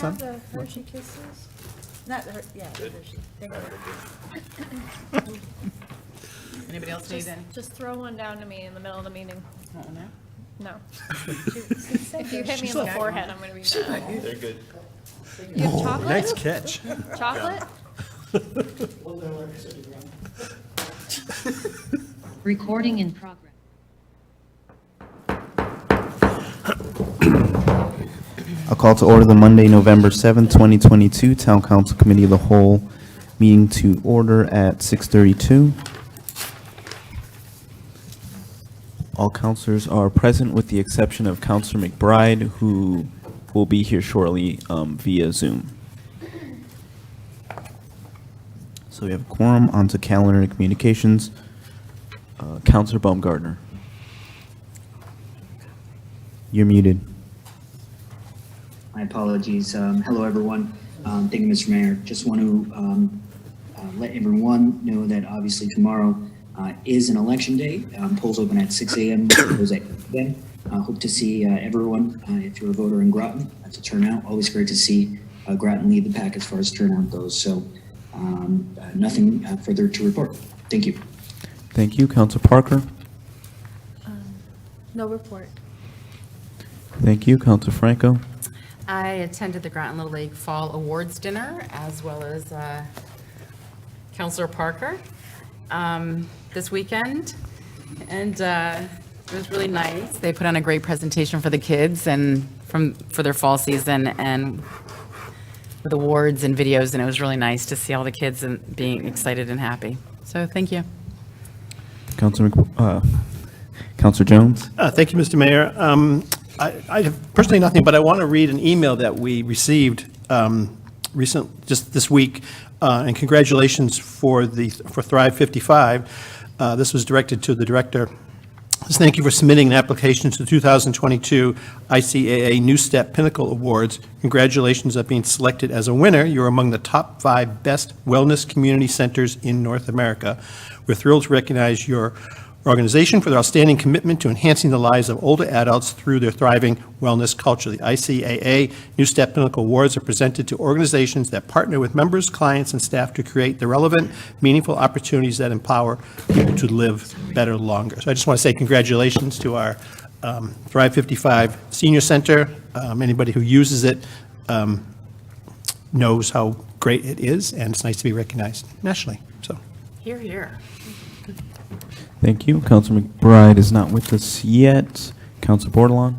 have the Hershey Kisses? Not the, yeah, the Hershey. Thank you. Anybody else need any? Just throw one down to me in the middle of the meeting. Oh, no? No. If you hit me in the forehead, I'm going to be mad. They're good. You have chocolate? Nice catch. Chocolate? Recording in progress. I'll call to order the Monday, November 7th, 2022 Town Council Committee of the Whole meeting to order at 6:32. All councilors are present with the exception of Councilor McBride, who will be here shortly via Zoom. So we have a quorum. Onto calendar and communications. Councilor Baumgartner. You're muted. My apologies. Hello, everyone. Thank you, Mr. Mayor. Just want to let everyone know that obviously tomorrow is an election day. Polls open at 6 a.m. Close at 8 a.m. Hope to see everyone, if you're a voter in Groton, to turn out. Always great to see Groton lead the pack as far as turnout goes. So nothing further to report. Thank you. Thank you. Councilor Parker. No report. Thank you. Councilor Franco. I attended the Groton Little League Fall Awards Dinner, as well as Councilor Parker this weekend, and it was really nice. They put on a great presentation for the kids and for their fall season, and with awards and videos, and it was really nice to see all the kids and being excited and happy. So thank you. Councilor Jones. Thank you, Mr. Mayor. I have personally nothing, but I want to read an email that we received just this week, and congratulations for Thrive 55. This was directed to the director. It says, thank you for submitting an application to the 2022 ICAA New Step Pinnacle Awards. Congratulations on being selected as a winner. You're among the top 5 best wellness community centers in North America. We're thrilled to recognize your organization for their outstanding commitment to enhancing the lives of older adults through their thriving wellness culture. The ICAA New Step Pinnacle Awards are presented to organizations that partner with members, clients, and staff to create the relevant, meaningful opportunities that empower people to live better longer. So I just want to say congratulations to our Thrive 55 Senior Center. Anybody who uses it knows how great it is, and it's nice to be recognized nationally. So, Here, here. Thank you. Councilor McBride is not with us yet. Councilor Bordelon.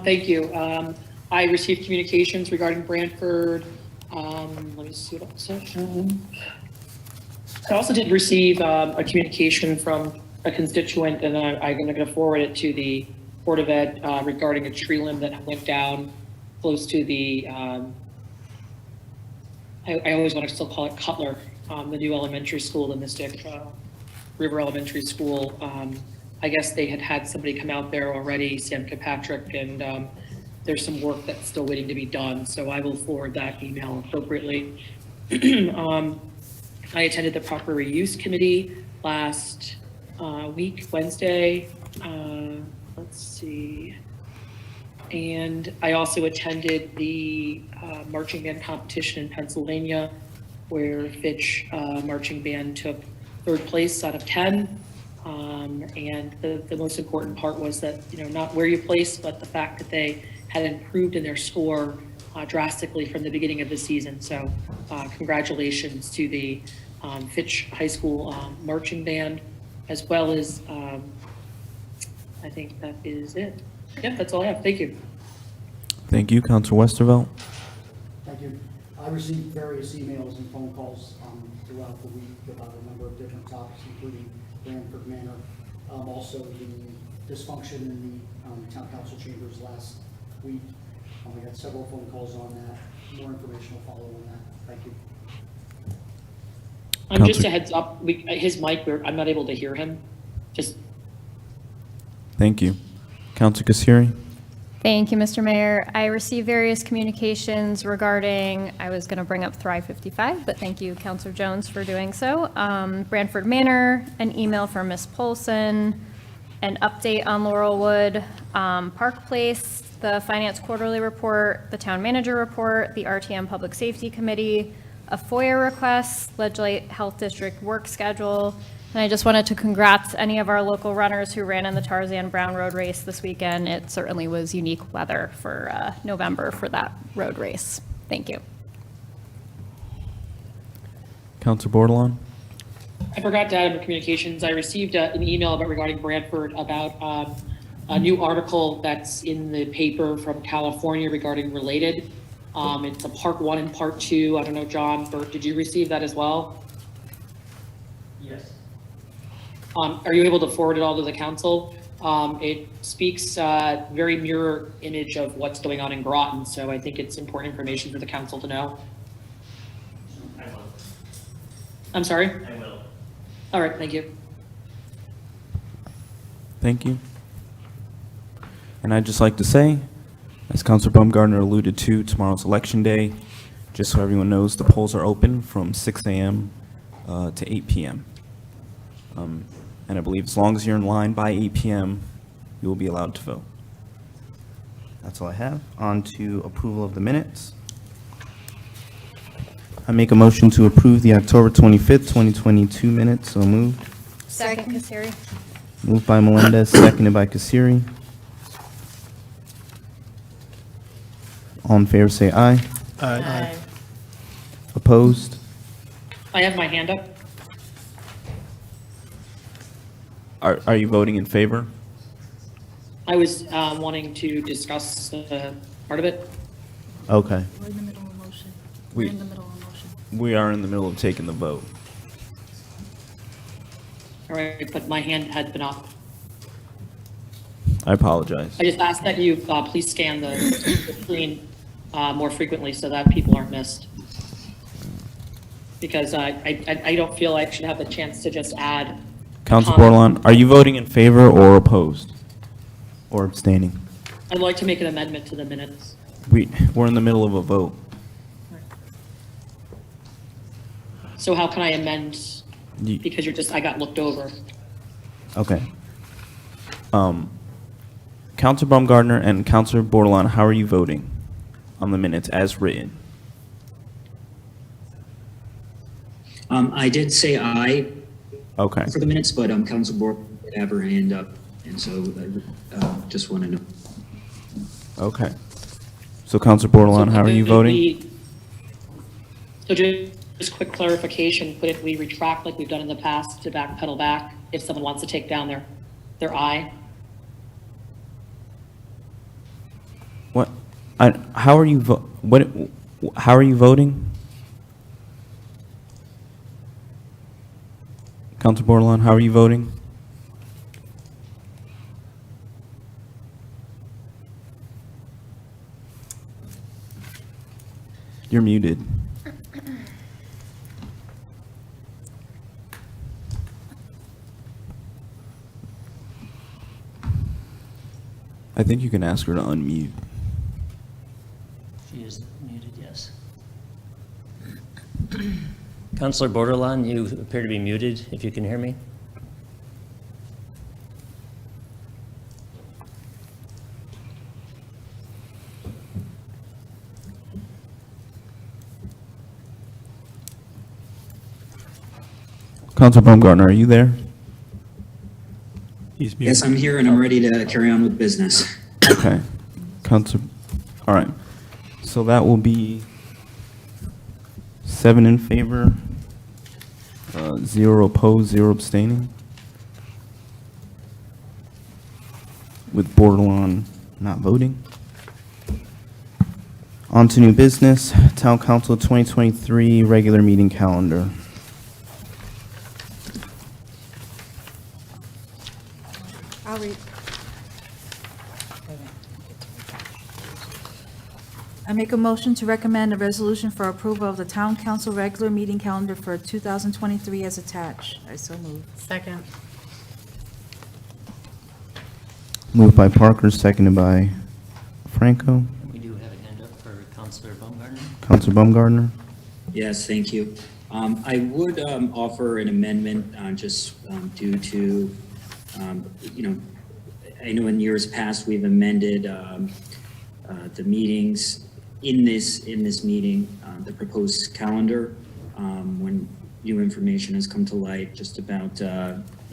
Thank you. I received communications regarding Brantford. Let me see what else. I also did receive a communication from a constituent, and I'm going to forward it to the Board of Ed regarding a tree limb that went down close to the, I always want to still call it Cutler, the new elementary school, the Mystic River Elementary School. I guess they had somebody come out there already, Sam Kilpatrick, and there's some work that's still waiting to be done. So I will forward that email appropriately. I attended the Proper Reuse Committee last week, Wednesday. Let's see. And I also attended the marching band competition in Pennsylvania, where Fitch marching band took 3rd place out of 10. And the most important part was that, not where you place, but the fact that they had improved in their score drastically from the beginning of the season. So congratulations to the Fitch High School marching band, as well as, I think that is it. Yeah, that's all I have. Thank you. Thank you. Councilor Westervelt. Thank you. I received various emails and phone calls throughout the week about a number of different topics, including Brantford Manor. Also the dysfunction in the town council chambers last week. We got several phone calls on that. More information will follow on that. Thank you. Just a heads up, his mic, I'm not able to hear him. Just. Thank you. Councilor Kassiri. Thank you, Mr. Mayor. I received various communications regarding, I was going to bring up Thrive 55, but thank you, Councilor Jones, for doing so. Brantford Manor, an email from Ms. Polson, an update on Laurelwood Park Place, the Finance Quarterly Report, the Town Manager Report, the RTM Public Safety Committee, a FOIA request, Ledgely Health District work schedule, and I just wanted to congrats any of our local runners who ran in the Tarzan Brown Road Race this weekend. It certainly was unique weather for November for that road race. Thank you. Counselor Bordelon? I forgot to add in communications. I received an email regarding Brantford about a new article that's in the paper from California regarding related. It's a part 1 and part 2. I don't know, John, Bert, did you receive that as well? Yes. Are you able to forward it all to the council? It speaks very mirror image of what's going on in Groton, so I think it's important information for the council to know. I will. I'm sorry? I will. All right, thank you. Thank you. And I'd just like to say, as Councilor Baumgartner alluded to, tomorrow's Election Day. Just so everyone knows, the polls are open from 6 a.m. To 8 p.m. And I believe as long as you're in line by 8 p.m., you will be allowed to vote. That's all I have. On to approval of the minutes. I make a motion to approve the October 25th, 2022 minutes. So moved. Second, Kasiri. Moved by Melendez, seconded by Kasiri. All in favor, say aye. Aye. Opposed? I have my hand up. Are you voting in favor? I was wanting to discuss part of it. Okay. We're in the middle of a motion. We- We're in the middle of a motion. We are in the middle of taking the vote. All right, but my hand had been up. I apologize. I just ask that you please scan the screen more frequently so that people aren't missed. Because I don't feel I should have the chance to just add. Council comment. Bordelon, are you voting in favor or opposed? Or abstaining? I'd like to make an amendment to the minutes. We're in the middle of a vote. So how can I amend? You- Because I got looked over. Okay. Councilor Baumgartner and Councilor Bordelon, how are you voting on the minutes as written? I did say aye Okay. for the minutes, but Council Board did have her hand up, and so just want to know. Okay. So Councilor Bordelon, how are you voting? So just quick clarification, couldn't we retract like we've done in the past to backpedal back if someone wants to take down their aye? What? How are you how are you voting? Councilor Bordelon, how are you voting? You're muted. I think you can ask her to unmute. She is muted, yes. Councilor Bordelon, you appear to be muted, if you can hear me. Councilor Baumgartner, are you there? He's muted. Yes, I'm here and I'm ready to carry on with business. Okay. Councilor, all right. So that will be 7 in favor, 0 opposed, 0 abstaining. With Bordelon not voting. On to new business, Town Council 2023 regular meeting calendar. I'll read. I make a motion to recommend a resolution for approval of the Town Council regular meeting calendar for 2023 as attached. I so move. Second. Moved by Parker, seconded by Franco. We do have a hand up for Councilor Baumgartner. Councilor Baumgartner. Yes, thank you. I would offer an amendment just due to, I know in years past, we've amended the meetings in this meeting, the proposed calendar, when new information has come to light just about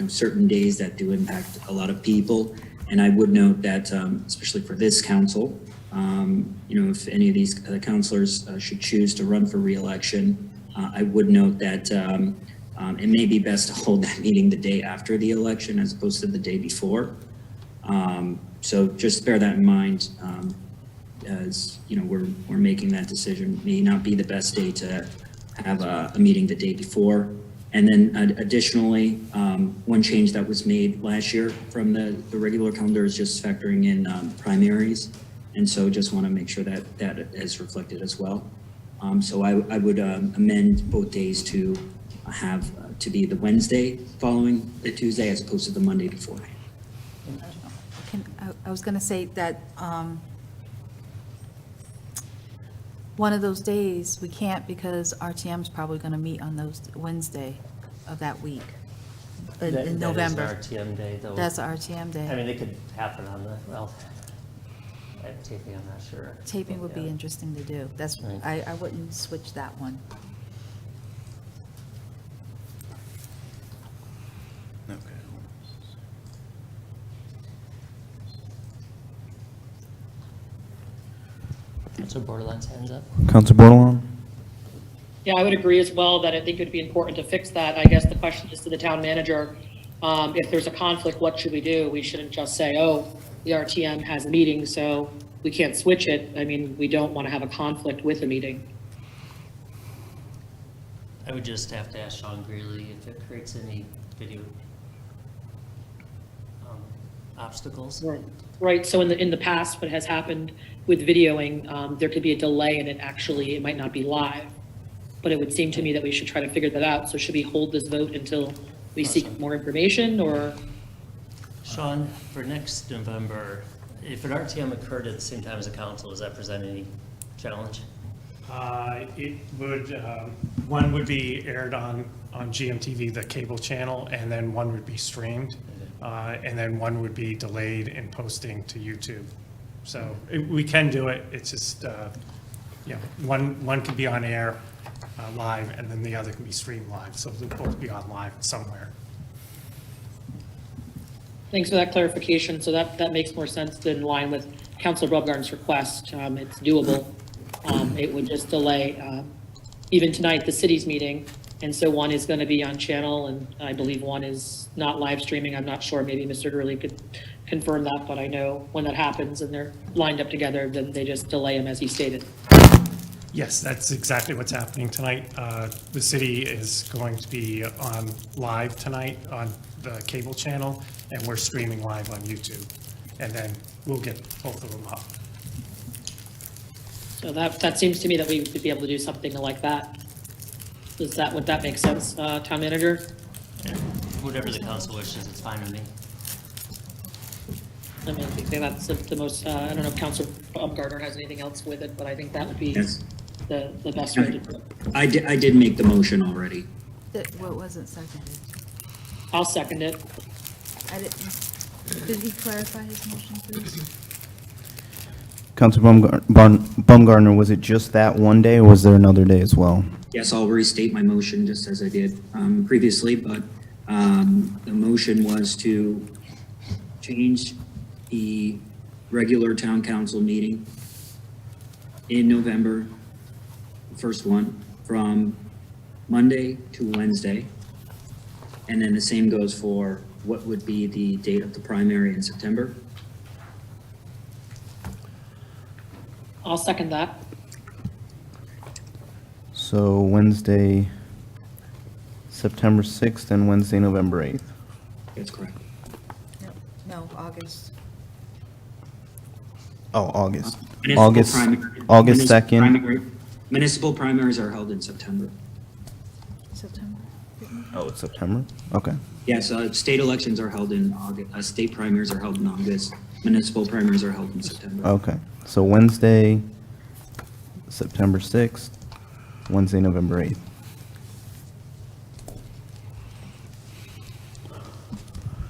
certain days that do impact a lot of people. And I would note that, especially for this council, if any of these councilors should choose to run for reelection, I would note that it may be best to hold that meeting the day after the election as opposed to the day before. So just bear that in mind as we're making that decision. May not be the best day to have a meeting the day before. And then additionally, one change that was made last year from the regular calendar is just factoring in primaries. And so just want to make sure that that is reflected as well. So I would amend both days to have to be the Wednesday following the Tuesday as opposed to the Monday before. I was going to say that one of those days, we can't because RTM's probably going to meet on those Wednesday of that week in November. That is RTM day, though. That's the RTM I day. mean, it could happen on taping, I'm not sure. Taping would be Yeah. interesting to do. That's, Right. I wouldn't switch that one. So Borderlands hands up. Counselor Bordelon? Yeah, I would agree as well that I think it would be important to fix that. I guess the question is to the town manager, if there's a conflict, what should we do? We shouldn't just say, oh, the RTM has a meeting, so we can't switch it. I mean, we don't want to have a conflict with a meeting. I would just have to ask Sean Greeley if it creates any video obstacles. Right, so in the past, what has happened with videoing, there could be a delay and it might not be live. But it would seem to me that we should try to figure that out. So should we hold this vote until we seek more information, or? Sean, for next November, if an RTM occurred at the same time as a council, does that present any challenge? It would, one would be aired on GMTV, the cable channel, and then one would be streamed, and then one would be delayed in posting to YouTube. So we can do it, it's just, one can be on air live, and then the other can be streamed live, so they'll both be on live somewhere. Thanks for that clarification. So that makes more sense in line with Councilor Baumgartner's request. It's doable. It would just delay, even tonight, the city's meeting. And so one is going to be on channel, and I believe one is not live streaming. I'm not sure. Maybe Mr. Gurley could confirm that, but I know when that happens and they're lined up together, then they just delay them as he stated. Yes, that's exactly what's happening tonight. The city is going to be on live tonight on the cable channel, and we're streaming live on YouTube. And then we'll get both of them up. So that seems to me that we would be able to do something like that. Would that make sense, town manager? Yeah. Whatever the council wishes, it's fine with me. I mean, I think that's the most, I don't know if Councilor Baumgartner has anything else with it, but I think that would be Yes. the best way to do it. I did make the motion already. What wasn't seconded? I'll second it. I didn't, did he clarify his motion, please? Counselor Baumgartner, was it just that one day, or was there another day as well? Yes, I'll restate my motion just as I did previously, but the motion was to change the regular town council meeting in November, the first one, from Monday to Wednesday. And then the same goes for what would be the date of the primary in September. I'll second that. So Wednesday, September 6th, and Wednesday, November 8th. That's correct. No, August. Oh, August. Municipal August, primary- August municipal 2nd. primary- Municipal primaries are held in September. September. Oh, it's September? Okay. Yes, state elections are held in August, state primaries are held in August, municipal primaries are held in September. Okay. So Wednesday, September 6th, Wednesday, November 8th.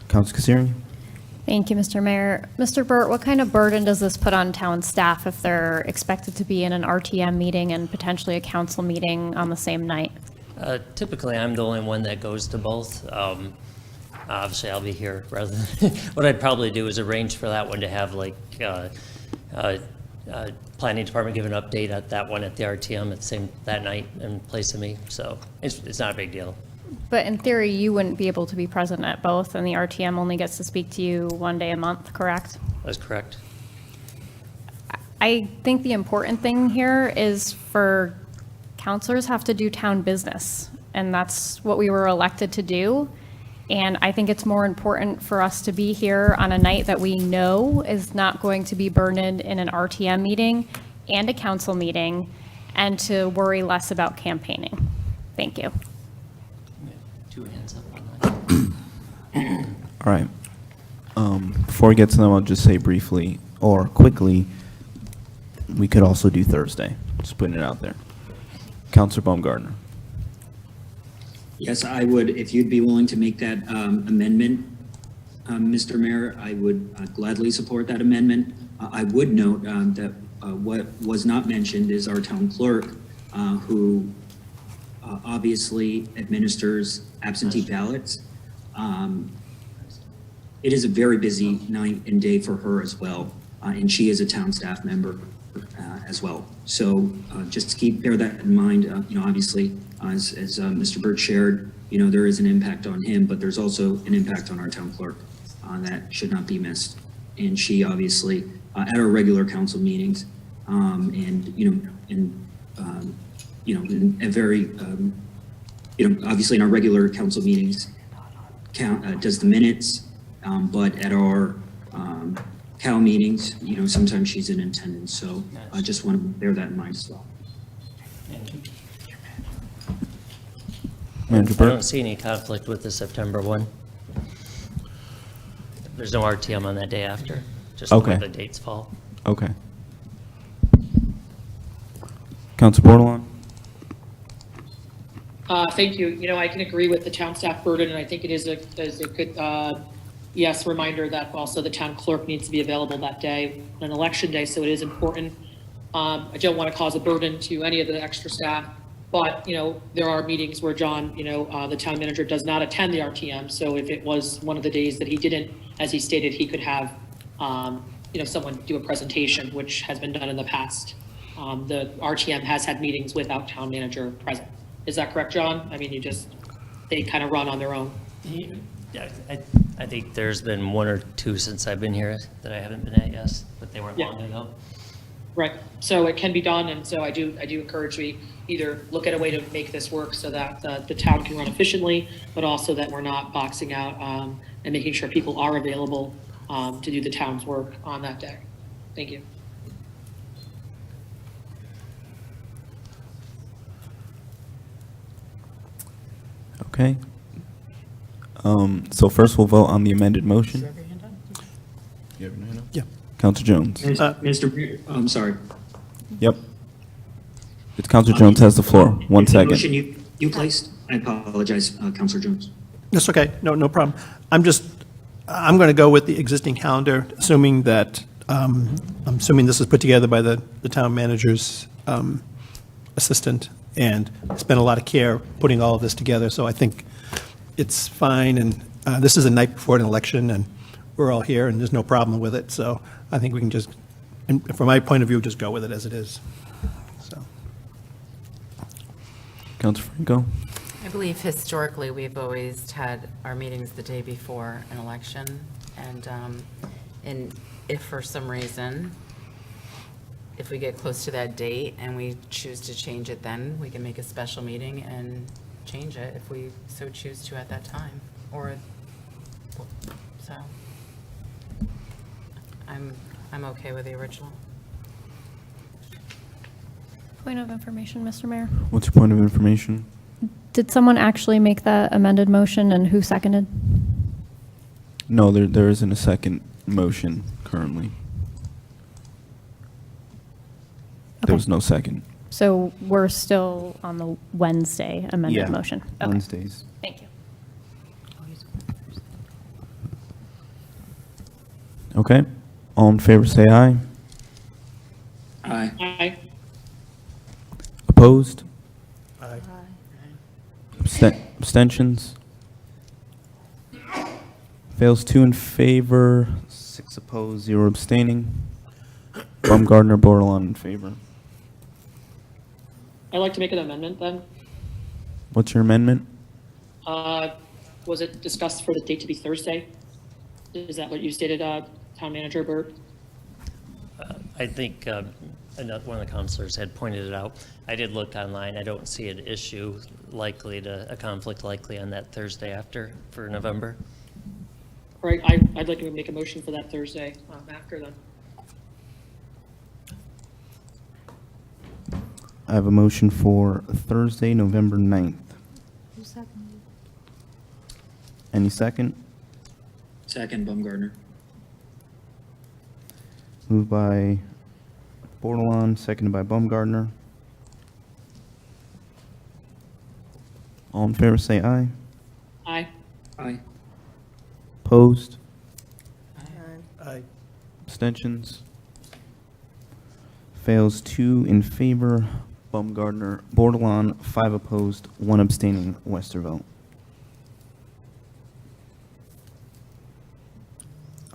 Counsel Kasiri? Thank you, Mr. Mayor. Mr. Burt, what kind of burden does this put on town staff if they're expected to be in an RTM meeting and potentially a council meeting on the same night? Typically, I'm the only one that goes to both. Obviously, I'll be here rather than, what I'd probably do is arrange for that one to have like, planning department give an update at that one at the RTM at the same, that night in place of me. So it's not a big deal. But in theory, you wouldn't be able to be present at both, and the RTM only gets to speak to you one day a month, correct? That's correct. I think the important thing here is for counselors have to do town business, and that's what we were elected to do. And I think it's more important for us to be here on a night that we know is not going to be burdened in an RTM meeting and a council meeting, and to worry less about campaigning. Thank you. Two hands up on that. All right. Before we get to them, I'll just say briefly or quickly, we could also do Thursday. Just putting it out there. Counselor Baumgartner. Yes, I would, if you'd be willing to make that amendment, Mr. Mayor, I would gladly support that amendment. I would note that what was not mentioned is our town clerk, who obviously administers absentee ballots. It is a very busy night and day for her as well, and she is a town staff member as well. So just bear that in mind. Obviously, as Mr. Burt shared, there is an impact on him, but there's also an impact on our town clerk that should not be missed. And she obviously, at our regular council meetings, in a very, obviously in our regular council meetings, does the minutes, but at our COW meetings, sometimes she's in attendance. So I just want to bear that in mind as well. Manager I Burt. don't see any conflict with the September one. There's no RTM on that day after, just the way Okay. the dates fall. Okay. Counselor Bordelon. Thank you. I can agree with the town staff burden, and I think it is a good, reminder that also the town clerk needs to be available that day, on an election day, so it is important. I don't want to cause a burden to any of the extra staff, but, there are meetings where John, the town manager does not attend the RTM, so if it was one of the days that he didn't, as he stated, he could have, someone do a presentation, which has been done in the past. The RTM has had meetings without town manager present. Is that correct, John? I mean, they kind of run on their own. Yeah, I think there's been one or two since I've been here that I haven't been at, yes, but they weren't Yeah. long ago. Right, so it can be done, and so I do encourage we either look at a way to make this work so that the town can run efficiently, but also that we're not boxing out and making sure people are available to do the town's work on that day. Thank you. Okay. So first we'll vote on the amended motion. Yeah. Counselor Jones. Mr. Mayor, I'm sorry. Yep. It's Counselor Jones has the floor. One The second. motion you placed, I apologize, Counselor Jones. That's okay. No problem. I'm going to go with the existing calendar, assuming that, I'm assuming this is put together by the town manager's assistant, and spent a lot of care putting all of this together, so I think it's fine, and this is a night before an election, and we're all here, and there's no problem with it, so I think we can just, and from my point of view, just go with it as it is. So. Counselor Franco. I believe historically, we've always had our meetings the day before an election. And if for some reason, if we get close to that date and we choose to change it, then we can make a special meeting and change it if we so choose to at that time. So I'm okay with the original. Point of information, Mr. Mayor. What's your point of information? Did someone actually make that amended motion, and who seconded? No, there isn't a second motion currently. There Okay. was no second. So we're still on the Wednesday amended Yeah, motion? Okay. Wednesdays. Thank you. Okay. All in favor, say aye. Aye. Aye. Opposed? Aye. Abstentions? Fails 2 in favor, 6 opposed, 0 abstaining. Baumgartner, Bordelon in favor. I'd like to make an amendment then. What's your amendment? Was it discussed for the date to be Thursday? Is that what you stated, Town Manager Burt? I think one of the counselors had pointed it out. I did look online. I don't see an issue a conflict likely on that Thursday for November. All right, I'd like to make a motion for that Thursday after then. I have a motion for Thursday, November 9th. Who seconded? Any second? Second, Baumgartner. Moved by Bordelon, seconded by Baumgartner. All in favor, say aye. Aye. Aye. Opposed? Aye. Abstentions? Fails 2 in favor, Baumgartner, Bordelon, 5 opposed, 1 abstaining, Westervelt.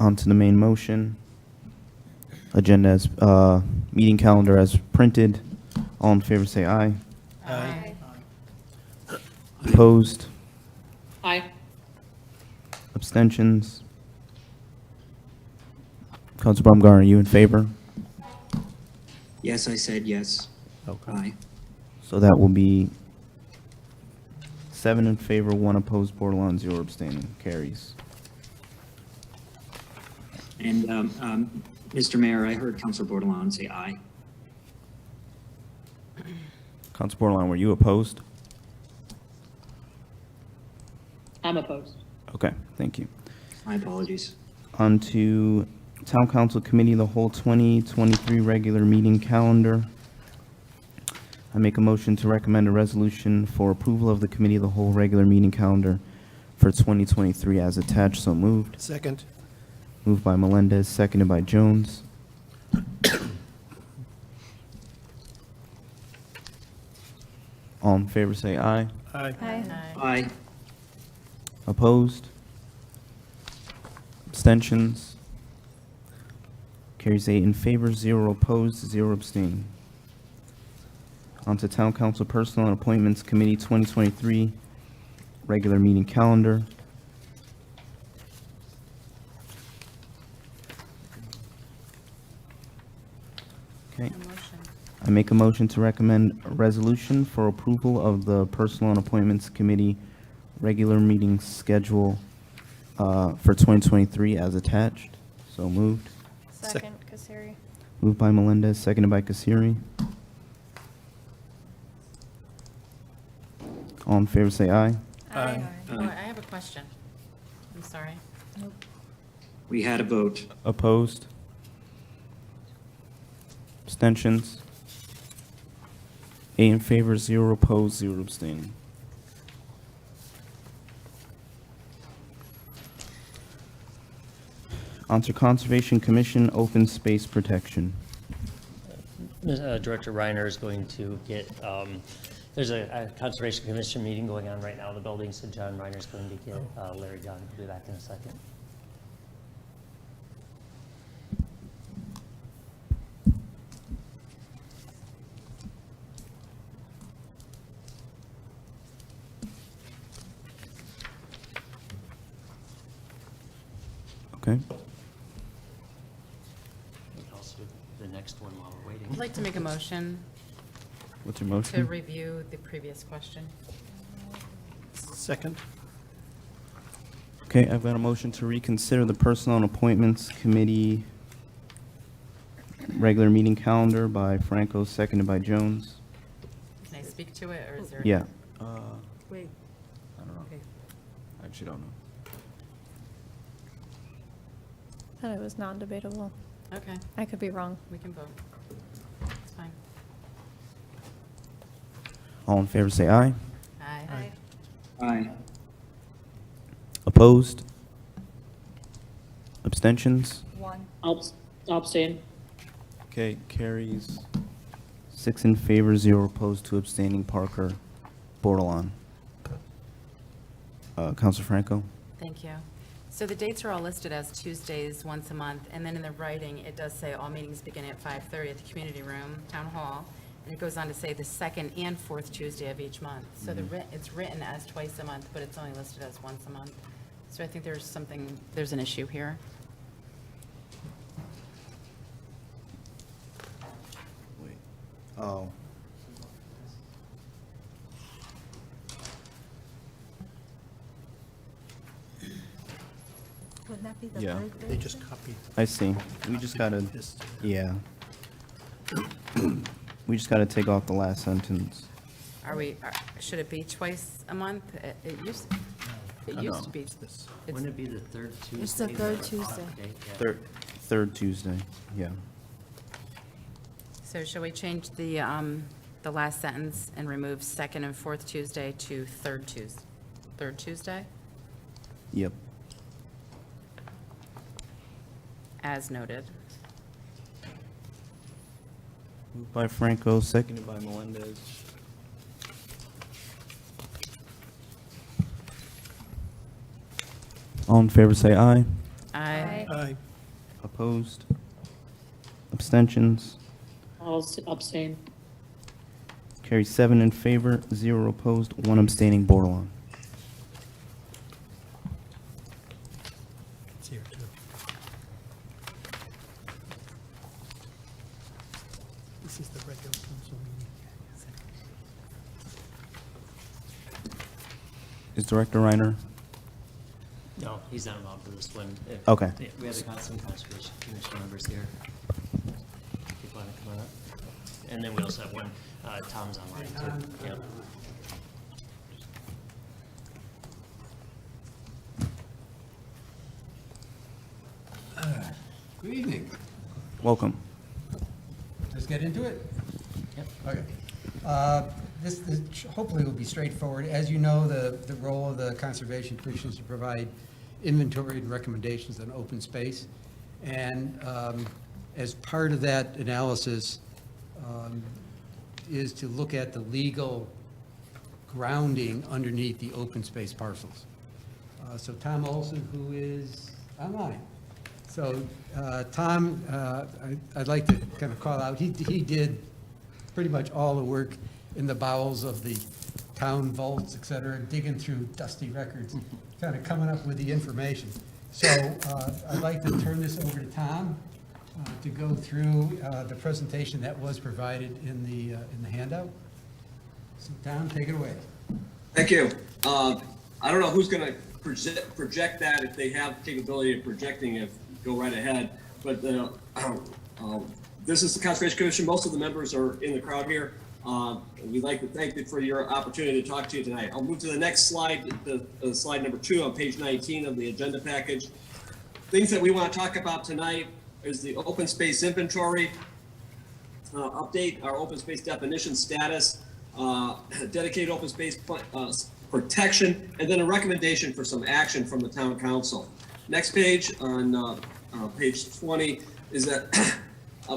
On to the main motion. Agenda as, meeting calendar as printed. All in favor say aye. Aye. Opposed? Aye. Abstentions? Councilor Baumgartner, are you in favor? Yes, I said yes. Okay. Aye. So that will be 7 in favor, 1 opposed, Bordelon, 0 abstaining. Carries. And, Mr. Mayor, I heard Councilor Bordelon say aye. Councilor Bordelon, were you opposed? I'm opposed. Okay, thank you. My apologies. On to Town Council Committee of the Whole 2023 regular meeting calendar. I make a motion to recommend a resolution for approval of the Committee of the Whole regular meeting calendar for 2023 as attached. So moved. Second. Moved by Melendez, seconded by Jones. All in favor say aye. Aye. Aye. Opposed? Abstentions? Carries 8 in favor, 0 opposed, 0 abstaining. On to Town Council Personnel and Appointments Committee 2023 regular meeting calendar. Okay. I make a motion to recommend a resolution for approval of the Personnel and Appointments Committee regular meeting schedule for 2023 as attached. So moved. Second, Kaseri. Moved by Melendez, seconded by Kasiri. All in favor say aye. Aye. Oh, I have a question. I'm sorry. We had a vote. Opposed? Abstentions? 8 in favor, 0 opposed, 0 abstaining. On to Conservation Commission, Open Space Protection. Director Reiner is going to get, there's a Conservation Commission meeting going on right now in the building, so John Reiner is going to get Larry John. He'll be back in a second. Okay. We can also do the next one while we're waiting. I'd like to make a motion What's your to motion? review the previous question. Second. Okay, I've got a motion to reconsider the Personnel and Appointments Committee regular meeting calendar by Franco, seconded by Jones. Can I speak to it, or is there? Yeah. Wait. I don't know. Okay. I actually don't know. Thought it was non-debatable. Okay, I could be wrong. we can vote. It's fine. All in favor say aye. Aye. Aye. Opposed? Abstentions? One. I'll abstain. Okay, carries 6 in favor, 0 opposed, 2 abstaining. Parker, Bordelon. Counselor Franco? Thank you. So the dates are all listed as Tuesdays once a month, and then in the writing, it does say all meetings begin at 5:30 at the community room, town hall, and it goes on to say the second and fourth Tuesday of each month. So it's written as twice a month, but it's only listed as once a month. So I think there's an issue here. Wait. Oh. Wouldn't that be the Yeah. third They Thursday? just copied I see. We just gotta, this. yeah. We just gotta take off the last sentence. Should it be twice a month? It used to be. It's- Wouldn't it be the third Tuesday? It's the third Tuesday. Okay, yeah. Third Tuesday, yeah. So shall we change the last sentence and remove second and fourth Tuesday to third Tuesday, Yep. as noted? Moved by Franco, seconded by Melendez. All in favor, say aye. Aye. Aye. Opposed? Abstentions? I'll abstain. Carries 7 in favor, 0 opposed, 1 abstaining. Bordelon. It's here, too. This is the regular council meeting. Is Director Reiner? No, he's not involved for this one. Okay. Yeah, we have the Conservation Commission members here. If you want to come on up. And then we also have one, Tom's online too. Yeah. Good evening. Welcome. Let's get into it? Yep. Okay. This hopefully will be straightforward. As you know, the role of the Conservation Commission is to provide inventory and recommendations on open space. And as part of that analysis is to look at the legal grounding underneath the open space parcels. So Tom Olson, who is online. So Tom, I'd like to kind of call out, he did pretty much all the work in the bowels of the town vaults, et cetera, digging through dusty records, kind of coming up with the information. So I'd like to turn this over to Tom to go through the presentation that was provided in the handout. So Tom, take it away. Thank you. I don't know who's going to project that, if they have capability of projecting it, go right ahead. But this is the Conservation Commission. Most of the members are in the crowd here. We'd like to thank you for your opportunity to talk to you tonight. I'll move to the next slide, slide number 2 on page 19 of the agenda package. Things that we want to talk about tonight is the open space inventory, update our open space definition status, dedicated open space protection, and then a recommendation for some action from the town council. Next page, on page 20, is that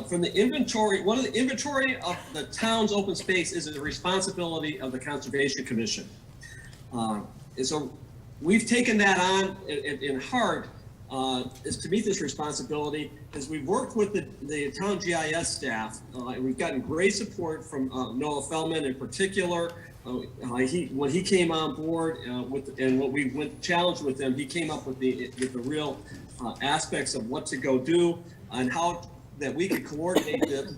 from the inventory, one of the inventory of the town's open space is the responsibility of the Conservation Commission. And so we've taken that on in heart, is to meet this responsibility, is we've worked with the town GIS staff, and we've gotten great support from Noah Feldman in particular. When he came on board and what we went challenged with him, he came up with the real aspects of what to go do and how that we could coordinate this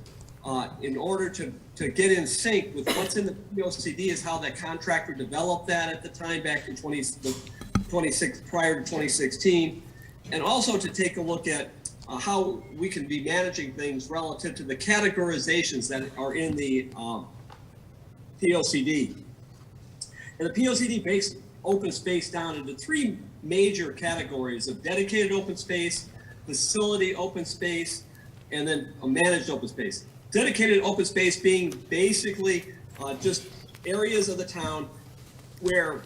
in order to get in sync with what's in the POCD, is how that contractor developed that at the time back in prior to 2016, and also to take a look at how we can be managing things relative to the categorizations that are in the POCD. And the POCD breaks open space down into 3 major categories of dedicated open space, facility open space, and then a managed open space. Dedicated open space being basically just areas of the town where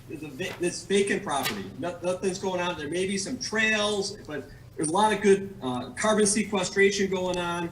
it's vacant property. Nothing's going on. There may be some trails, but there's a lot of good carbon sequestration going on.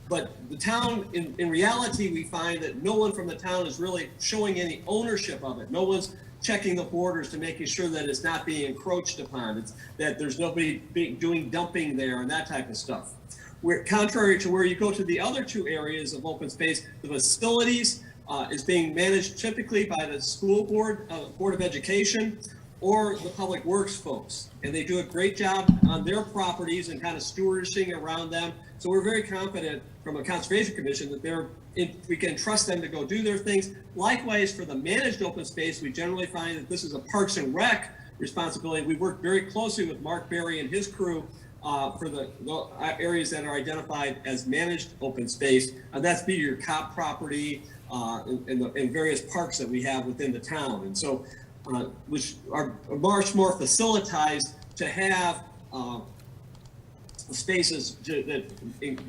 But the town, in reality, we find that no one from the town is really showing any ownership of it. No one's checking the borders to making sure that it's not being encroached upon. That there's nobody doing dumping there and that type of stuff. Where, contrary to where you go to the other two areas of open space, the facilities is being managed typically by the school board, Board of Education, or the Public Works folks. And they do a great job on their properties and kind of stewarding around them. So we're very confident from a Conservation Commission that we can trust them to go do their things. Likewise, for the managed open space, we generally find that this is a Parks and Rec responsibility. We work very closely with Mark Berry and his crew for the areas that are identified as managed open space. And that's be your COP property and various parks that we have within the town. And so, which are much more facilitized to have spaces that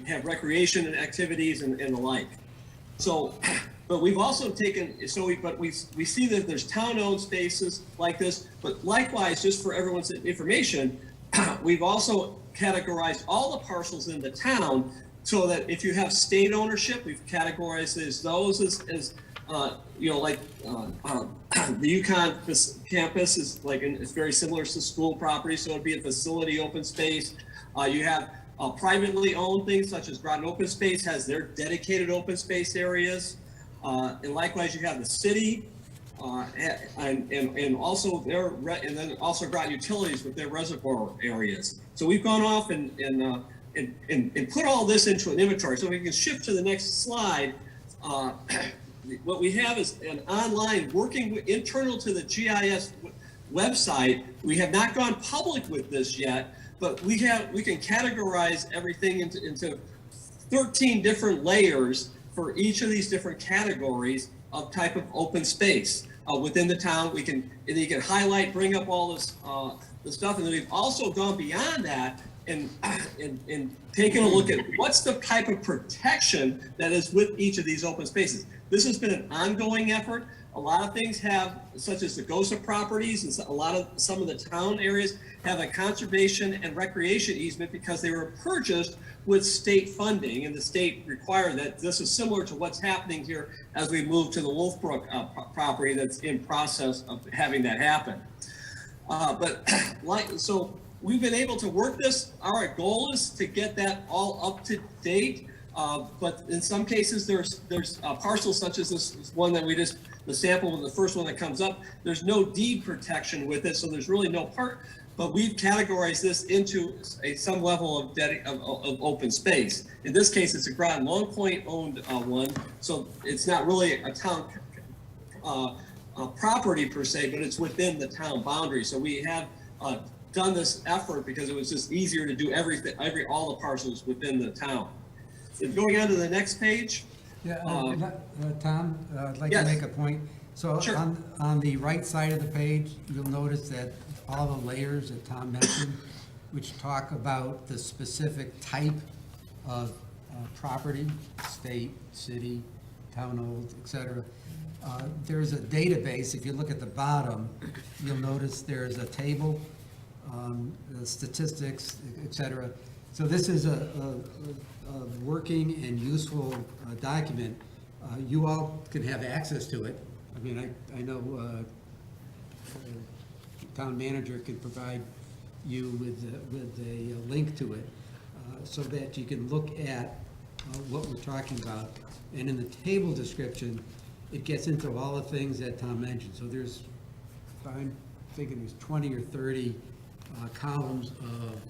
have recreation and activities and the like. So, but we've also taken, we see that there's town-owned spaces like this, but likewise, just for everyone's information, we've also categorized all the parcels in the town so that if you have state ownership, we've categorized those as like the UConn campus is like, it's very similar to school property, so it'd be a facility open space. You have privately owned things such as Groton Open Space has their dedicated open space areas. And likewise, you have the city and also and then also Groton Utilities with their reservoir areas. So we've gone off and put all this into an inventory. So we can shift to the next slide. What we have is an online working internal to the GIS website. We have not gone public with this yet, but we can categorize everything into 13 different layers for each of these different categories of type of open space within the town. You can highlight, bring up all this the stuff, and then we've also gone beyond that and taken a look at what's the type of protection that is with each of these open spaces. This has been an ongoing effort. A lot of things have, such as the GOSA properties and some of the town areas have a conservation and recreation easement because they were purchased with state funding, and the state required that. This is similar to what's happening here as we move to the Wolfbrook property that's in process of having that happen. So we've been able to work this. Our goal is to get that all up to date. But in some cases, there's parcels such as this one that the sample, the first one that comes up, there's no deed protection with it, so there's really no part, but we've categorized this into some level of open space. In this case, it's a Groton Long Point owned one, so it's not really a town property per se, but it's within the town boundary. So we have done this effort because it was just easier to do all the parcels within the town. Going on to the next page. Yeah, Tom, I'd like yes. to make a point. So Sure. on the right side of the page, you'll notice that all the layers that Tom mentioned, which talk about the specific type of property, state, city, town-owned, et cetera. There's a database. If you look at the bottom, you'll notice there's a table, the statistics, et cetera. So this is a working and useful document. You all can have access to it. I mean, I know town manager can provide you with a link to it so that you can look at what we're talking about. And in the table description, it gets into all the things that Tom mentioned. So there's, I'm thinking there's 20 or 30 columns of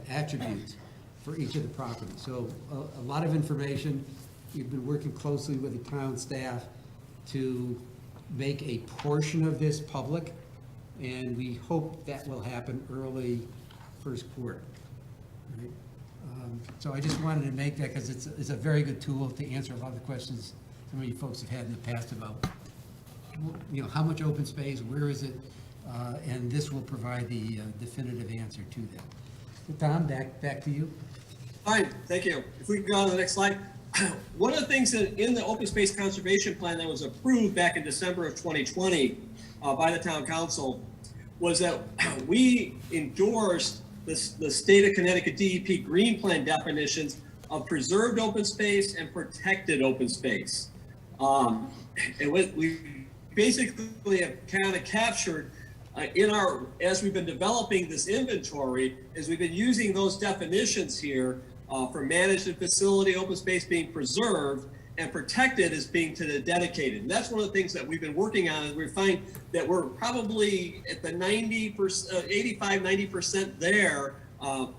attributes for each of the properties. So a lot of information. We've been working closely with the town staff to make a portion of this public, and we hope that will happen early first quarter. Right? So I just wanted to make that because it's a very good tool to answer a lot of the questions some of you folks have had in the past about, how much open space, where is it, and this will provide the definitive answer to that. So Tom, back to you. Fine, thank you. If we can go on to the next slide. One of the things that in the Open Space Conservation Plan that was approved back in December of 2020 by the Town Council was that we endorsed the state of Connecticut DEP Green Plan definitions of preserved open space and protected open space. And what we basically have kind of captured as we've been developing this inventory, is we've been using those definitions here for managed and facility open space being preserved and protected as being to the dedicated. And that's one of the things that we've been working on, is we find that we're probably at the 90%, 85, 90% there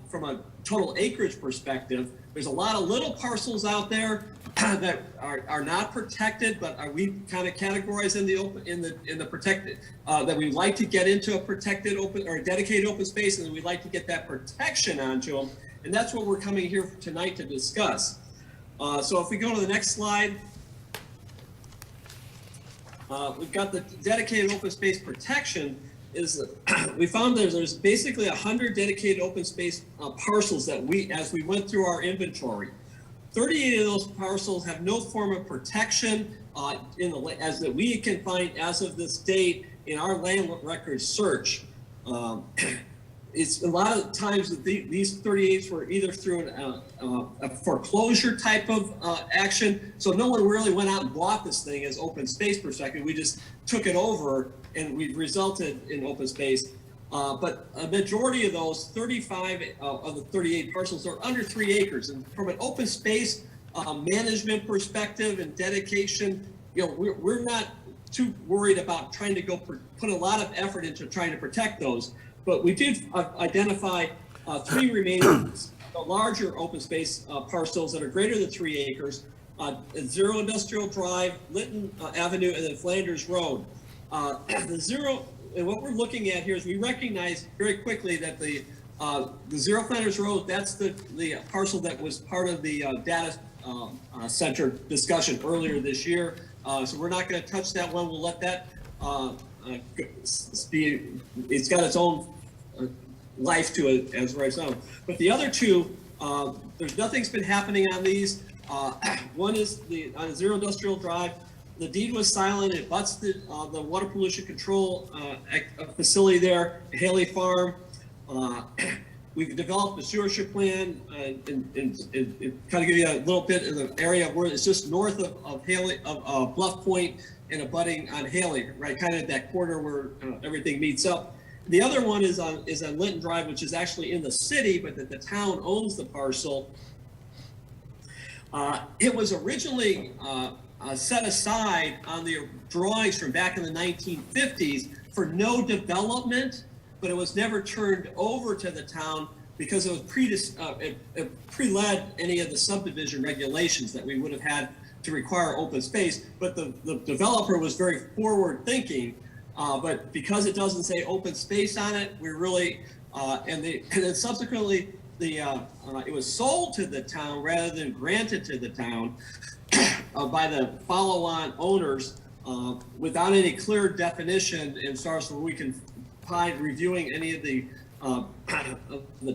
from a total acreage perspective. There's a lot of little parcels out there that are not protected, but are we kind of categorized in the open, in the protected, that we like to get into a protected open or a dedicated open space, and we'd like to get that protection onto them. And that's what we're coming here tonight to discuss. So if we go to the next slide, we've got the dedicated open space protection. We found there's basically 100 dedicated open space parcels that as we went through our inventory. 38 of those parcels have no form of protection as that we can find as of this date in our land record search. It's a lot of times that these 38s were either through a foreclosure type of action. So no one really went out and bought this thing as open space perspective. We just took it over and we resulted in open space. But a majority of those 35 of the 38 parcels are under 3 acres. And from an open space management perspective and dedication, we're not too worried about trying to go put a lot of effort into trying to protect those. But we did identify 3 remaining larger open space parcels that are greater than 3 acres, Zero Industrial Drive, Linton Avenue, and then Flanders Road. And what we're looking at here is we recognize very quickly that the Zero Flanders Road, that's the parcel that was part of the data center discussion earlier this year. So we're not going to touch that one. We'll let that it's got its own life to it as right now. But the other 2, nothing's been happening on these. One is on Zero Industrial Drive. The deed was silent. It butts the water pollution control facility there, Haley Farm. We've developed a stewardship plan and kind of give you a little bit of the area where it's just north of Haley, of Bluff Point and abutting on Haley, right, kind of that corner where everything meets up. The other one is on Linton Drive, which is actually in the city, but that the town owns the parcel. It was originally set aside on the drawings from back in the 1950s for no development, but it was never turned over to the town because it was it pre-led any of the subdivision regulations that we would have had to require open space. But the developer was very forward thinking, but because it doesn't say open space on it, we really, and then subsequently it was sold to the town rather than granted to the town by the follow-on owners without any clear definition and stars where we can find reviewing any of the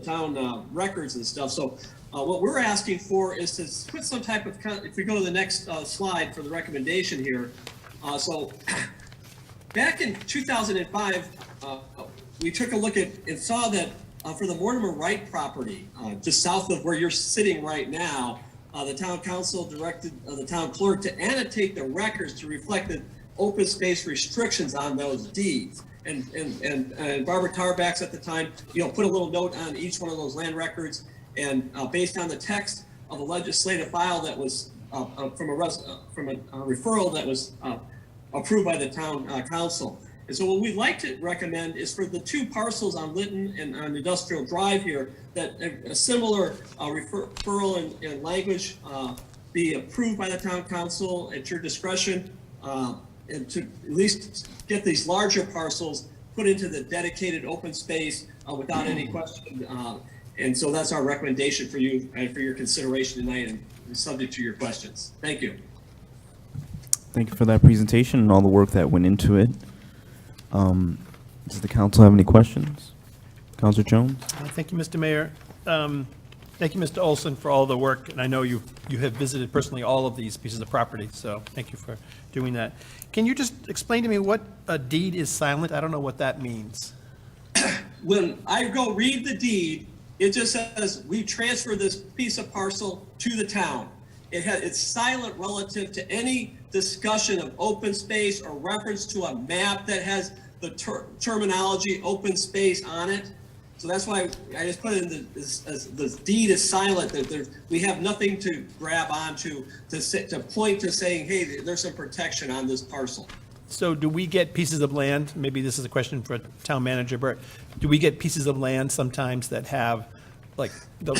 town records and stuff. So what we're asking for is to put some type of, if we go to the next slide for the recommendation here. So back in 2005, we took a look at and saw that for the Mortimer Wright property, just south of where you're sitting right now, the town council directed the town clerk to annotate the records to reflect the open space restrictions on those deeds. And Barbara Tarbax at the time, put a little note on each one of those land records, and based on the text of a legislative file that was from a referral that was approved by the town council. And so what we'd like to recommend is for the 2 parcels on Linton and on Industrial Drive here, that a similar referral and language be approved by the town council at your discretion, and to at least get these larger parcels put into the dedicated open space without any question. And so that's our recommendation for you and for your consideration tonight, and subject to your questions. Thank you. Thank you for that presentation and all the work that went into it. Does the council have any questions? Councilor Jones? Thank you, Mr. Mayor. Thank you, Mr. Olson, for all the work, and I know you have visited personally all of these pieces of property, so thank you for doing that. Can you just explain to me what a deed is silent? I don't know what that means. when I go read the deed, it just says, we transfer this piece of parcel to the town. It's silent relative to any discussion of open space or reference to a map that has the terminology open space on it. So that's why I just put in the deed is silent, that we have nothing to grab onto to point to saying, hey, there's some protection on this parcel. So do we get pieces of land, maybe this is a question for Town Manager Burt, do we get pieces of land sometimes that have, like, they'll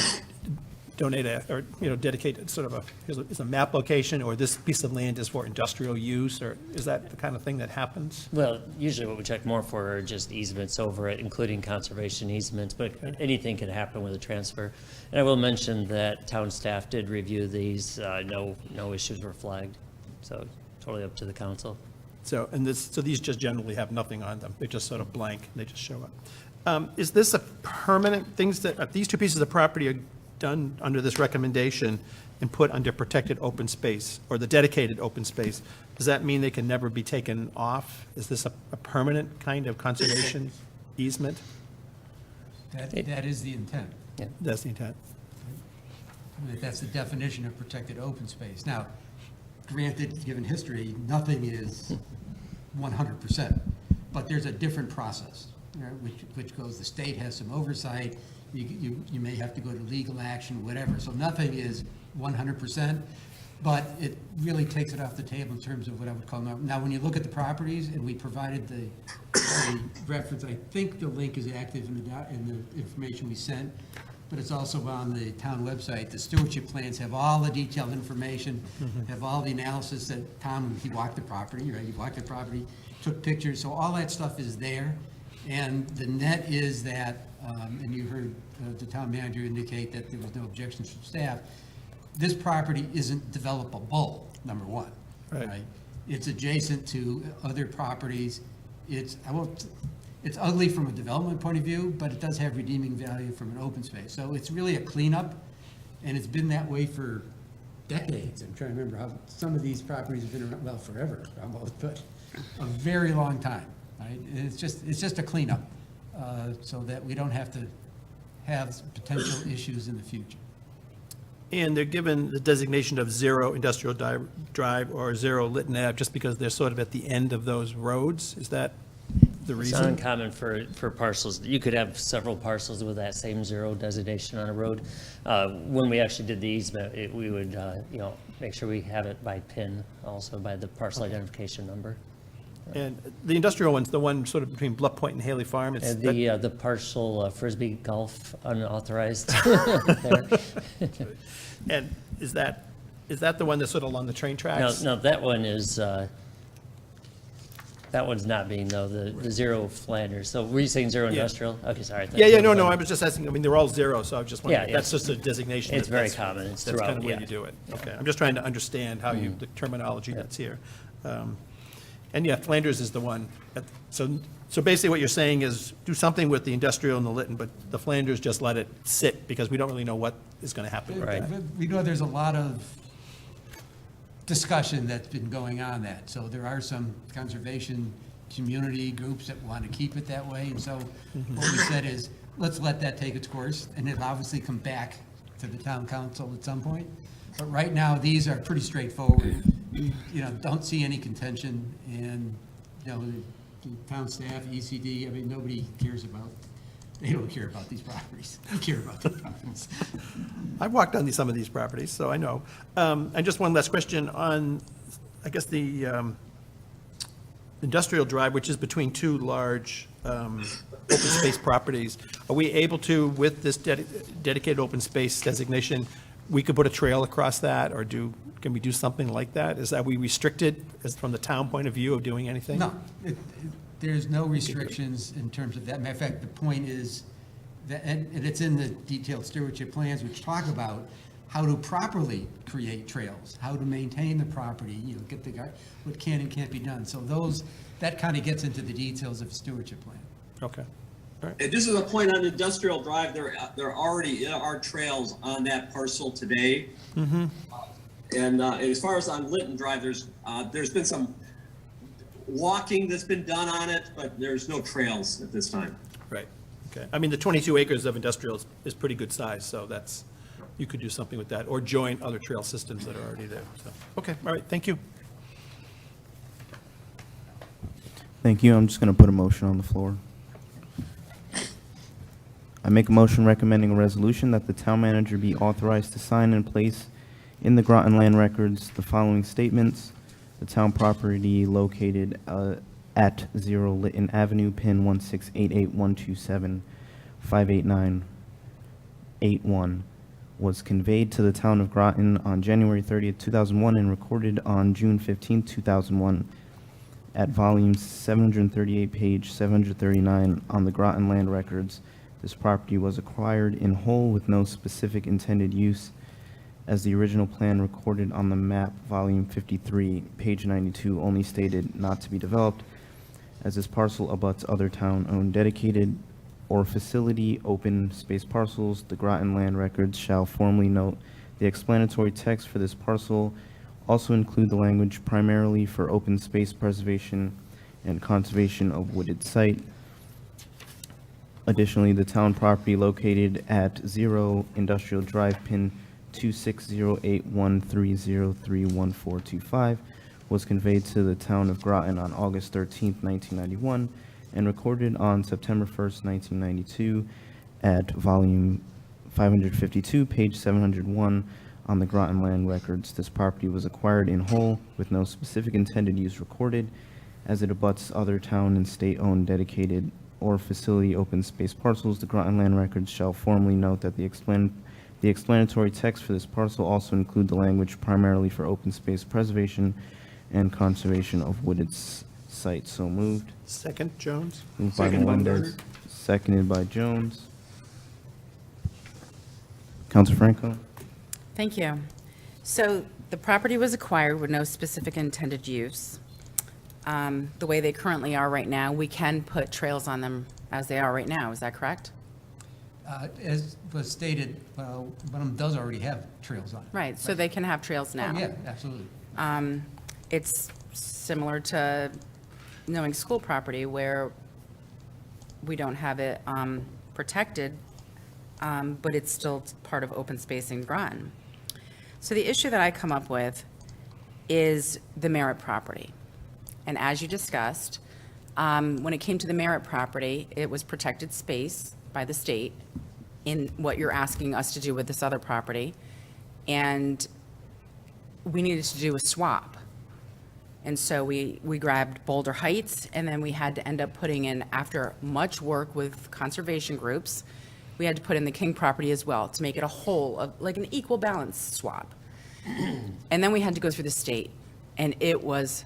donate or, dedicate sort of here's a map location, or this piece of land is for industrial use, or is that the kind of thing that happens? Well, usually what we check more for are just easements over it, including conservation easements, but anything can happen with a transfer. And I will mention that town staff did review these, no issues were flagged, so totally up to the council. So, so these just generally have nothing on them, they're just sort of blank, they just show up. Is this a permanent, these two pieces of property are done under this recommendation and put under protected open space, or the dedicated open space, does that mean they can never be taken off? Is this a permanent kind of conservation easement? That is the intent. That's the intent. That's the definition of protected open space. Now, granted, given history, nothing is 100%, but there's a different process, right, which goes, the state has some oversight, you may have to go to legal action, whatever, so nothing is 100%, but it really takes it off the table in terms of what I would call, now when you look at the properties, and we provided the reference, I think the link is active in the information we sent, but it's also on the town website. The stewardship plans have all the detailed information, have all the analysis that Tom, he walked the property, right? He walked the property, took pictures, so all that stuff is there. And the net is that, and you heard the town manager indicate that there was no objections from staff, this property isn't developable, number one. Right. It's adjacent to other properties. It's ugly from a development point of view, but it does have redeeming value from an open space. So it's really a cleanup, and it's been that way for decades. I'm trying to remember how some of these properties have been around, well, forever almost, but a very long time, right? And it's just a cleanup, so that we don't have to have potential issues in the future. And they're given the designation of zero industrial drive or zero Lytton Ave just because they're sort of at the end of those roads? Is that the It's reason? uncommon for parcels. You could have several parcels with that same zero designation on a road. When we actually did the easement, we would, make sure we have it by PIN, also by the parcel identification number. And the industrial one's the one sort of between Bluff Point and Haley Farm? It's And the parcel Frisbee Golf unauthorized there. And is that the one that's sort of along the train tracks? No, that one is, that one's not being, though, the zero Flanders. So were you saying zero industrial? Okay, sorry. I thought Yeah, zero no, I Flanders. was just asking, I mean, they're all zero, so I was just wondering, Yeah, that's just a designation. It's very that's- common. It's That's kind of throughout, where yeah. you do it. Okay, I'm just trying to understand how the terminology that's here. And yeah, Flanders is the one. So basically what you're saying is do something with the industrial and the Lytton, but the Flanders just let it sit because we don't really know what is going to happen with Right. that. We know there's a lot of discussion that's been going on that. So there are some conservation community groups that want to keep it that way. And so what we said is, let's let that take its course, and it'll obviously come back to the town council at some point. But right now, these are pretty straightforward. Don't see any contention, and, the town staff, ECD, I mean, nobody cares about, they don't care about these properties. They care about the properties. I've walked on some of these properties, so I know. And just one last question on, I guess, the industrial drive, which is between two large open space properties. Are we able to, with this dedicated open space designation, we could put a trail across that, or can we do something like that? Are we restricted from the town point of view of doing anything? No, there's no restrictions in terms of that. Matter of fact, the point is that, and it's in the detailed stewardship plans, which talk about how to properly create trails, how to maintain the property, get what can and can't be done. So that kind of gets into the details of a stewardship plan. Okay. And just as a point on Industrial Drive, there already are trails on that parcel today. Mm-hmm. And as far as on Lytton Drive, there's been some walking that's been done on it, but there's no trails at this time. Right, okay. I mean, the 22 acres of industrial is pretty good size, so that's, you could do something with that, or join other trail systems that are already there, so. Okay, all right, thank you. Thank you. I'm just going to put a motion on the floor. I make a motion recommending a resolution that the town manager be authorized to sign and place in the Groton Land Records the following statements. The town property located at 0 Lytton Avenue, pin 1688127588981, was conveyed to the town of Groton on January 30th, 2001, and recorded on June 15th, 2001, at volume 738, page 739 on the Groton Land Records. This property was acquired in whole with no specific intended use, as the original plan recorded on the map, volume 53, page 92, only stated not to be developed, as this parcel abuts other town-owned dedicated or facility open space parcels. The Groton Land Records shall formally note the explanatory text for this parcel, also include the language primarily for open space preservation and conservation of wooded site. Additionally, the town property located at 0 Industrial Drive, pin 2608130311425, was conveyed to the town of Groton on August 13th, 1991, and recorded on September 1st, 1992, at volume 552, page 701, on the Groton Land Records. This property was acquired in whole with no specific intended use recorded, as it abuts other town and state-owned dedicated or facility open space parcels. The Groton Land Records shall formally note that the explanatory text for this parcel also include the language primarily for open space preservation and conservation of wooded sites. So moved. Second, Jones? Moved by Melendez, seconded by Jones. Councilor Franco? Thank you. So the property was acquired with no specific intended use. The way they currently are right now, we can put trails on them as they are right now. Is that correct? As was stated, one of them does already have trails on it. Right, so they can have trails now. Oh, yeah, absolutely. It's similar to knowing school property where we don't have it protected, but it's still part of open space in Groton. So the issue that I come up with is the Merritt property. And as you discussed, when it came to the Merritt property, it was protected space by the state in what you're asking us to do with this other property. And we needed to do a swap. And so we grabbed Boulder Heights, and then we had to end up putting in, after much work with conservation groups, we had to put in the King property as well to make it a whole, of like an equal balance swap. And then we had to go through the state, and it was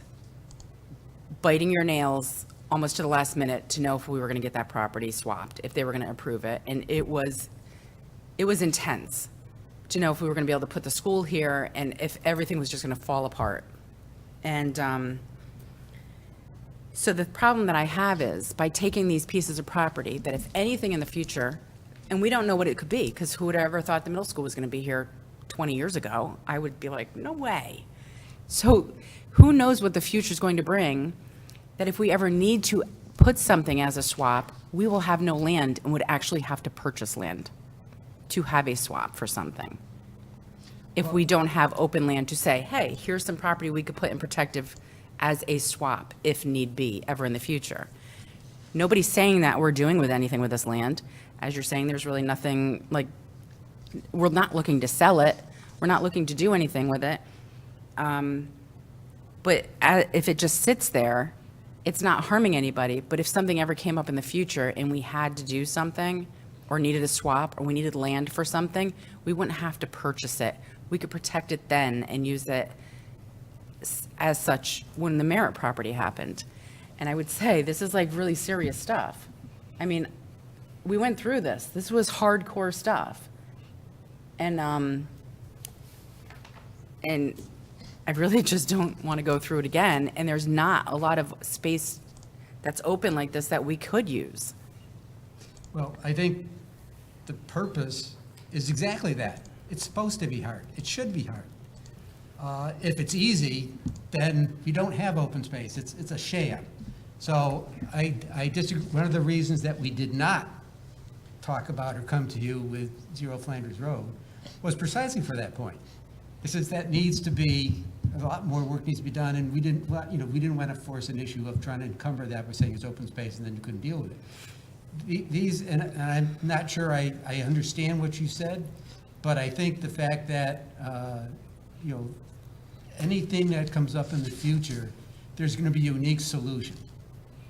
biting your nails almost to the last minute to know if we were going to get that property swapped, if they were going to approve it. And it was intense to know if we were going to be able to put the school here and if everything was just going to fall apart. And so the problem that I have is by taking these pieces of property, that if anything in the future, and we don't know what it could be, because who would have ever thought the middle school was going to be here 20 years ago? I would be like, no way. So who knows what the future is going to bring, that if we ever need to put something as a swap, we will have no land and would actually have to purchase land to have a swap for something. If we don't have open land to say, hey, here's some property we could put in protective as a swap if need be ever in the future. Nobody's saying that we're doing with anything with this land. As you're saying, there's really nothing, like, we're not looking to sell it. We're not looking to do anything with it. But if it just sits there, it's not harming anybody. But if something ever came up in the future and we had to do something or needed a swap or we needed land for something, we wouldn't have to purchase it. We could protect it then and use it as such when the Merritt property happened. And I would say this is like really serious stuff. I mean, we went through this. This was hardcore stuff. And I really just don't want to go through it again. And there's not a lot of space that's open like this that we could use. Well, I think the purpose is exactly that. It's supposed to be hard. It should be hard. If it's easy, then you don't have open space. It's a sham. So I disagree. One of the reasons that we did not talk about or come to you with 0 Flanders Road was precisely for that point. It says that needs to be, a lot more work needs to be done, and we didn't want to force an issue of trying to encumber that by saying it's open space and then you couldn't deal with it. These, and I'm not sure I understand what you said, but I think the fact that, anything that comes up in the future, there's going to be a unique solution,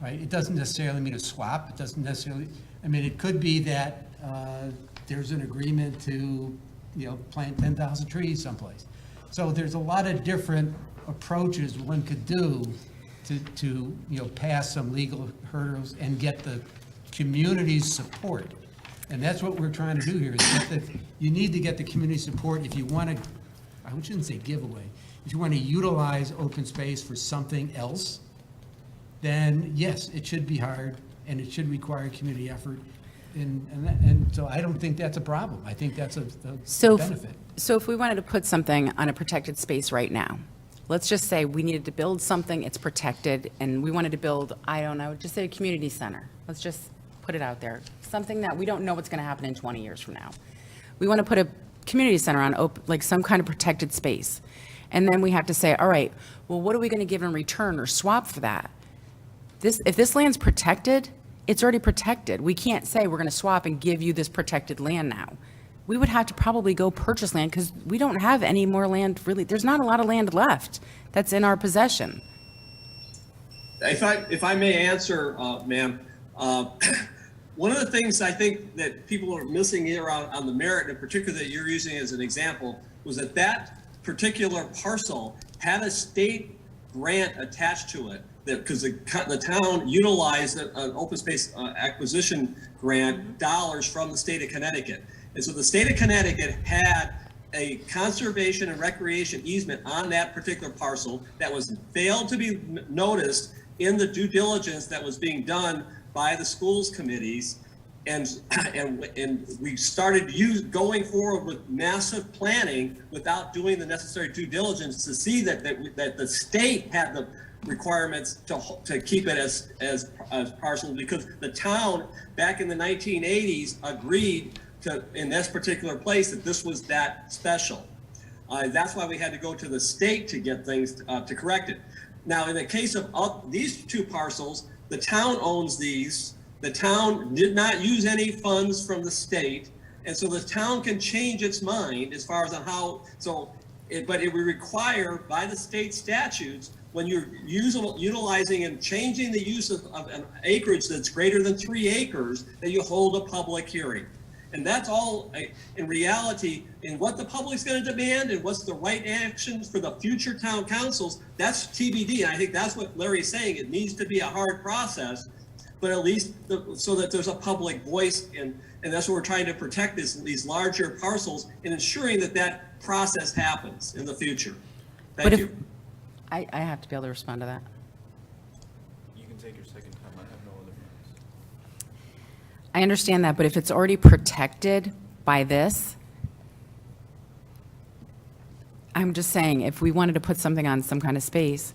right? It doesn't necessarily mean a swap. It doesn't necessarily, it could be that there's an agreement to, plant 10,000 trees someplace. So there's a lot of different approaches one could do to pass some legal hurdles and get the community's support. And that's what we're trying to do here, is you need to get the community support if you want to, I shouldn't say giveaway, if you want to utilize open space for something else, then yes, it should be hard and it should require community effort. And so I don't think that's a problem. I think that's a benefit. So if we wanted to put something on a protected space right now, let's just say we needed to build something, it's protected, and we wanted to build, I don't know, just say a community center. Let's just put it out there. Something that we don't know what's going to happen in 20 years from now. We want to put a community center on like some kind of protected space. And then we have to say, all right, well, what are we going to give in return or swap for that? If this land's protected, it's already protected. We can't say we're going to swap and give you this protected land now. We would have to probably go purchase land because we don't have any more land, really. There's not a lot of land left that's in our possession. If I may answer, ma'am, one of the things I think that people are missing here on the merit, in particular that you're using as an example, was that particular parcel had a state grant attached to it, because the town utilized an open space acquisition grant dollars from the state of Connecticut. And so the state of Connecticut had a conservation and recreation easement on that particular parcel that was failed to be noticed in the due diligence that was being done by the schools committees. And we started going forward with massive planning without doing the necessary due diligence to see that the state had the requirements to keep it as parcel, because the town back in the 1980s agreed to, in this particular place, that this was that special. That's why we had to go to the state to get things to correct it. Now, in the case of these two parcels, the town owns these. The town did not use any funds from the state, and so the town can change its mind as far as on how. But it would require by the state statutes, when you're utilizing and changing the use of an acreage that's greater than 3 acres, that you hold a public hearing. And that's all, in reality, in what the public's going to demand and what's the right actions for the future town councils, that's TBD. And I think that's what Larry's saying. It needs to be a hard process, but at least so that there's a public voice, and that's what we're trying to protect, these larger parcels and ensuring that process happens in the future. Thank you. I have to be able to respond to that. You can take your second time. I have no other hands. I understand that, but if it's already protected by this, I'm just saying, if we wanted to put something on some kind of space,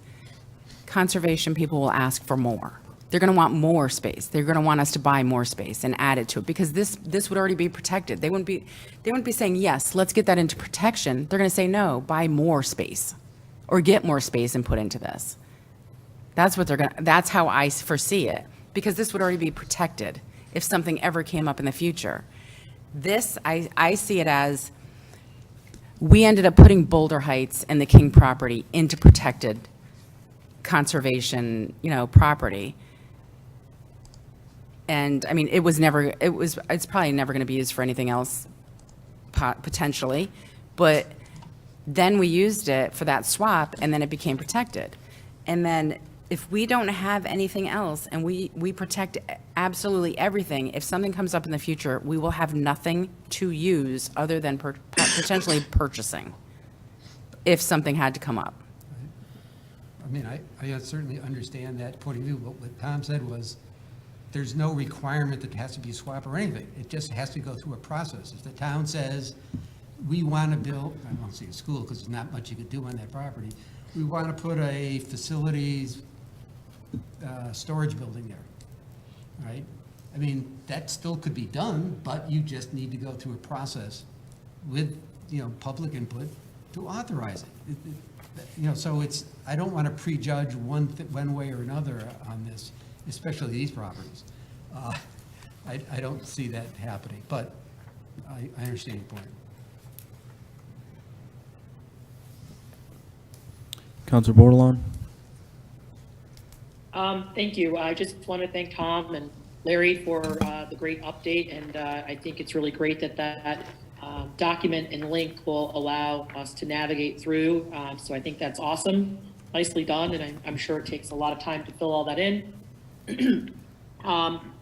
conservation people will ask for more. They're going to want more space. They're going to want us to buy more space and add it to it, because this would already be protected. They wouldn't be saying, yes, let's get that into protection. They're going to say, no, buy more space or get more space and put into this. That's how I foresee it, because this would already be protected if something ever came up in the future. This, I see it as, we ended up putting Boulder Heights and the King property into protected conservation, property. And I mean, it's probably never going to be used for anything else, potentially, but then we used it for that swap, and then it became protected. And then if we don't have anything else and we protect absolutely everything, if something comes up in the future, we will have nothing to use other than potentially purchasing if something had to come up. I mean, I certainly understand that point of view, but what Tom said was, there's no requirement that it has to be a swap or anything. It just has to go through a process. If the town says, we want to build, I won't say a school because there's not much you could do on that property. We want to put a facilities storage building there, right? I mean, that still could be done, but you just need to go through a process with, public input to authorize it. So I don't want to prejudge one way or another on this, especially these properties. I don't see that happening, but I understand your point. Councilor Bordelon? Thank you. I just want to thank Tom and Larry for the great update, and I think it's really great that document and link will allow us to navigate through. So I think that's awesome. Nicely done, and I'm sure it takes a lot of time to fill all that in.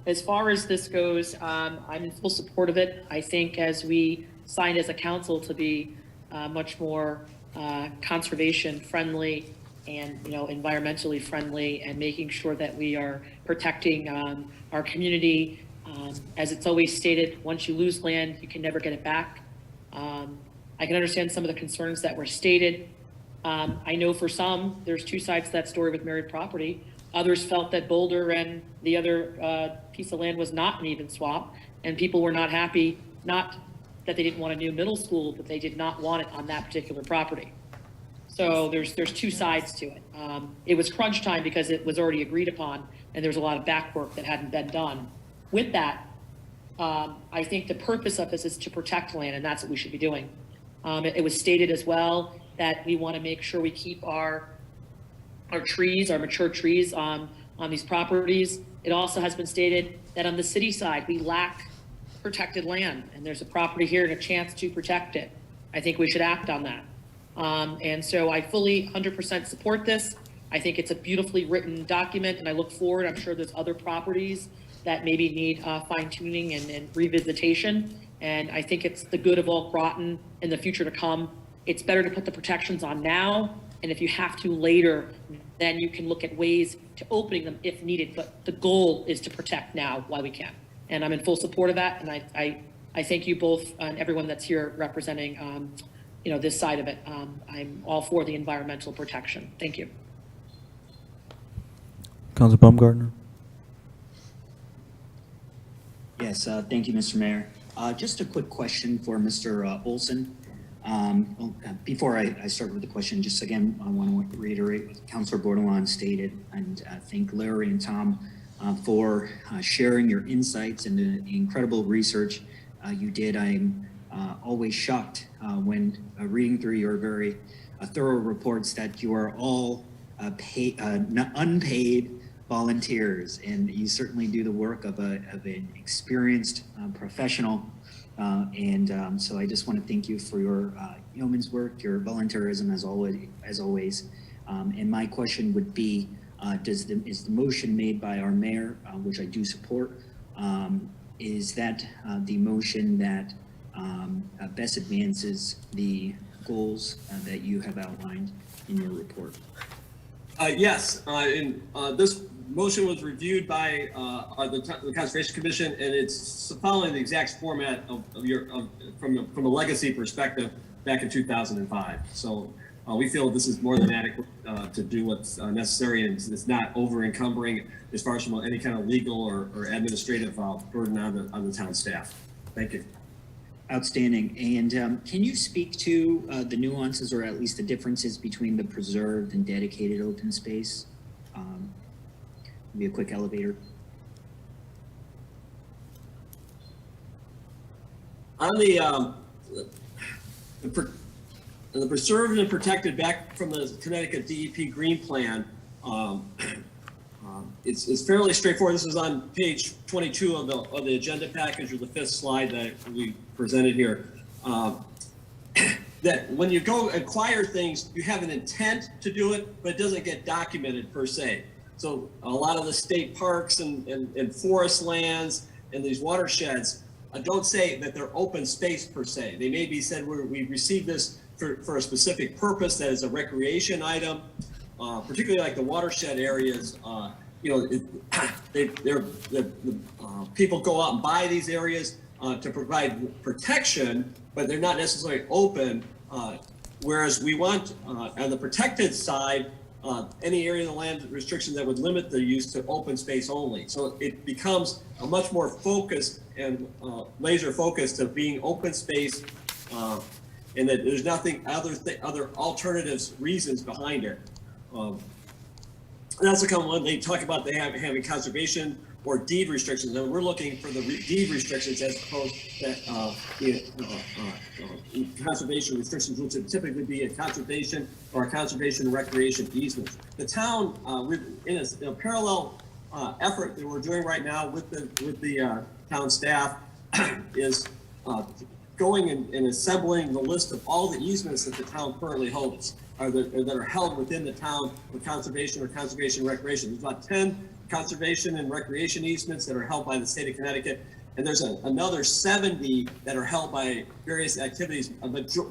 As far as this goes, I'm in full support of it. I think as we signed as a council to be much more conservation friendly and environmentally friendly, and making sure that we are protecting our community. As it's always stated, once you lose land, you can never get it back. I can understand some of the concerns that were stated. I know for some, there's two sides to that story with married property. Others felt that Boulder and the other piece of land was not an even swap, and people were not happy, not that they didn't want a new middle school, but they did not want it on that particular property. So there's two sides to it. It was crunch time because it was already agreed upon, and there was a lot of back work that hadn't been done. With that, I think the purpose of this is to protect land, and that's what we should be doing. It was stated as well that we want to make sure we keep our trees, our mature trees on these properties. It also has been stated that on the city side, we lack protected land, and there's a property here and a chance to protect it. I think we should act on that. And so I fully 100% support this. I think it's a beautifully written document, and I look forward. I'm sure there's other properties that maybe need fine tuning and revisitation. And I think it's the good of all Groton in the future to come. It's better to put the protections on now, and if you have to later, then you can look at ways to opening them if needed. But the goal is to protect now while we can. And I'm in full support of that. And I thank you both and everyone that's here representing this side of it. I'm all for the environmental protection. Thank you. Councilor Baumgartner? Yes, thank you, Mr. Mayor. Just a quick question for Mr. Olson. Before I start with the question, just again, I want to reiterate what Councilor Bordelon stated, and thank Larry and Tom for sharing your insights and the incredible research you did. I'm always shocked when reading through your very thorough reports that you are all unpaid volunteers, and you certainly do the work of an experienced professional. So I just want to thank you for your yeoman's work, your volunteerism as always. And my question would be, is the motion made by our mayor, which I do support, is that the motion that best advances the goals that you have outlined in your report? Yes, this motion was reviewed by the Conservation Commission, and it's following the exact format from a legacy perspective back in 2005. So we feel this is more than adequate to do what's necessary, and it's not over encumbering as far as from any kind of legal or administrative burden on the town staff. Thank you. Outstanding. And can you speak to the nuances, or at least the differences between the preserved and dedicated open space? Maybe a quick elevator. On the preserved and protected, back from the Connecticut DEP Green Plan, it's fairly straightforward. This is on page 22 of the agenda package, or the fifth slide that we presented here. That when you go acquire things, you have an intent to do it, but it doesn't get documented per se. So a lot of the state parks and forest lands and these watersheds don't say that they're open space per se. They may be said we received this for a specific purpose, that is a recreation item, particularly like the watershed areas. People go out and buy these areas to provide protection, but they're not necessarily open. Whereas we want on the protected side, any area of the land restriction that would limit the use to open space only. So it becomes a much more focused and laser focused to being open space, and that there's nothing other alternatives reasons behind it. And that's the common one. They talk about having conservation or deed restrictions, and we're looking for the deed restrictions as opposed to conservation restrictions, which would typically be a conservation or a conservation and recreation easement. The town, in a parallel effort that we're doing right now with the town staff, is going and assembling the list of all the easements that the town currently holds, that are held within the town for conservation or conservation recreation. There's about 10 conservation and recreation easements that are held by the state of Connecticut, and there's another 70 that are held by various activities. A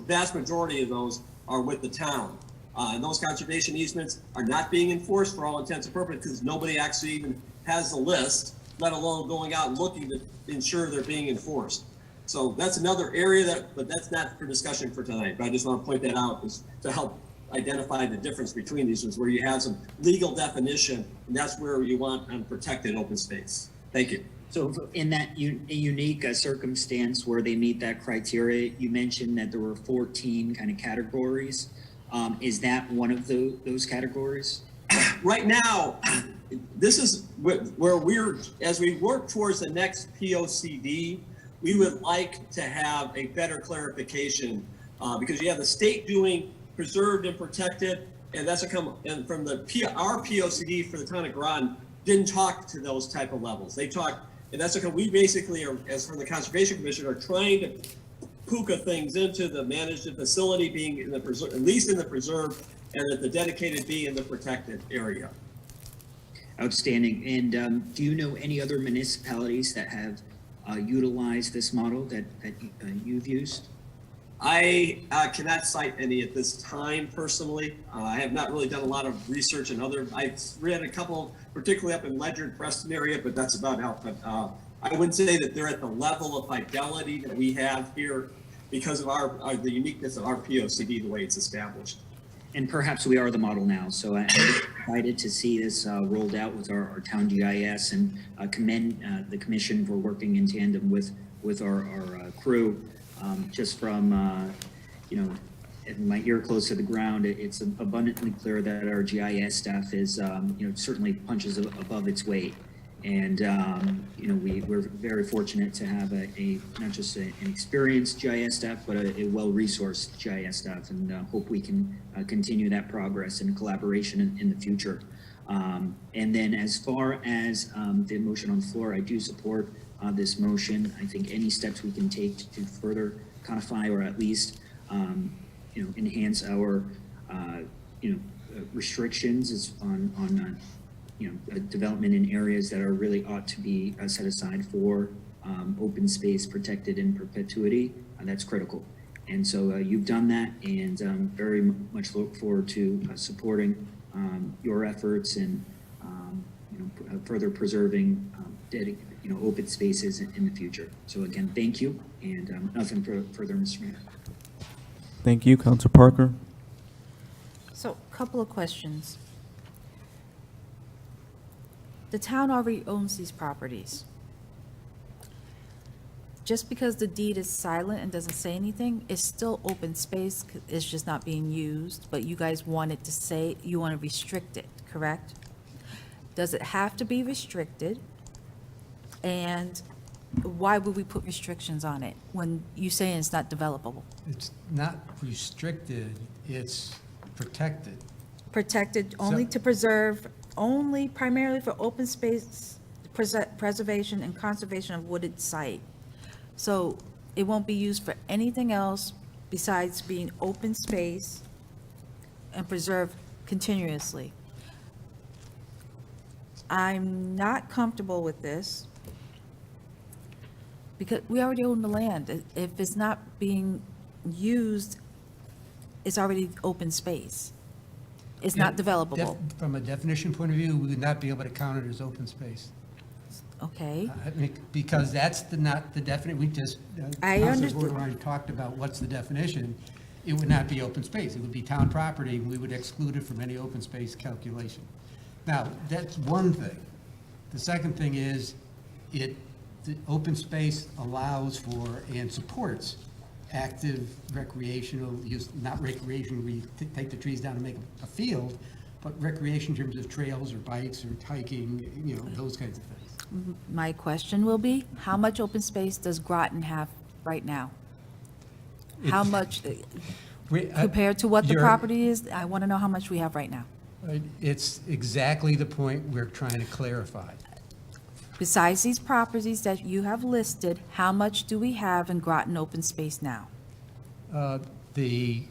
vast majority of those are with the town. And those conservation easements are not being enforced for all intents and purposes because nobody actually even has the list, let alone going out and looking to ensure they're being enforced. So that's another area but that's not for discussion for tonight, but I just want to point that out is to help identify the difference between these ones where you have some legal definition, and that's where you want unprotected open space. Thank you. So in that unique circumstance where they meet that criteria, you mentioned that there were 14 kind of categories. Is that one of those categories? Right now, this is where as we work towards the next POCD, we would like to have a better clarification because you have the state doing preserved and protected, and that's from our POCD for the town of Groton didn't talk to those type of levels. They talk, and that's because we basically are, as from the Conservation Commission, are trying to puka things into the managed facility being in the preserve, at least in the preserve, and that the dedicated be in the protected area. Outstanding. And do you know any other municipalities that have utilized this model that you've used? I cannot cite any at this time personally. I have not really done a lot of research in I've read a couple, particularly up in Ledyard, Preston area, but that's about out. But I wouldn't say that they're at the level of fidelity that we have here because of the uniqueness of our POCD, the way it's established. And perhaps we are the model now. So I'm excited to see this rolled out with our town GIS, and commend the commission for working in tandem with our crew. Just from, my ear close to the ground, it's abundantly clear that our GIS staff is, certainly punches above its weight. And, we're very fortunate to have not just an experienced GIS staff, but a well-resourced GIS staff, and hope we can continue that progress and collaboration in the future. And then as far as the motion on the floor, I do support this motion. I think any steps we can take to further codify or at least, enhance our, restrictions is on development in areas that are really ought to be set aside for open space protected in perpetuity. That's critical. And so you've done that, and very much look forward to supporting your efforts and further preserving open spaces in the future. So again, thank you, and nothing further, Mr. Mayor. Thank you, Councilor Parker. So, a couple of questions. The town already owns these properties. Just because the deed is silent and doesn't say anything, it's still open space, it's just not being used, but you guys want it to say, you want to restrict it, correct? Does it have to be restricted? And why would we put restrictions on it when you saying it's not developable? It's not restricted, it's protected. Protected only to preserve, only primarily for open space preservation and conservation of wooded site. So it won't be used for anything else besides being open space and preserved continuously. I'm not comfortable with this because we already own the land. If it's not being used, it's already open space. It's not developable. From a definition point of view, we would not be able to count it as open space. Okay. Because that's not the definite, we just, I Councilor understand. Groton already talked about what's the definition. it would not be open space. It would be town property, and we would exclude it from any open space calculation. Now, that's one thing. The second thing is, the open space allows for and supports active recreational use, not recreation where you take the trees down and make a field, but recreation in terms of trails or bikes or hiking, those kinds of things. My question will be, how much open space does Groton have right now? How much, compared to what the property is? I want to know how much we have right now. It's exactly the point we're trying to clarify. Besides these properties that you have listed, how much do we have in Groton open space now? The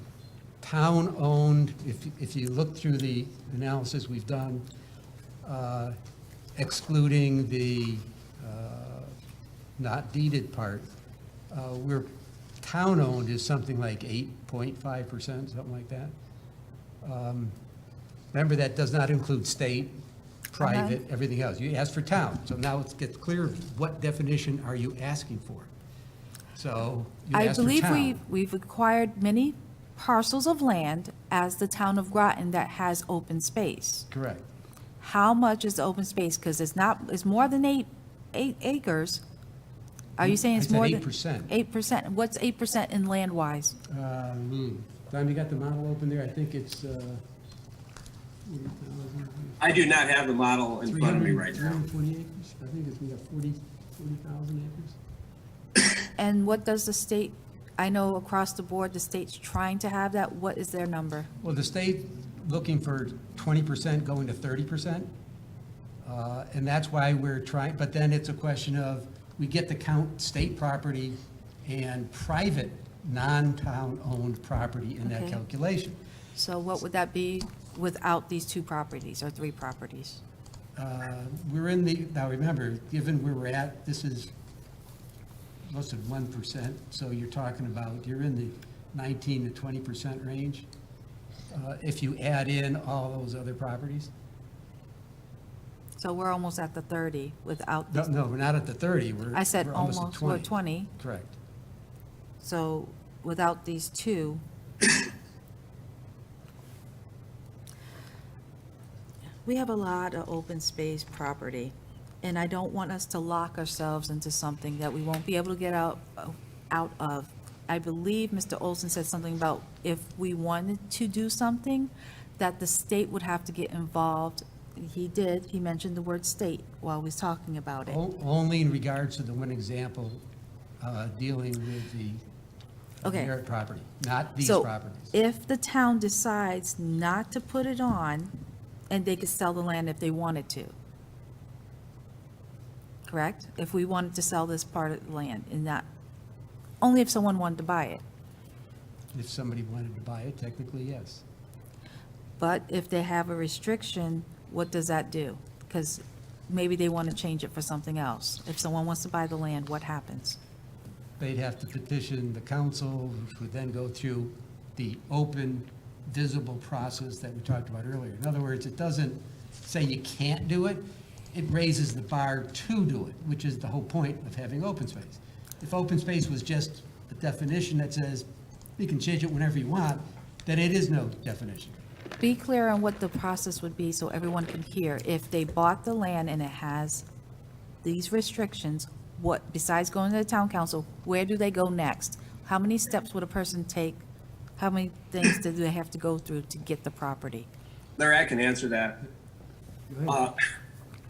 town-owned, if you look through the analysis we've done, excluding the not deeded part, we're town-owned is something like 8.5%, something like that. Remember, that does not include state, private, everything else. You asked for town, so now let's get clear, what definition are you asking for? So you I asked for believe town. we've acquired many parcels of land as the town of Groton that has open space. Correct. How much is the open space? Because it's more than eight acres. Are you saying it's I said more than? 8%. 8%. What's 8% in land-wise? Tom, you got the model open there? I think it's I do not have the model in front of me right now. 320 acres? I think we got 40,000 acres. And what does the state, I know across the board, the state's trying to have that. What is their number? Well, the state looking for 20% going to 30%. And that's why we're trying, but then it's a question of, we get to count state property and private, non-town owned property in that Okay. calculation. So what would that be without these two properties or three properties? We're in the, now remember, given where we're at, this is less than 1%, so you're talking about, you're in the 19 to 20% range. If you add in all those other properties. So we're almost at the 30 without, No, these- no, we're not at the 30, I said we're almost at almost, we're 20. Correct. So without these two, we have a lot of open space property, and I don't want us to lock ourselves into something that we won't be able to get out of. I believe Mr. Olson said something about if we wanted to do something, that the state would have to get involved. He did, he mentioned the word state while he was talking about it. Only in regards to the one example dealing with the Okay. inherit property, not these So properties. if the town decides not to put it on, and they could sell the land if they wanted to, correct? If we wanted to sell this part of the land, and not, only if someone wanted to buy it. If somebody wanted to buy it, technically, yes. But if they have a restriction, what does that do? Because maybe they want to change it for something else. If someone wants to buy the land, what happens? They'd have to petition the council, which would then go through the open, visible process that we talked about earlier. In other words, it doesn't say you can't do it, it raises the bar to do it, which is the whole point of having open space. If open space was just a definition that says you can change it whenever you want, then it is no definition. Be clear on what the process would be so everyone can hear. If they bought the land and it has these restrictions, what, besides going to the town council, where do they go next? How many steps would a person take? How many things do they have to go through to get the property? Larry, I can answer that.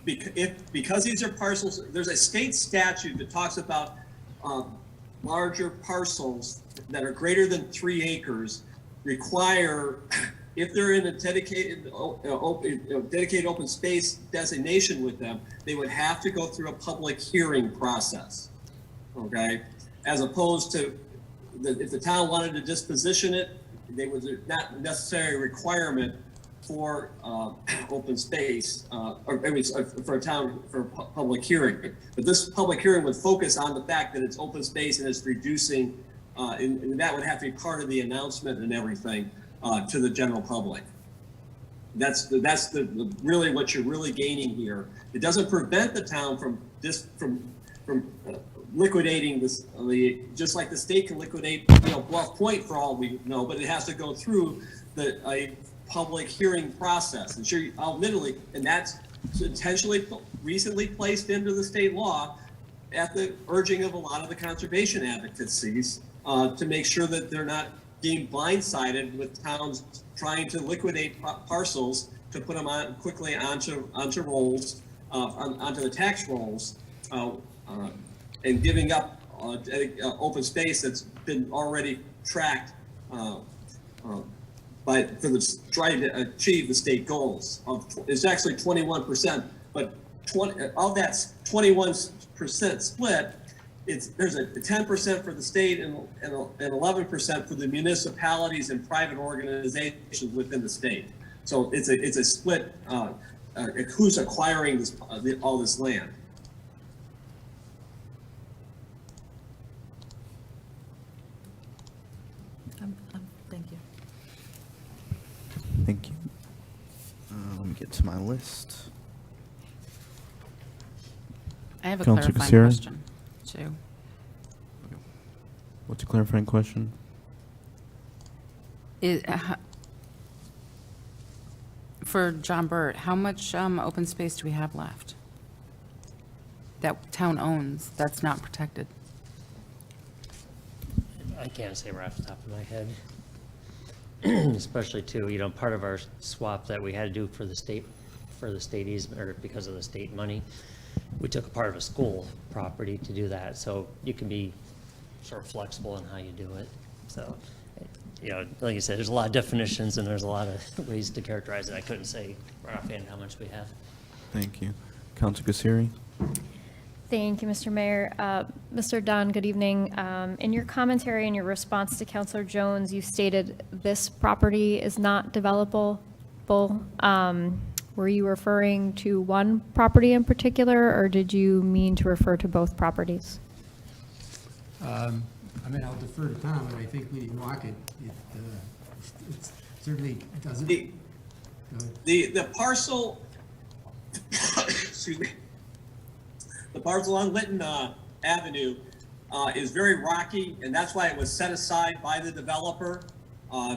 Because these are parcels, there's a state statute that talks about larger parcels that are greater than 3 acres require, if they're in a dedicated open space designation with them, they would have to go through a public hearing process, okay? As opposed to, if the town wanted to disposition it, they was not necessary requirement for open space, for a town, for public hearing. But this public hearing would focus on the fact that it's open space and it's reducing, and that would have to be part of the announcement and everything to the general public. That's really what you're really gaining here. It doesn't prevent the town from liquidating this, just like the state can liquidate, Bluff Point for all we know, but it has to go through a public hearing process. And sure, admittedly, and that's intentionally recently placed into the state law at the urging of a lot of the conservation advocacies to make sure that they're not being blindsided with towns trying to liquidate parcels to put them on quickly onto rolls, onto the tax rolls, and giving up open space that's been already tracked trying to achieve the state goals. It's actually 21%, but of that 21% split, there's a 10% for the state and 11% for the municipalities and private organizations within the state. So it's a split. Who's acquiring all this land? Thank you. Thank you. Let me get to my list. I have a Counselor clarifying Kassir? question, too. What's a clarifying question? For John Burt, how much open space do we have left that town owns that's not protected? I can't say right off the top of my head. Especially too, part of our swap that we had to do for the state easement, or because of the state money, we took a part of a school property to do that. So you can be sort of flexible in how you do it. So, like you said, there's a lot of definitions and there's a lot of ways to characterize it. I couldn't say right offhand how much we have. Thank you. Counselor Kassiri? Thank you, Mr. Mayor. Mr. Dunn, good evening. In your commentary and your response to Councilor Jones, you stated this property is not developable. Were you referring to one property in particular, or did you mean to refer to both properties? I'll defer to Tom, but I think when you walk it, it certainly doesn't. The parcel, excuse me, the parcel on Lytton Avenue is very rocky, and that's why it was set aside by the developer,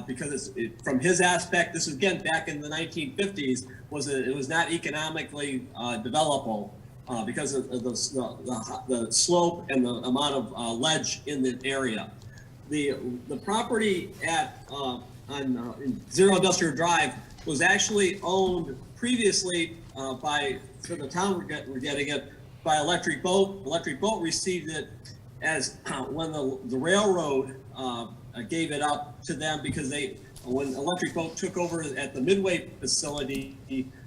because from his aspect, this is again back in the 1950s, it was not economically developable because of the slope and the amount of ledge in the area. The property on Zero Industrial Drive was actually owned previously for the town we're getting it, by Electric Boat. Electric Boat received it as when the railroad gave it up to them, because when Electric Boat took over at the Midway facility,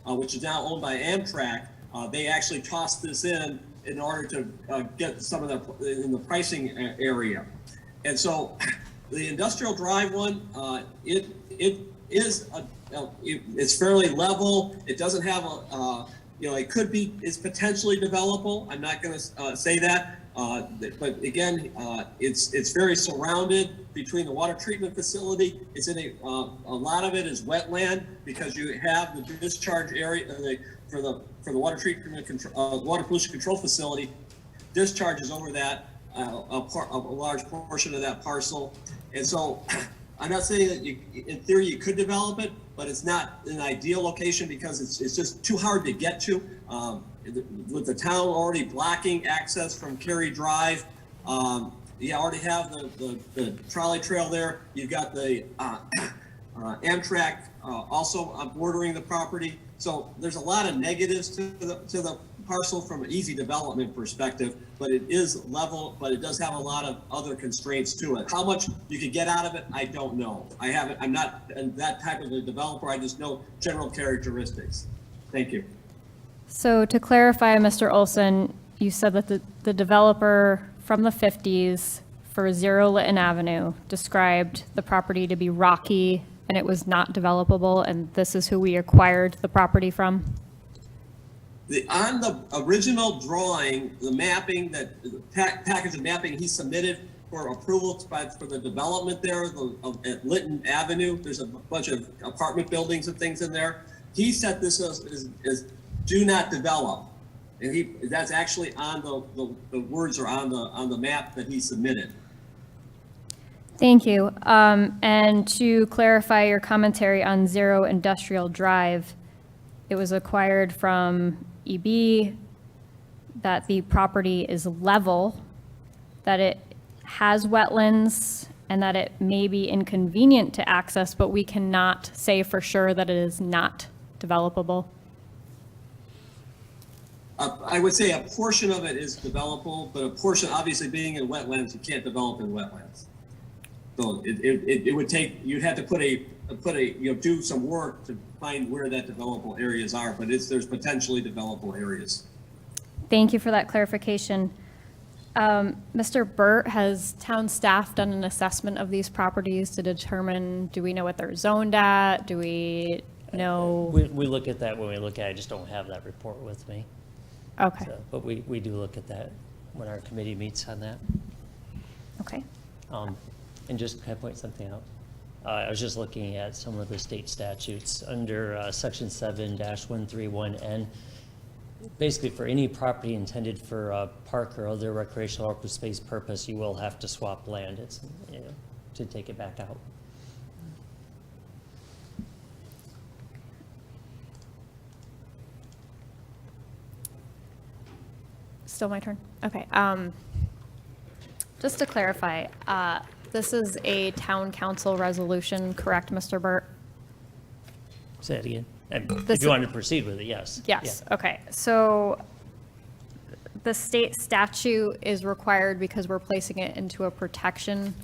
which is now owned by Amtrak, they actually tossed this in order to get some of in the pricing area. And so the Industrial Drive one, it's fairly level. It doesn't have it's potentially developable. I'm not going to say that, but again, it's very surrounded between the water treatment facility. It's in a lot of it is wetland, because you have the discharge area for the water treatment water pollution control facility discharges over that a large portion of that parcel. And so I'm not saying that in theory you could develop it, but it's not an ideal location because it's just too hard to get to. With the town already blocking access from Cary Drive, you already have the trolley trail there. You've got the Amtrak also bordering the property. So there's a lot of negatives to the parcel from an easy development perspective, but it is level, but it does have a lot of other constraints to it. How much you could get out of it, I don't know. I'm not that type of a developer. I just know general characteristics. Thank you. So to clarify, Mr. Olson, you said that the developer from the 50s for Zero Lytton Avenue described the property to be rocky and it was not developable, and this is who we acquired the property from? On the original drawing, the mapping the package of mapping he submitted for approval for the development there at Lytton Avenue, there's a bunch of apartment buildings and things in there. He set this as do not develop. And that's actually on the words are on the map that he submitted. Thank you. And to clarify your commentary on Zero Industrial Drive, it was acquired from EB, that the property is level, that it has wetlands, and that it may be inconvenient to access, but we cannot say for sure that it is not developable. I would say a portion of it is developable, but a portion, obviously being in wetlands, you can't develop in wetlands. So it would take, you'd have to do some work to find where that developable areas are, but there's potentially developable areas. Thank you for that clarification. Mr. Burt, has town staff done an assessment of these properties to determine, do we know what they're zoned at? Do we know? We look at that when we look at it. I just don't have that report with me. Okay, So, but we do look at that when our committee meets on that. okay. And just can I point something out? I was just looking at some of the state statutes under section 7-131N. Basically, for any property intended for a park or other recreational or open space purpose, you will have to swap land. It's, to take it back out. Still my turn? Okay. Just to clarify, this is a town council resolution, correct, Mr. Burt? Say it again. And This- if you want to proceed with it, yes. Yes, okay. So the state statute is required because we're placing it into a protection.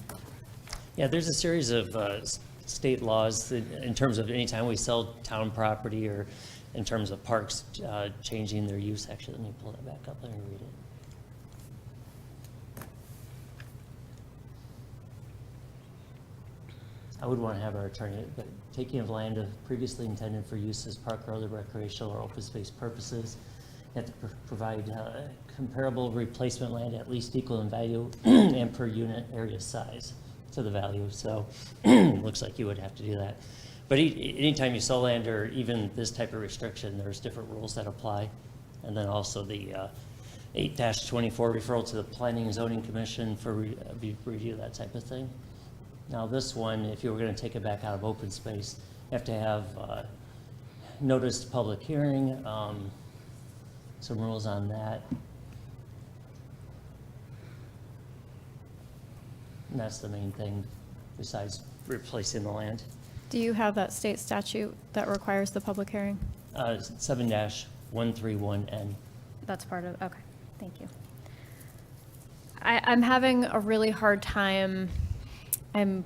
Yeah, there's a series of state laws that, in terms of any time we sell town property or in terms of parks changing their use. Actually, let me pull that back up. Let me read it. I would want to have our attorney, but taking of land previously intended for use as park or other recreational or open space purposes, you have to provide comparable replacement land at least equal in value and per unit area size to the value. So it looks like you would have to do that. But anytime you sell land or even this type of restriction, there's different rules that apply. And then also the 8-24 referral to the Planning and Zoning Commission for review, that type of thing. Now this one, if you were going to take it back out of open space, you have to have noticed public hearing, some rules on that. And that's the main thing besides replacing the land. Do you have that state statute that requires the public hearing? 7-131N. That's part of, okay, thank you. I'm having a really hard time. I'm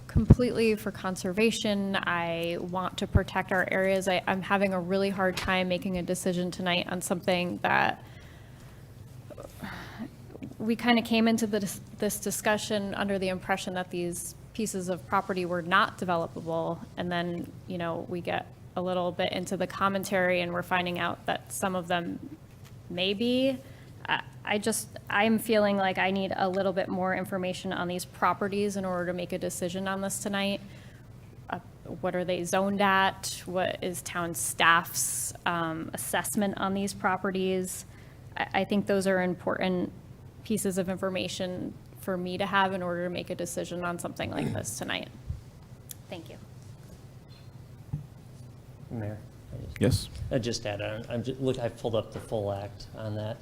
completely for conservation. I want to protect our areas. I'm having a really hard time making a decision tonight on something that we kind of came into this discussion under the impression that these pieces of property were not developable. And then, we get a little bit into the commentary and we're finding out that some of them may be. I'm feeling like I need a little bit more information on these properties in order to make a decision on this tonight. What are they zoned at? What is town staff's assessment on these properties? I think those are important pieces of information for me to have in order to make a decision on something like this tonight. Thank you. Mayor? Yes? I just add on, I pulled up the full act on that.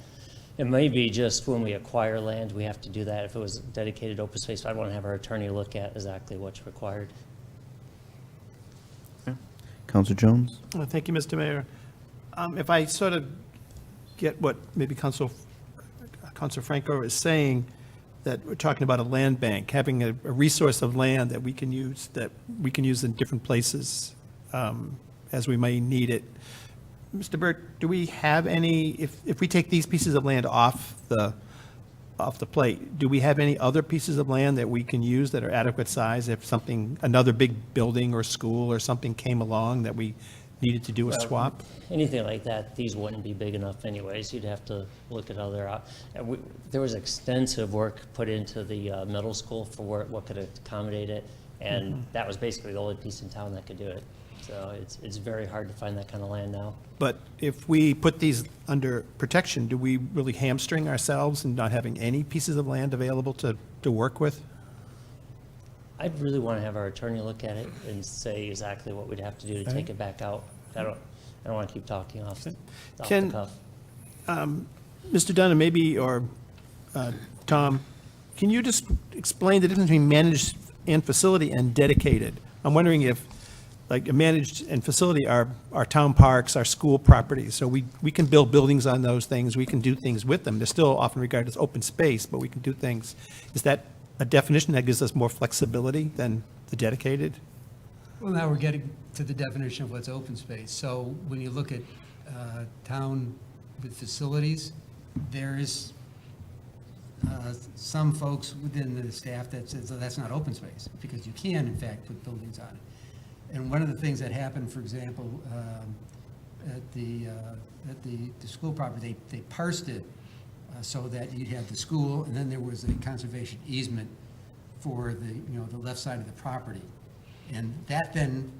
It may be just when we acquire land, we have to do that. If it was dedicated open space, I'd want to have our attorney look at exactly what's required. Counselor Jones? Thank you, Mr. Mayor. If I sort of get what maybe Councilor Franco is saying, that we're talking about a land bank, having a resource of land that we can use in different places as we may need it. Mr. Burt, do we have any, if we take these pieces of land off the plate, do we have any other pieces of land that we can use that are adequate size if another big building or school or something came along that we needed to do a swap? Anything like that, these wouldn't be big enough anyways. You'd have to look at other, there was extensive work put into the middle school for what could accommodate it. And that was basically the only piece in town that could do it. So it's very hard to find that kind of land now. But if we put these under protection, do we really hamstring ourselves in not having any pieces of land available to work with? I'd really want to have our attorney look at it and say exactly what we'd have to do to take it back out. I don't want to keep talking off the Can- cuff. Mr. Dunn, maybe, or Tom, can you just explain the difference between managed and facility and dedicated? I'm wondering if, like, managed and facility are our town parks, our school properties, so we can build buildings on those things, we can do things with them. They're still often regarded as open space, but we can do things. Is that a definition that gives us more flexibility than the dedicated? Well, now we're getting to the definition of what's open space. So when you look at town with facilities, there is some folks within the staff that says, "Oh, that's not open space," because you can, in fact, put buildings on it. And one of the things that happened, for example, at the school property, they parsed it so that you'd have the school, and then there was a conservation easement for the left side of the property. And that then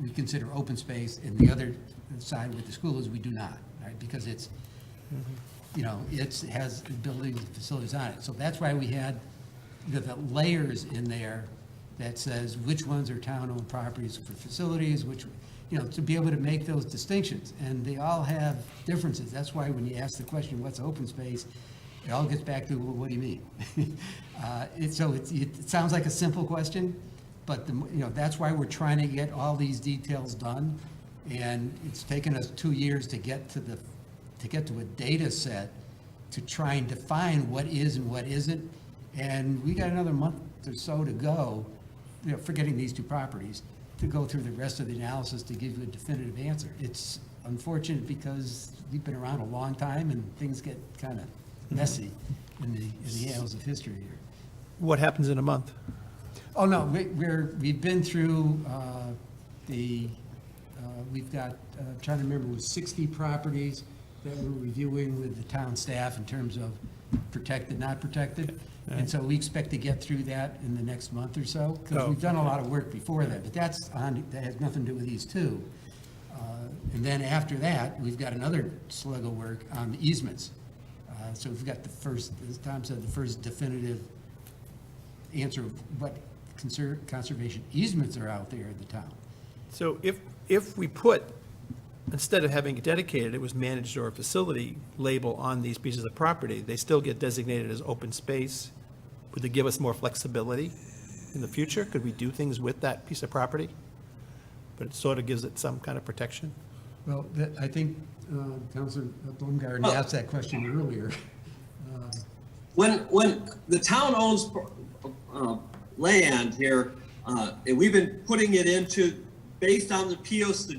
we consider open space, and the other side with the school is we do not, right? Because it's, it has buildings and facilities on it. So that's why we had the layers in there that says which ones are town-owned properties for facilities, which, to be able to make those distinctions. And they all have differences. That's why when you ask the question, what's open space, it all gets back to, well, what do you mean? It sounds like a simple question, but that's why we're trying to get all these details done. And it's taken us 2 years to get to a data set to try and define what is and what isn't. And we got another month or so to go, forgetting these two properties, to go through the rest of the analysis to give you a definitive answer. It's unfortunate because we've been around a long time and things get kind of messy in the annals of history here. What happens in a month? Oh, no, we've been through we've got, I'm trying to remember, it was 60 properties that we're reviewing with the town staff in terms of protected, not protected. And so we expect to get through that in the next month or so, because we've done a lot of work before that, but that has nothing to do with these two. And then after that, we've got another slug of work on the easements. So we've got the first, as Tom said, the first definitive answer of what conservation easements are out there in the town. So if we put, instead of having it dedicated, it was managed or a facility label on these pieces of property, they still get designated as open space. Would they give us more flexibility in the future? Could we do things with that piece of property? But it sort of gives it some kind of protection? Well, I think Councilor Baumgartner asked that question earlier. When the town owns land here, and we've been putting it into, based on the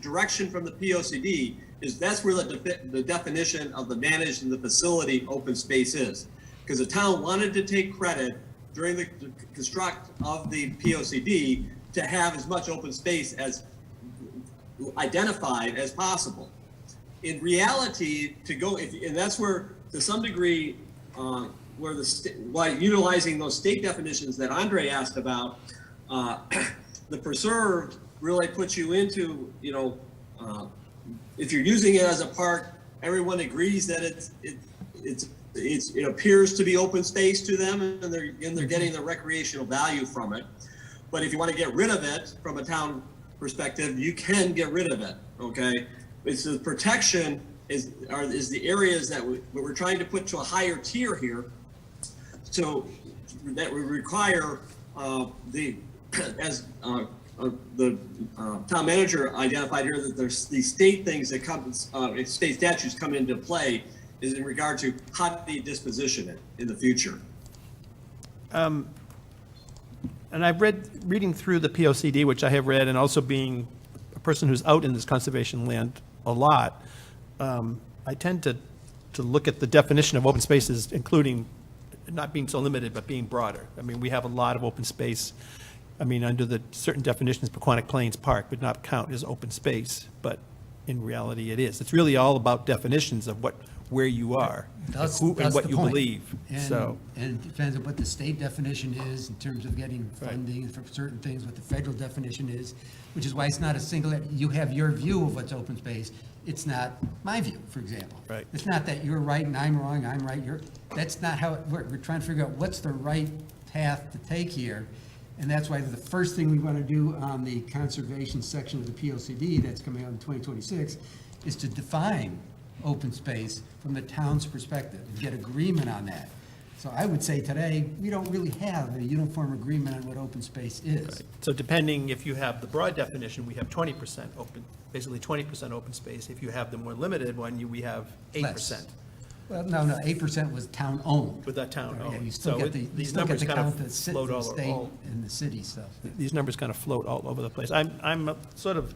direction from the POCD, that's where the definition of the managed and the facility open space is. Because the town wanted to take credit during the construct of the POCD to have as much open space as identified as possible. In reality, and that's where, to some degree, why utilizing those state definitions that Andre asked about, the preserved really puts you into, if you're using it as a park, everyone agrees that it appears to be open space to them, and they're getting the recreational value from it. But if you want to get rid of it from a town perspective, you can get rid of it. Okay, it's the protection is the areas that we're trying to put to a higher tier here, so that we require the town manager identified here that there's these state things that come, state statutes come into play, is in regard to how do you disposition it in the future. And I've reading through the POCD, which I have read, and also being a person who's out in this conservation land a lot, I tend to look at the definition of open spaces, including not being so limited, but being broader. I mean, we have a lot of open space. I mean, under the certain definitions, Pequannock Plains Park would not count as open space, but in reality it is. It's really all about definitions of what where you are, That's and the what you point. believe, so. And it depends on what the state definition is in terms of getting funding for certain things, what the federal definition is, which is why it's not a single, you have your view of what's open space. It's not my view, for example. Right. It's not that you're right and I'm wrong, I'm right, that's not how it works. We're trying to figure out what's the right path to take here. And that's why the first thing we want to do on the conservation section of the PLCD that's coming out in 2026 is to define open space from the town's perspective and get agreement on that. So I would say today, we don't really have a uniform agreement on what open space is. So depending, if you have the broad definition, we have 20% open, basically 20% open space. If you have the more limited one, we have 8%. Less. Well, no, 8% was town-owned. With that town Yeah, owned. you still So get the, it- you these still get numbers the kind of count that sits float in the all- state all- and the city stuff. These numbers kind of float all over the place. I'm sort of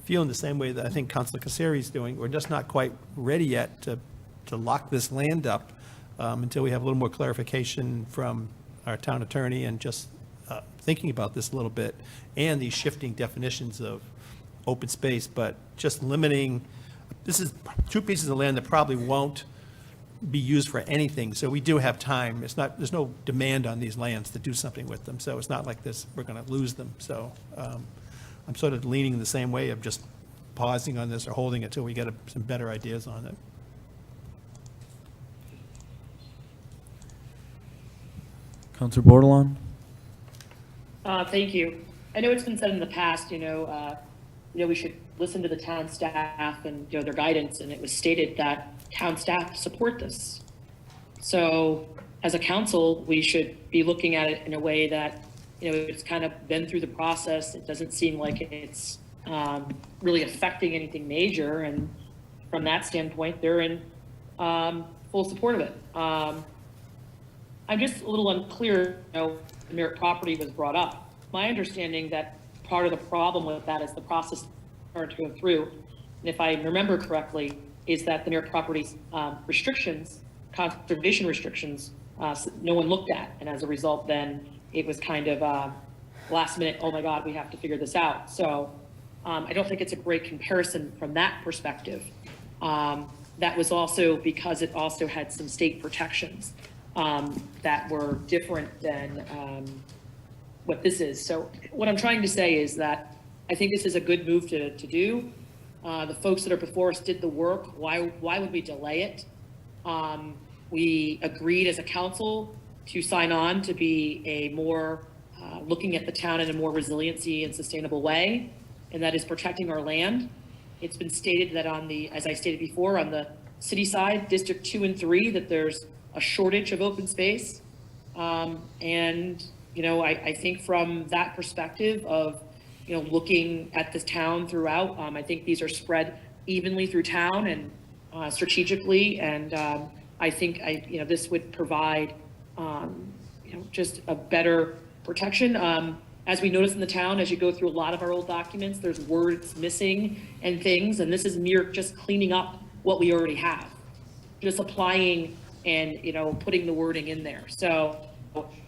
feeling the same way that I think Councilor Caseri is doing. We're just not quite ready yet to lock this land up until we have a little more clarification from our town attorney and just thinking about this a little bit, and these shifting definitions of open space, but just limiting, this is two pieces of land that probably won't be used for anything, so we do have time. There's no demand on these lands to do something with them, so it's not like this, we're going to lose them. So I'm sort of leaning the same way of just pausing on this or holding it till we get some better ideas on it. Counselor Bordelon? Thank you. I know it's been said in the past, we should listen to the town staff and, their guidance, and it was stated that town staff support this. So as a council, we should be looking at it in a way that, it's kind of been through the process. It doesn't seem like it's really affecting anything major. And from that standpoint, they're in full support of it. I'm just a little unclear, the Merritt property was brought up. My understanding that part of the problem with that is the process started to go through. And if I remember correctly, is that the Merritt property's restrictions, conservation restrictions, no one looked at. And as a result, then it was kind of last minute, oh my God, we have to figure this out. So I don't think it's a great comparison from that perspective. That was also because it also had some state protections that were different than what this is. So what I'm trying to say is that I think this is a good move to do. The folks that are before us did the work. Why would we delay it? We agreed as a council to sign on to be a more, looking at the town in a more resiliency and sustainable way, and that is protecting our land. It's been stated that as I stated before, on the city side, District 2 and 3, that there's a shortage of open space. And, I think from that perspective of, looking at the town throughout, I think these are spread evenly through town and strategically. And I think this would provide, just a better protection. As we notice in the town, as you go through a lot of our old documents, there's words missing and things, and this is mere just cleaning up what we already have, just applying and, putting the wording in there. So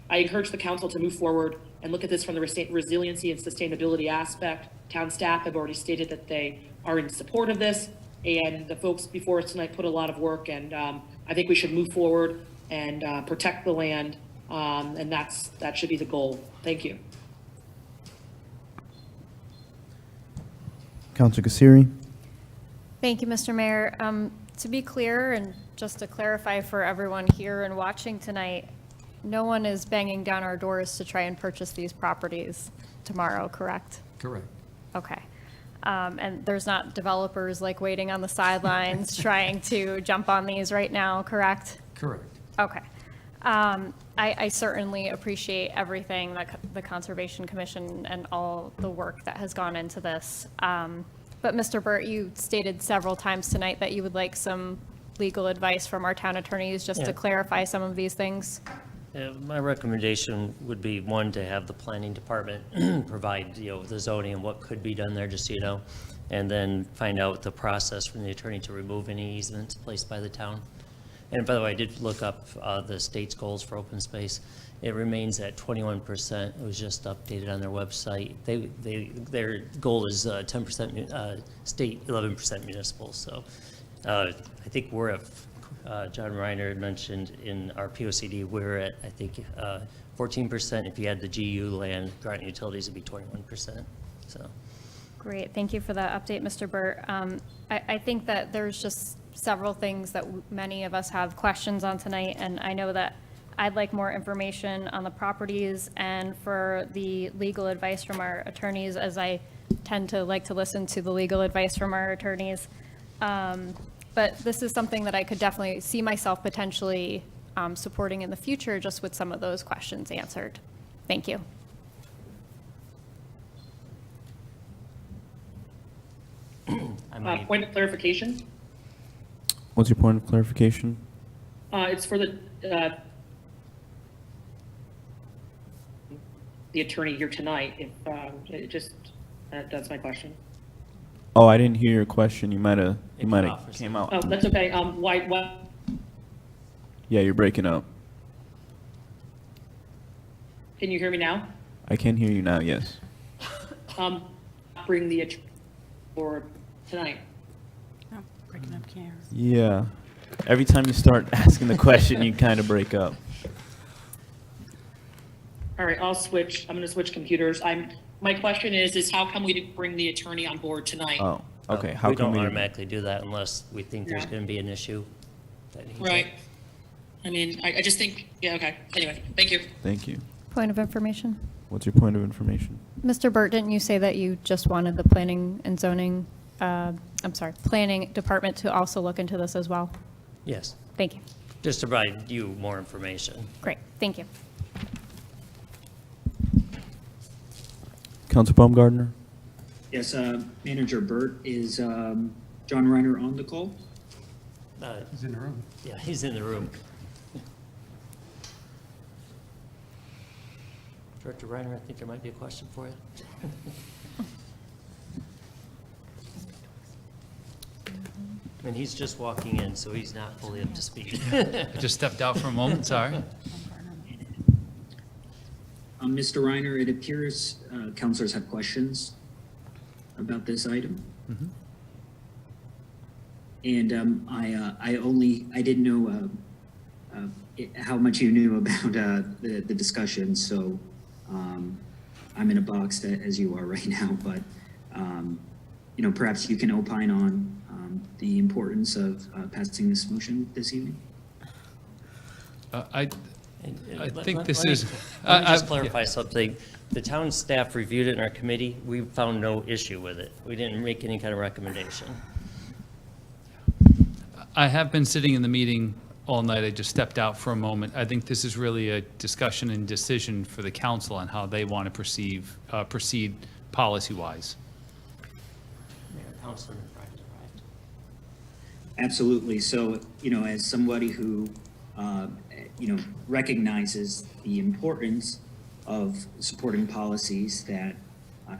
I encourage the council to move forward and look at this from the resiliency and sustainability aspect. Town staff have already stated that they are in support of this, and the folks before us tonight put a lot of work, and I think we should move forward and protect the land, and that should be the goal. Thank you. Counselor Caseri? Thank you, Mr. Mayor. To be clear, and just to clarify for everyone here and watching tonight, no one is banging down our doors to try and purchase these properties tomorrow, correct? Correct. Okay. And there's not developers like waiting on the sidelines trying to jump on these right now, correct? Correct. Okay. I certainly appreciate everything that the Conservation Commission and all the work that has gone into this. But Mr. Burt, you stated several times tonight that you would like some legal advice from our town attorneys just to Yeah. clarify some of these things. My recommendation would be, one, to have the planning department provide, the zoning and what could be done there, just so you know, and then find out the process from the attorney to remove any easements placed by the town. And by the way, I did look up the state's goals for open space. It remains at 21%. It was just updated on their website. Their goal is 10% state, 11% municipal. So I think we're at, John Reiner had mentioned in our POCD, we're at, I think, 14%. If you had the GU land, Groton Utilities would be 21%, so. Great, thank you for that update, Mr. Burt. I think that there's just several things that many of us have questions on tonight, and I know that I'd like more information on the properties and for the legal advice from our attorneys, as I tend to like to listen to the legal advice from our attorneys. But this is something that I could definitely see myself potentially supporting in the future, just with some of those questions answered. Thank you. Point of clarification, What's your point of clarification? it's for the attorney here tonight, if, that's my question. Oh, I didn't hear your question. You might have came out. Oh, that's okay, why, Yeah, you're breaking up. can you hear me now? I can hear you now, yes. Bring the attorney forward tonight. Yeah. Every time you start asking the question, you kind of break up. All right, I'm gonna switch computers. My question is how come we didn't bring the attorney on board tonight? Oh, okay. How We come don't we? automatically do that unless we think there's Yeah. going to be an issue. that needs it. Right. I mean, I just think, yeah, okay. Anyway, thank you. Thank you. Point of information. What's your point of information? Mr. Burt, didn't you say that you just wanted the planning and zoning, planning department to also look into this as well? Yes, Thank you. just to provide you more information. Great, thank you. Councilor Baumgartner? Yes, Manager Burt, is John Reiner on the call? He's in the room. Yeah, he's in the room. Director Reiner, I think there might be a question for you. And he's just walking in, so he's not fully up to speed. I just stepped out for a moment, sorry. Mr. Reiner, it appears councilors have questions about this item. And I didn't know how much you knew about the discussion, so I'm in a box as you are right now, but perhaps you can opine on the importance of passing this motion this evening. I think this Let me is. just clarify something. The town staff reviewed it in our committee. We found no issue with it. We didn't make any kind of recommendation. I have been sitting in the meeting all night. I just stepped out for a moment. I think this is really a discussion and decision for the council on how they want to proceed policy-wise. Mayor, Councilor McBride, right? Absolutely. So, as somebody who, recognizes the importance of supporting policies that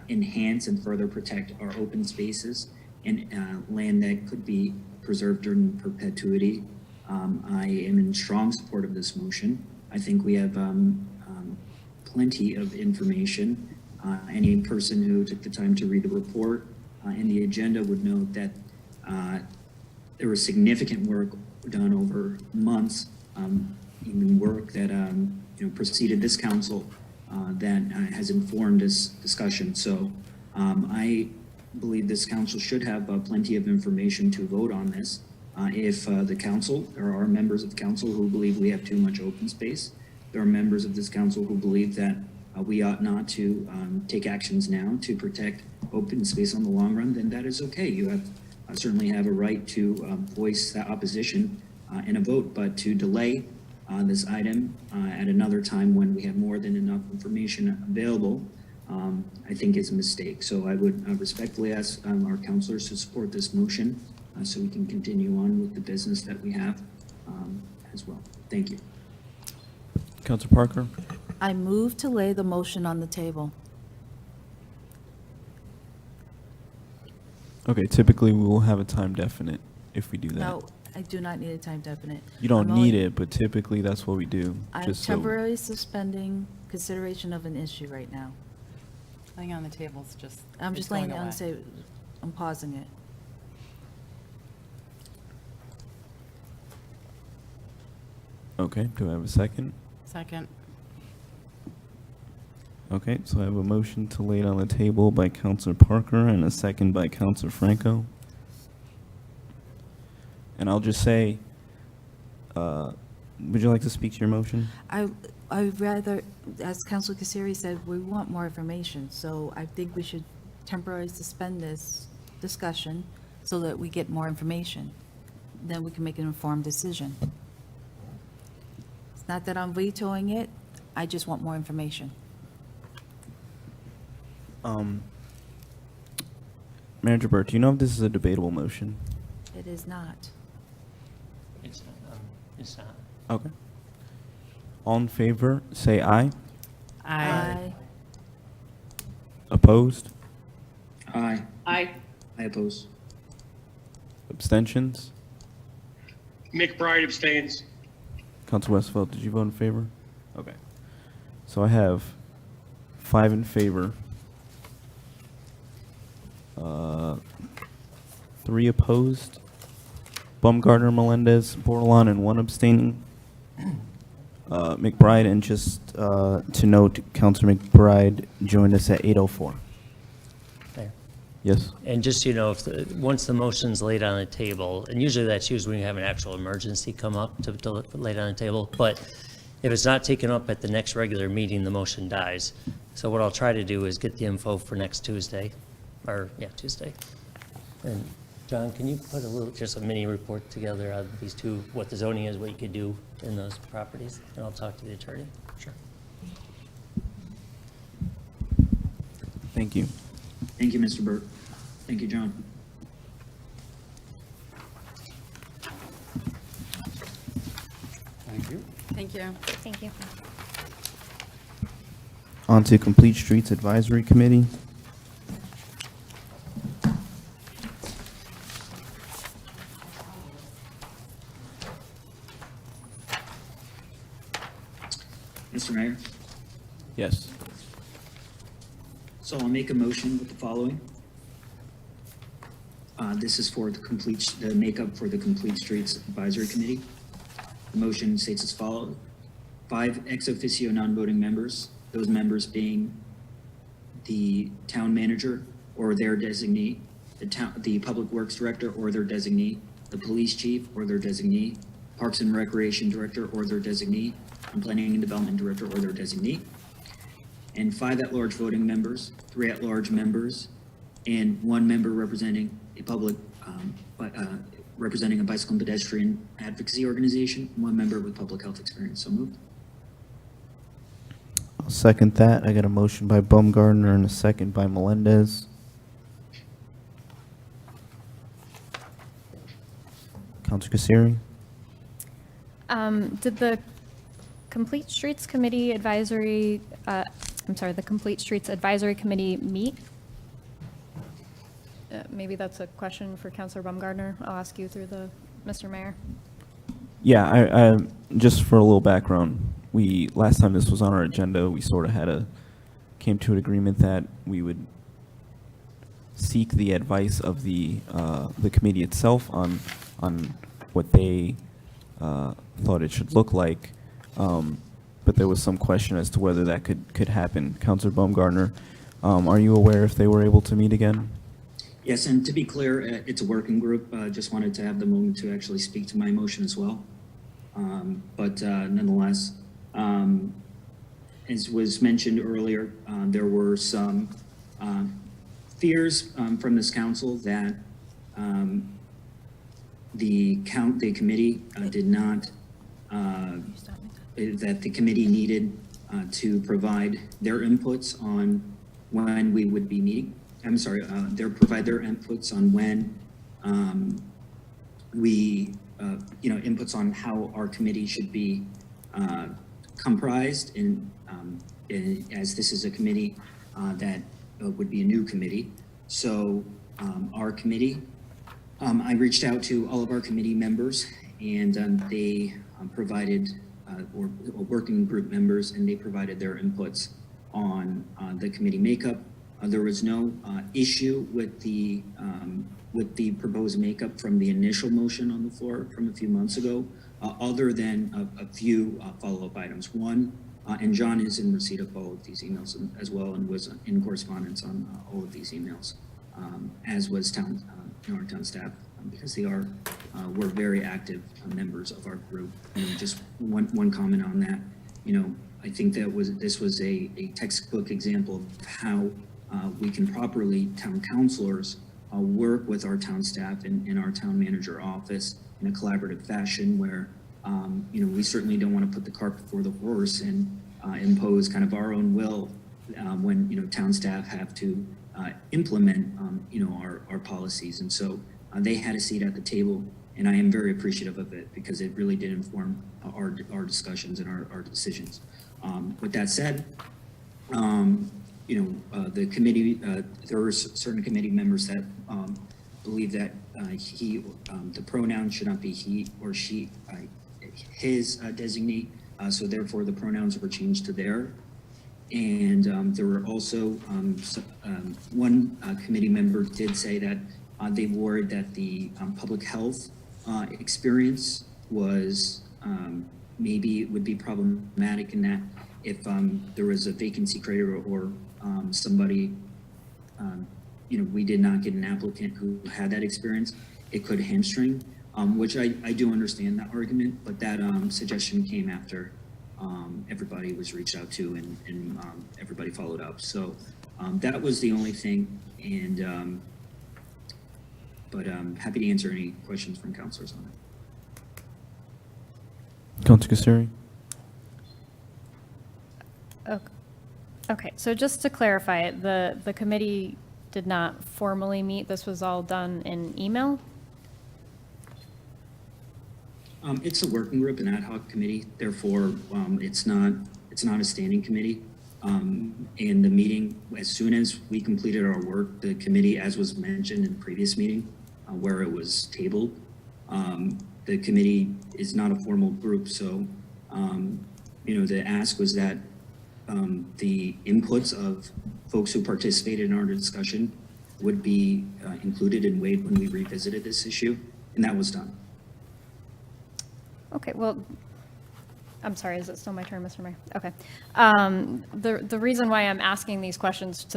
enhance and further protect our open spaces and land that could be preserved in perpetuity, I am in strong support of this motion. I think we have plenty of information. Any person who took the time to read the report and the agenda would note that there was significant work done over months, even work that preceded this council that has informed this discussion. So I believe this council should have plenty of information to vote on this. If the council, there are members of council who believe we have too much open space. There are members of this council who believe that we ought not to take actions now to protect open space on the long run, then that is okay. You have certainly have a right to voice that opposition in a vote, but to delay this item at another time when we have more than enough information available, I think is a mistake. So I would respectfully ask our councilors to support this motion so we can continue on with the business that we have as well. Thank you. Councilor Parker? I move to lay the motion on the table. Okay, typically we will have a time definite if we do that. No, I do not need a time definite. You don't I'm need only- it, but typically that's what we do. I'm just so- temporarily suspending consideration of an issue right now. Laying on the table is just. I'm it's just laying going it on away. the table. I'm pausing it. Okay, do I have a second? Second. Okay, so I have a motion to lay it on the table by Counselor Parker and a second by Counselor Franco. And I'll just say, would you like to speak to your motion? I'd rather, as Councilor Kasiri said, we want more information, so I think we should temporarily suspend this discussion so that we get more information. Then we can make an informed decision. It's not that I'm vetoing it, I just want more information. Manager Burt, do you know if this is a debatable motion? It is not. It's not. Okay. All in favor, say aye. Aye. Opposed? Aye. Aye. I oppose. Abstentions? McBride abstains. Counselor Westfeld, did you vote in favor? Okay. So I have 5 in favor, 3 opposed, Baumgartner, Melendez, Bordelon, and 1 abstaining. McBride, and just to note, Counselor McBride joined us at 8:04. There. Yes? And just, so you know, once the motion's laid on the table, and usually that's usually when you have an actual emergency come up to lay it on the table, but if it's not taken up at the next regular meeting, the motion dies. So what I'll try to do is get the info for next Tuesday, Tuesday. And John, can you put just a mini report together on these two, what the zoning is, what you could do in those properties? And I'll talk to the attorney. Sure. Thank you. Thank you, Mr. Burt. Thank you, John. Thank you. Thank you. Thank you. On to Complete Streets Advisory Committee. Mr. Mayor, Yes. so I'll make a motion with the following. This is for the makeup for the Complete Streets Advisory Committee. The motion states as follows: 5 ex officio non-voting members, those members being the town manager or their designee, the public works director or their designee, the police chief or their designee, Parks and Recreation director or their designee, and planning and development director or their designee. And 5 at-large voting members, 3 at-large members, and 1 member representing a public, representing a bicycle and pedestrian advocacy organization, 1 member with public health experience. So moved. I'll second that. I got a motion by Baumgartner and a second by Melendez. Counselor Kasiri? Did the Complete Streets Committee advisory, the Complete Streets Advisory Committee meet? Maybe that's a question for Councilor Baumgartner. I'll ask you through Mr. Mayor. Yeah, I just for a little background, last time this was on our agenda, we sort of came to an agreement that we would seek the advice of the committee itself on what they thought it should look like. But there was some question as to whether that could happen. Councilor Baumgartner, are you aware if they were able to meet again? Yes, and to be clear, it's a working group. Just wanted to have the moment to actually speak to my motion as well. But nonetheless, as was mentioned earlier, there were some fears from this council that the committee did not, that the committee needed to provide their inputs on when we would be meeting. Provide their inputs on when inputs on how our committee should be comprised, as this is a committee that would be a new committee. So our committee, I reached out to all of our committee members, and they provided, or working group members, and they provided their inputs on the committee makeup. There was no issue with the proposed makeup from the initial motion on the floor from a few months ago. other than a few follow-up items. One, and John is in receipt of all of these emails as well, and was in correspondence on all of these emails, as was our town staff, because they were very active members of our group. Just one comment on that. I think this was a textbook example of how we can properly, town councilors, work with our town staff and our town manager office in a collaborative fashion where, we certainly don't want to put the cart before the horse and impose kind of our own will when, town staff have to implement, our policies. And so they had a seat at the table, and I am very appreciative of it because it really did inform our discussions and our decisions. With that said, the committee, there were certain committee members that believe that the pronoun should not be he or she, his designee, so therefore the pronouns were changed to their. And there were also one committee member did say that they worried that the public health experience was maybe it would be problematic in that if there was a vacancy created or somebody, we did not get an applicant who had that experience, it could hamstring, which I do understand that argument, but that suggestion came after everybody was reached out to and everybody followed up. So that was the only thing, and but I'm happy to answer any questions from counselors on it. Councilor Kasseri? Okay, so just to clarify, the committee did not formally meet. This was all done in email? It's a working group, an ad hoc committee. Therefore, it's not a standing committee. And the meeting, as soon as we completed our work, the committee, as was mentioned in the previous meeting, where it was tabled, the committee is not a formal group. So, the ask was that the inputs of folks who participated in our discussion would be included and weighed when we revisited this issue, and that was done. Okay, well, I'm sorry, is it still my turn, Mr. Mayor? Okay. The reason why I'm asking these questions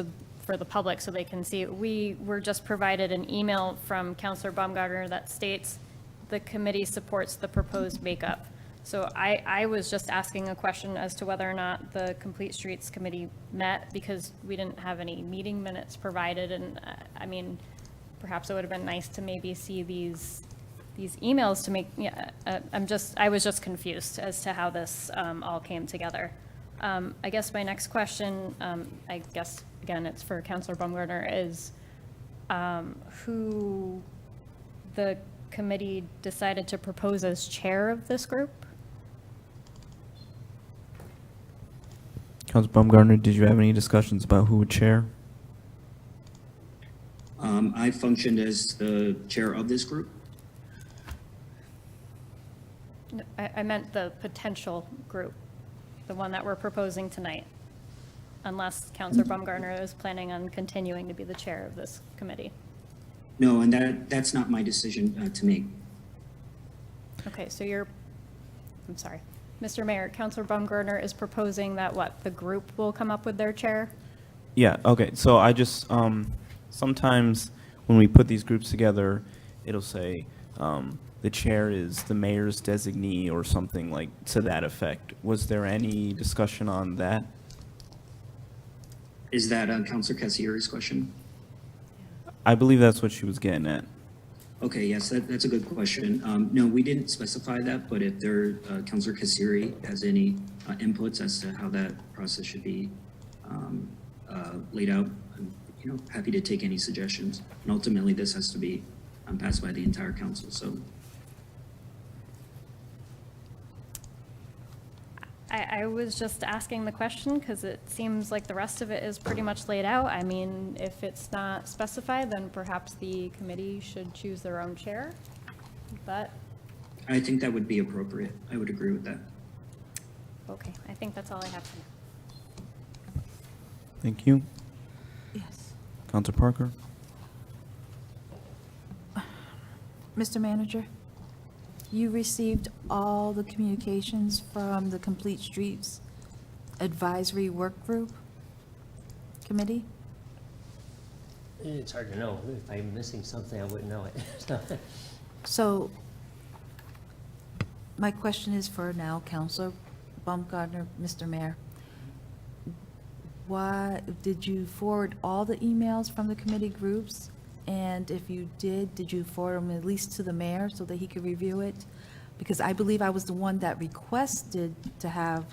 for the public so they can see, we were just provided an email from Councilor Baumgartner that states the committee supports the proposed makeup. So I was just asking a question as to whether or not the Complete Streets Committee met because we didn't have any meeting minutes provided. And I mean, perhaps it would have been nice to maybe see these emails to make, I was just confused as to how this all came together. I guess my next question, I guess, again, it's for Councilor Baumgartner, is who the committee decided to propose as chair of this group? Councilor Baumgartner, did you have any discussions about who would chair? I functioned as the chair of this group. No, I meant the potential group, the one that we're proposing tonight, unless Councilor Baumgartner is planning on continuing to be the chair of this committee. No, and that's not my decision to make. Okay, so I'm sorry. Mr. Mayor, Councilor Baumgartner is proposing that the group will come up with their chair? Yeah, okay, so I just, sometimes when we put these groups together, it'll say, the chair is the mayor's designee or something like to that effect. Was there any discussion on that? Is that Councilor Kasseri's question? I believe that's what she was getting at. Okay, yes, that's a good question. No, we didn't specify that, but if Councilor Kasseri has any inputs as to how that process should be laid out, I'm happy to take any suggestions. And ultimately, this has to be passed by the entire council, so. I was just asking the question because it seems like the rest of it is pretty much laid out. I mean, if it's not specified, then perhaps the committee should choose their own chair, but. I think that would be appropriate. I would agree with that. Okay, I think that's all I have for now. Thank you. Yes. Councilor Parker? Mr. Manager? you received all the communications from the Complete Streets Advisory Work Group Committee? It's hard to know. If I'm missing something, I wouldn't know it. So, my question is for now, Counselor Baumgartner, Mr. Mayor. Why, did you forward all the emails from the committee groups? And if you did you forward them at least to the mayor so that he could review it? Because I believe I was the one that requested to have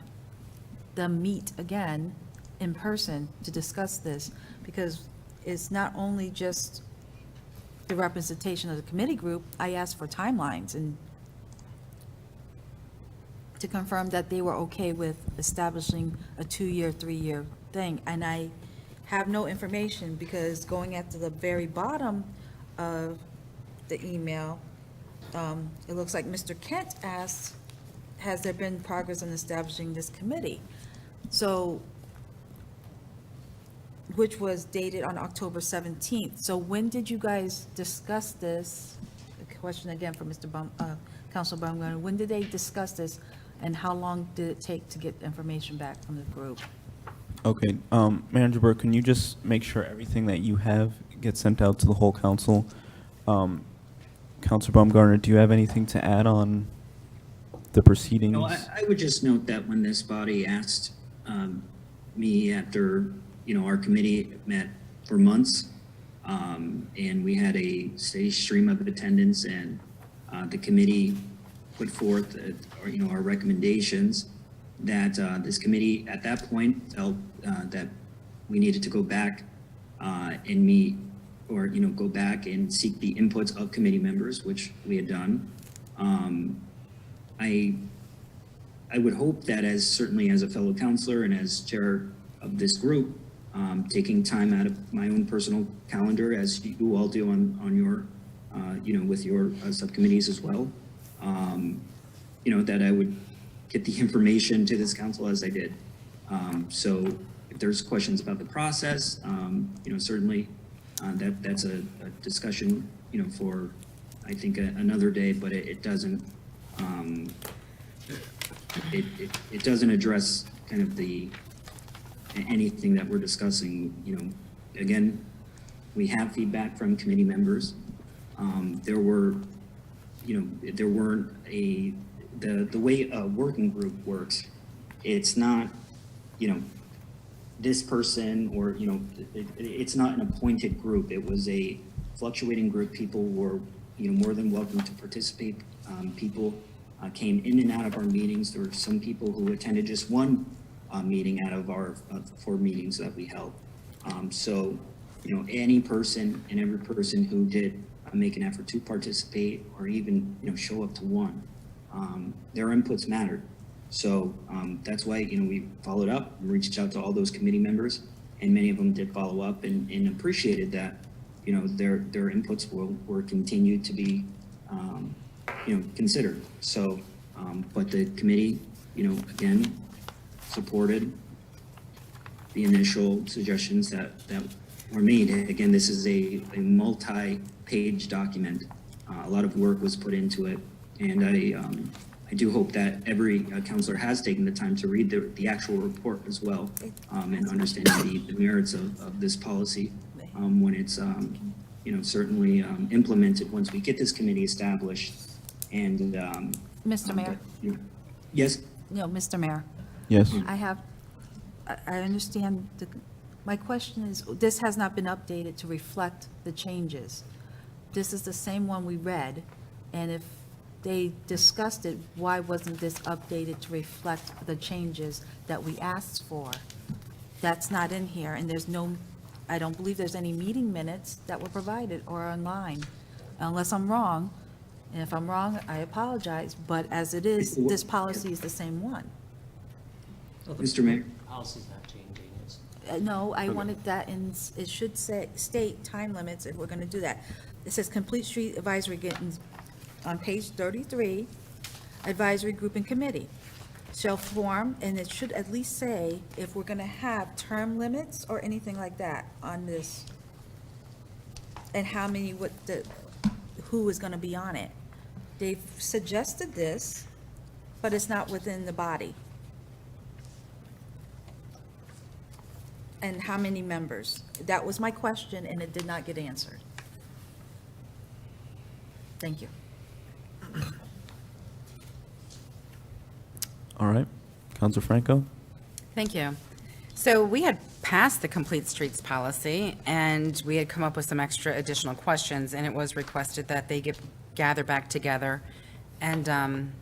them meet again in person to discuss this, because it's not only just the representation of the committee group, I asked for timelines and to confirm that they were okay with establishing a 2-year, 3-year thing. And I have no information, because going at the very bottom of the email, it looks like Mr. Kent asked, has there been progress in establishing this committee? So, which was dated on October 17th. So when did you guys discuss this? A question again for Councilor Baumgartner. When did they discuss this, and how long did it take to get information back from the group? Okay, Manager Burke, can you just make sure everything that you have gets sent out to the whole council? Councilor Baumgartner, do you have anything to add on the proceedings? No, I would just note that when this body asked me after, our committee met for months, and we had a steady stream of attendance, and the committee put forth, our recommendations, that this committee at that point felt that we needed to go back and meet, or go back and seek the inputs of committee members, which we had done. I would hope that, certainly as a fellow counselor and as chair of this group, taking time out of my own personal calendar, as you all do on your with your subcommittees as well, that I would get the information to this council as I did. So if there's questions about the process, certainly that's a discussion, for, I think, another day, but it doesn't, it doesn't address kind of anything that we're discussing. Again, we have feedback from committee members. There were, there weren't the way a working group works, it's not, this person, or, it's not an appointed group. It was a fluctuating group. People were, more than welcome to participate. People came in and out of our meetings. There were some people who attended just one meeting out of our 4 meetings that we held. So, any person and every person who did make an effort to participate, or even, show up to one, their inputs mattered. So that's why, we followed up and reached out to all those committee members, and many of them did follow up and appreciated that, their inputs were continued to be, considered. So, but the committee, again, supported the initial suggestions that were made. Again, this is a multi-page document. A lot of work was put into it, and I do hope that every counselor has taken the time to read the actual report as well, and understanding the merits of this policy when it's certainly implemented once we get this committee established. And Mr. Mayor? Yes? No, Mr. Mayor. Yes. I understand, my question is, this has not been updated to reflect the changes. This is the same one we read, and if they discussed it, why wasn't this updated to reflect the changes that we asked for? That's not in here, and I don't believe there's any meeting minutes that were provided or online, unless I'm wrong. And if I'm wrong, I apologize, but as it is, this policy is the same one. Mr. Mayor? Policy's not changing. It's No, I wanted that, and it should state time limits if we're going to do that. It says Complete Street Advisory on page 33, advisory group and committee shall form, and it should at least say if we're going to have term limits or anything like that on this, and how many, who is going to be on it. They've suggested this, but it's not within the body. And how many members? That was my question, and it did not get answered. Thank you. All right. Counselor Franco? Thank you. So we had passed the Complete Streets policy, and we had come up with some extra additional questions, and it was requested that they gather back together and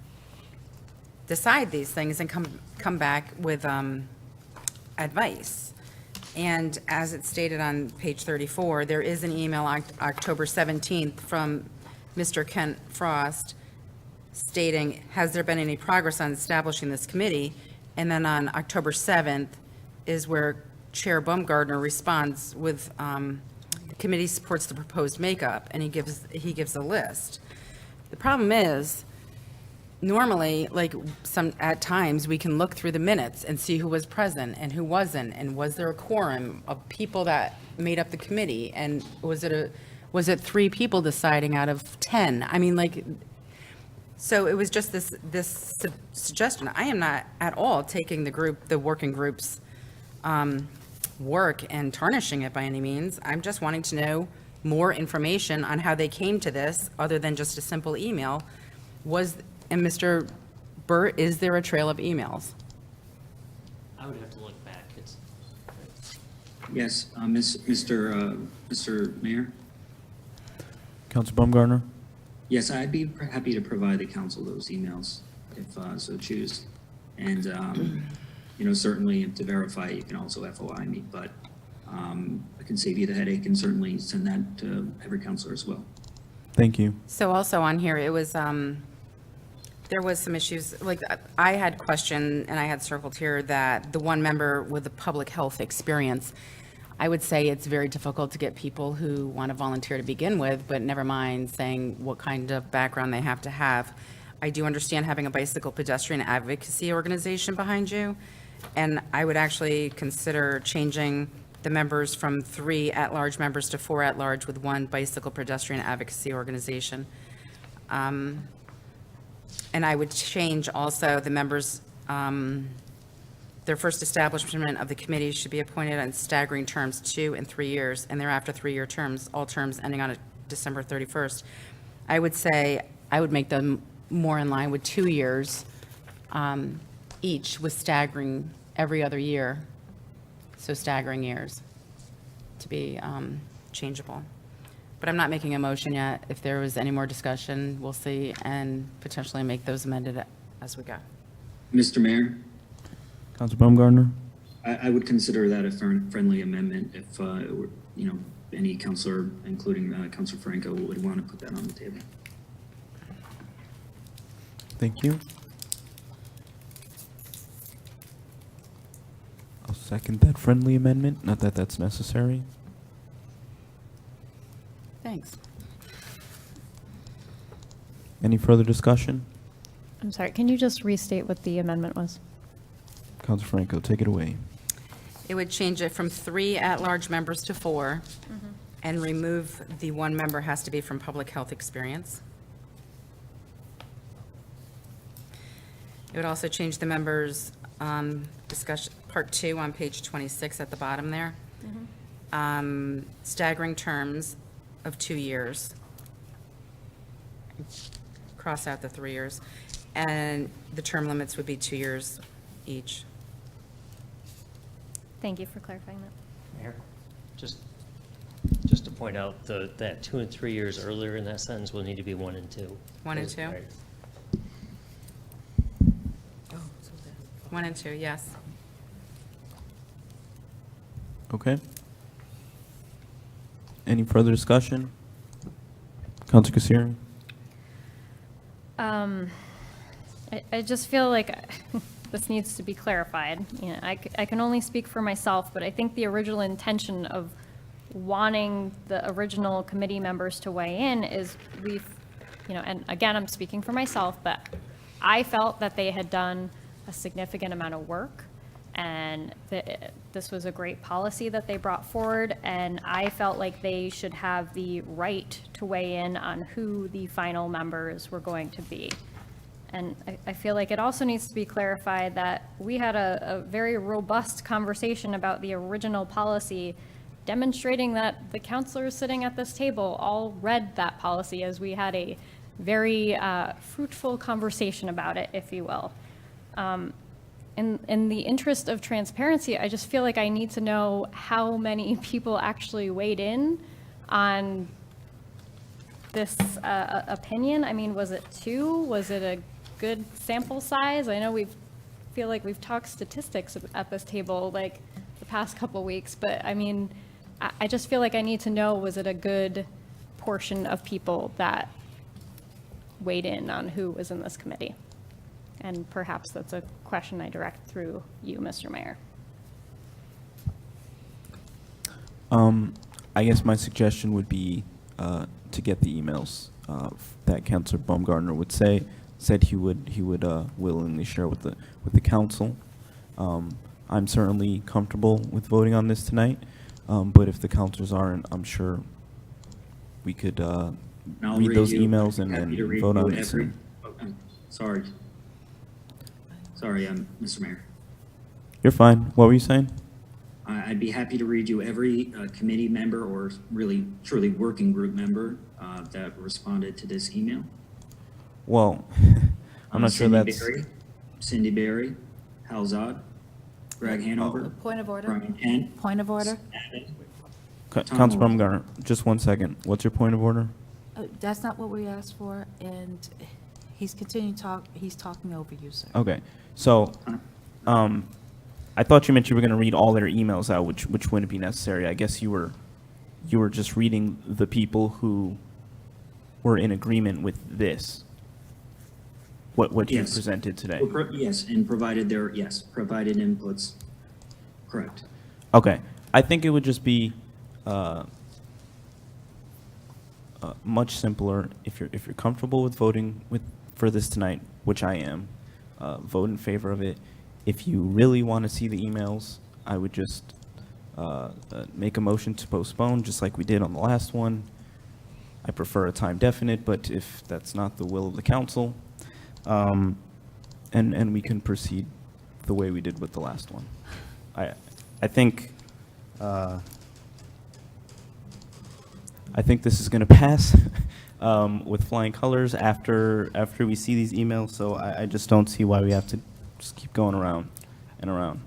decide these things and come back with advice. And as it's stated on page 34, there is an email on October 17th from Mr. Kent Frost stating, has there been any progress on establishing this committee? And then on October 7th is where Chair Baumgartner responds with, the committee supports the proposed makeup, and he gives a list. The problem is, normally, like at times, we can look through the minutes and see who was present and who wasn't, and was there a quorum of people that made up the committee, and was it 3 people deciding out of 10? I mean, so it was just this suggestion. I am not at all taking the working group's work and tarnishing it by any means. I'm just wanting to know more information on how they came to this, other than just a simple email. And Mr. Burt, is there a trail of emails? I would have to look back. Yes, Mr. Mayor? Counselor Baumgartner? Yes, I'd be happy to provide the council those emails if so choose. And, certainly to verify, you can also FOI me, but I can save you the headache and certainly send that to every counselor as well. Thank you. So also on here, it was, there was some issues, like I had questioned, and I had circled here that the one member with the public health experience, I would say it's very difficult to get people who want to volunteer to begin with, but never mind saying what kind of background they have to have. I do understand having a bicycle pedestrian advocacy organization behind you, and I would actually consider changing the members from 3 at-large members to 4 at-large with 1 bicycle pedestrian advocacy organization. And I would change also the members, their first establishment of the committee should be appointed on staggering terms 2 and 3 years, and thereafter 3-year terms, all terms ending on December 31st. I would say, I would make them more in line with 2 years each, with staggering every other year, so staggering years to be changeable. But I'm not making a motion yet. If there was any more discussion, we'll see, and potentially make those amended as we go. Mr. Mayor, Counselor Baumgartner? I would consider that a friendly amendment if, any counselor, including Counselor Franco, would want to put that on the table. Thank you. I'll second that friendly amendment, not that that's necessary. Thanks. Any further discussion? I'm sorry, can you just restate what the amendment was? Counselor Franco, take it away. It would change it from 3 at-large members to 4, and remove the 1 member has to be from public health experience. It would also change the members, discussion, part 2 on page 26 at the bottom there. Staggering terms of 2 years. Cross out the 3 years. And the term limits would be 2 years each. Thank you for clarifying that. Mayor, just to point out, that 2 and 3 years earlier in that sentence will need to be 1 and 2. 1 and 2? Right. 1 and 2, yes. Okay. Any further discussion? Counselor Kasiri? I just feel like this needs to be clarified. I can only speak for myself, but I think the original intention of wanting the original committee members to weigh in is and again, I'm speaking for myself, but I felt that they had done a significant amount of work And this was a great policy that they brought forward, and I felt like they should have the right to weigh in on who the final members were going to be. And I feel like it also needs to be clarified that we had a very robust conversation about the original policy, demonstrating that the counselors sitting at this table all read that policy, as we had a very fruitful conversation about it, if you will. In the interest of transparency, I just feel like I need to know how many people actually weighed in on this opinion. I mean, was it 2? Was it a good sample size? I know feel like we've talked statistics at this table like the past couple weeks, but I mean, I just feel like I need to know, was it a good portion of people that weighed in on who was in this committee? And perhaps that's a question I direct through you, Mr. Mayor. I guess my suggestion would be to get the emails that Councilor Baumgartner said he would willingly share with the council. I'm certainly comfortable with voting on this tonight, but if the councilors aren't, I'm sure we could read those emails and vote on it soon. Sorry, Mr. Mayor. You're fine. What were you saying? I'd be happy to read you every committee member or really truly working group member that responded to this email. Well, I'm not sure that's... Cindy Berry, Hal Zod, Greg Hanover. Point of order? Brian Kent. Point of order? Councilor Baumgartner, just one second. What's your point of order? That's not what we asked for, and he's continuing to talk, he's talking over you, sir. Okay, so, I thought you meant you were going to read all their emails out, which wouldn't be necessary. I guess you were just reading the people who were in agreement with this, what you presented today. Yes, and provided inputs. Correct. Okay, I think it would just be much simpler if you're comfortable with voting for this tonight, which I am. Vote in favor of it. If you really want to see the emails, I would just make a motion to postpone, just like we did on the last one. I prefer a time definite, but if that's not the will of the council, and we can proceed the way we did with the last one. I think this is going to pass with flying colors after we see these emails. So I just don't see why we have to just keep going around and around.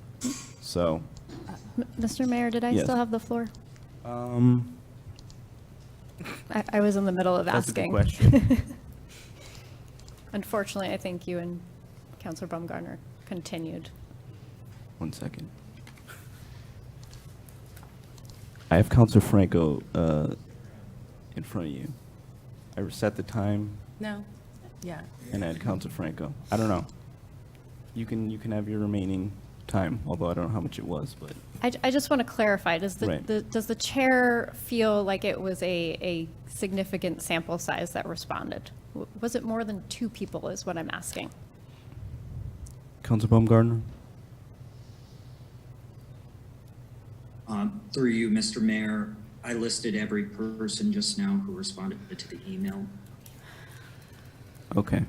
So, Mr. Mayor, did I Yes. still have the floor? I was in the middle of That's a good asking. question. Unfortunately, I think you and Councilor Baumgartner continued. 1 second. I have Councilor Franco in front of you. I reset the time No? Yeah. and add Councilor Franco. I don't know. You can have your remaining time, although I don't know how much it was, but I just want to clarify, does Right. does the chair feel like it was a significant sample size that responded? Was it more than 2 people is what I'm asking? Councilor Baumgartner? Through you, Mr. Mayor, I listed every person just now who responded to the email. Okay.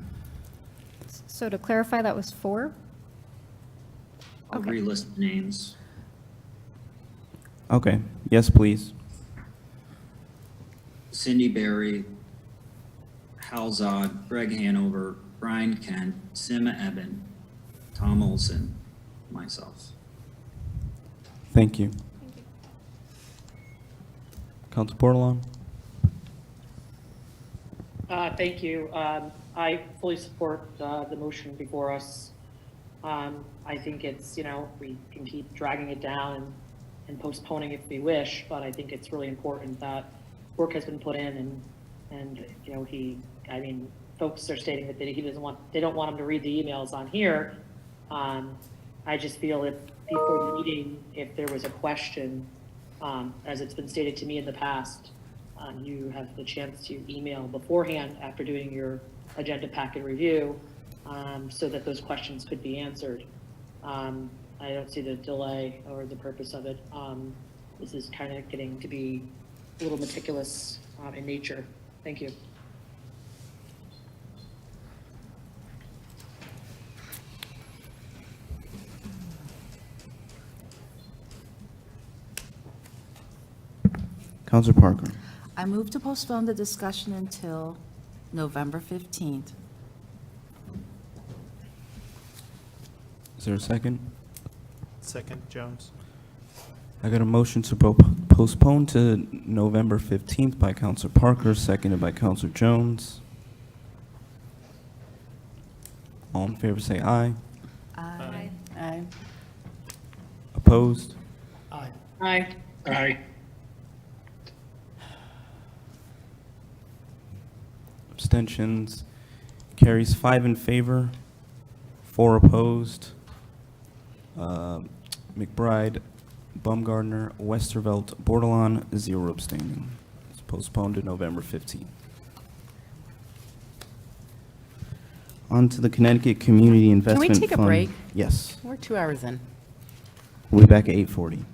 So to clarify, that was 4? I'll Okay. relist the names. Okay. Yes, please. Cindy Berry, Hal Zod, Greg Hanover, Brian Kent, Sima Eben, Tom Olson, myself. Thank you. Councilor Portolon? Thank you. I fully support the motion before us. I think it's, we can keep dragging it down and postponing if we wish, but I think it's really important that work has been put in and folks are stating that they don't want him to read the emails on here. I just feel if before the meeting, if there was a question, as it's been stated to me in the past, you have the chance to email beforehand after doing your agenda packet review, so that those questions could be answered. I don't see the delay or the purpose of it. This is kind of getting to be a little meticulous in nature. Thank you. Counselor Parker. I move to postpone the discussion until November 15th. Is there a second? Second, Jones. I got a motion to postpone to November 15th by Counselor Parker, seconded by Counselor Jones. All in favor say aye. Aye. Aye. Opposed? Aye. Aye. Aye. Abstentions? Carries 5 in favor, 4 opposed. McBride, Baumgartner, Westervelt, Bordelon, 0 abstaining. It's postponed to November 15th. On to the Connecticut Community Investment Fund. take a break? Yes. We're 2 hours in. We'll be back at 8:40.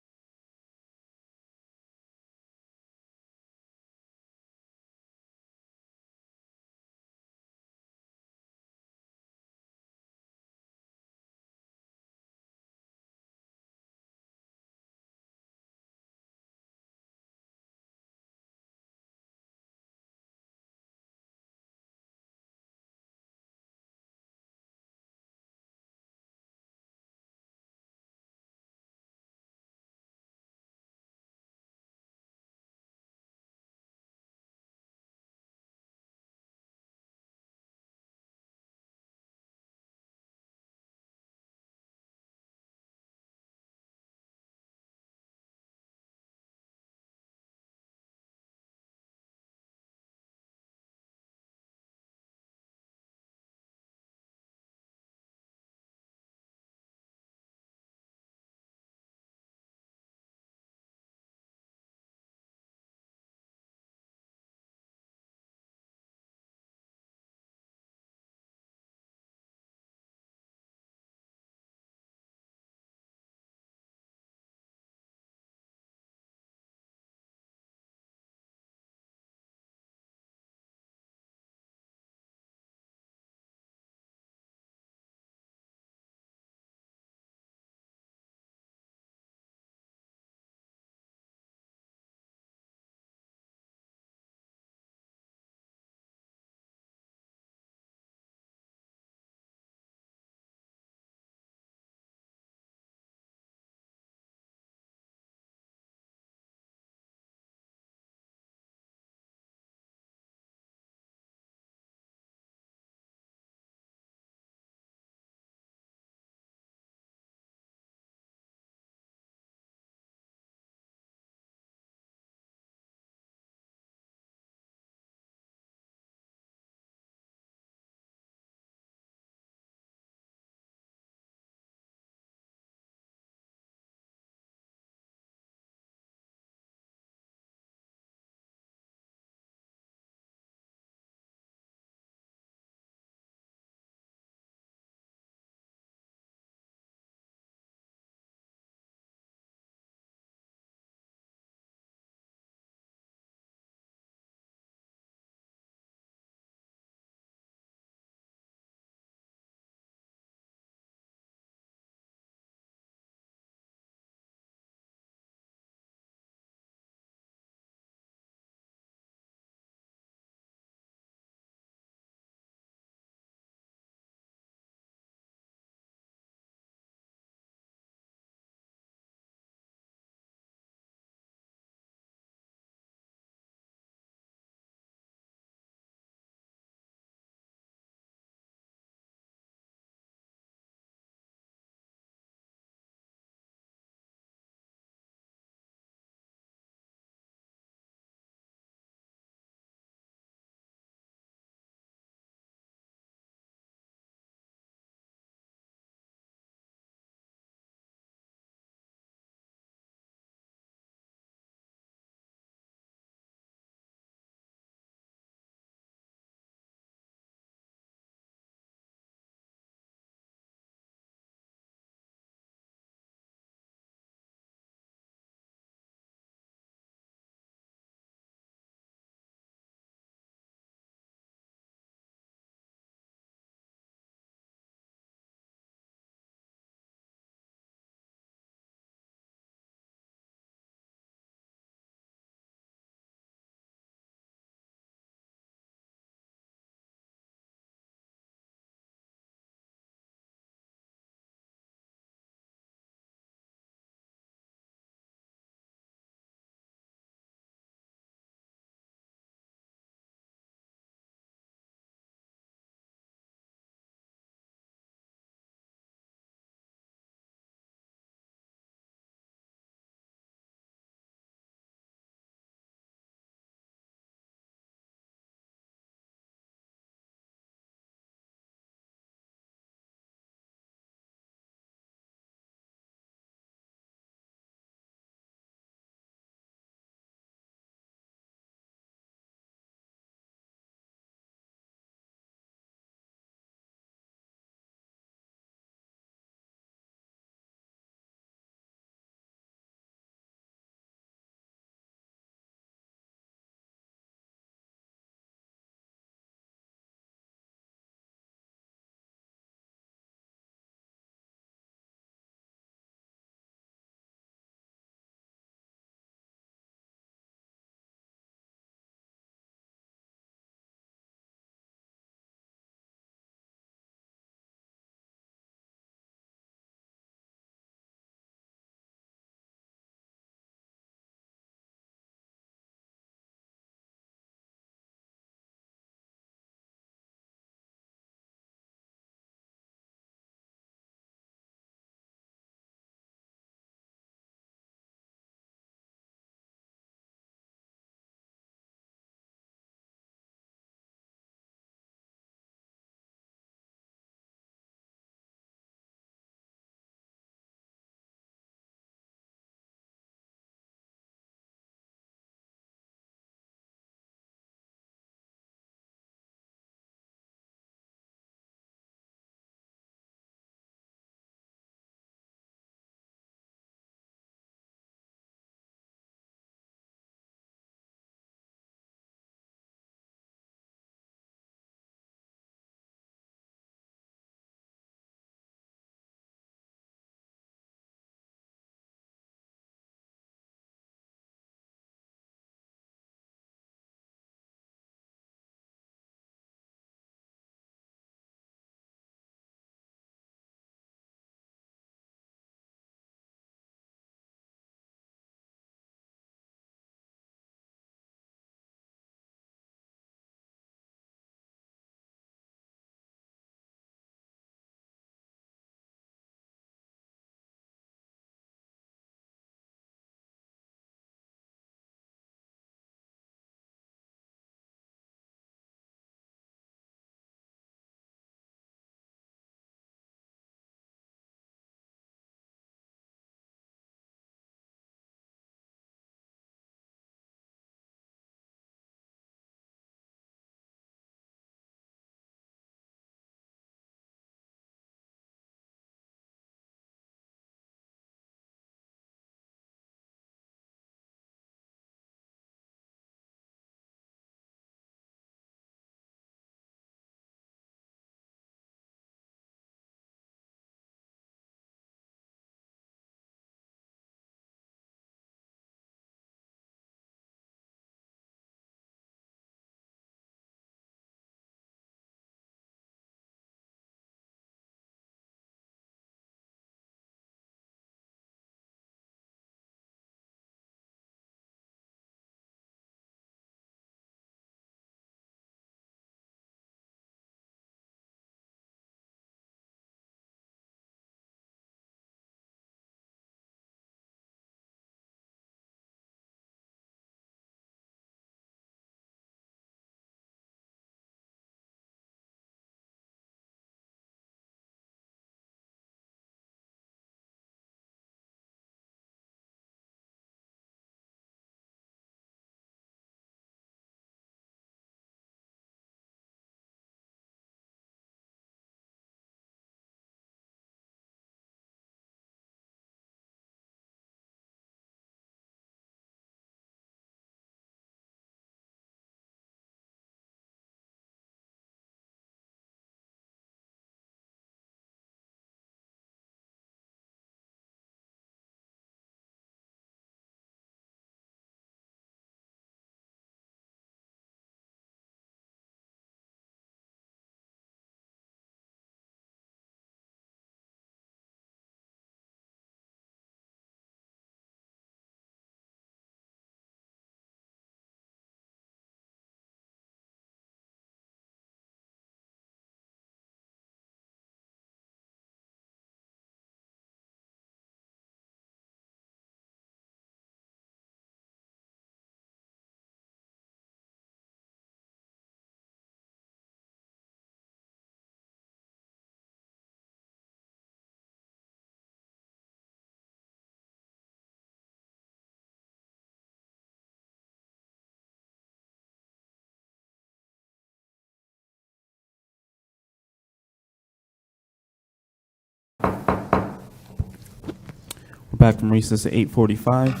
back from recess at 8:45.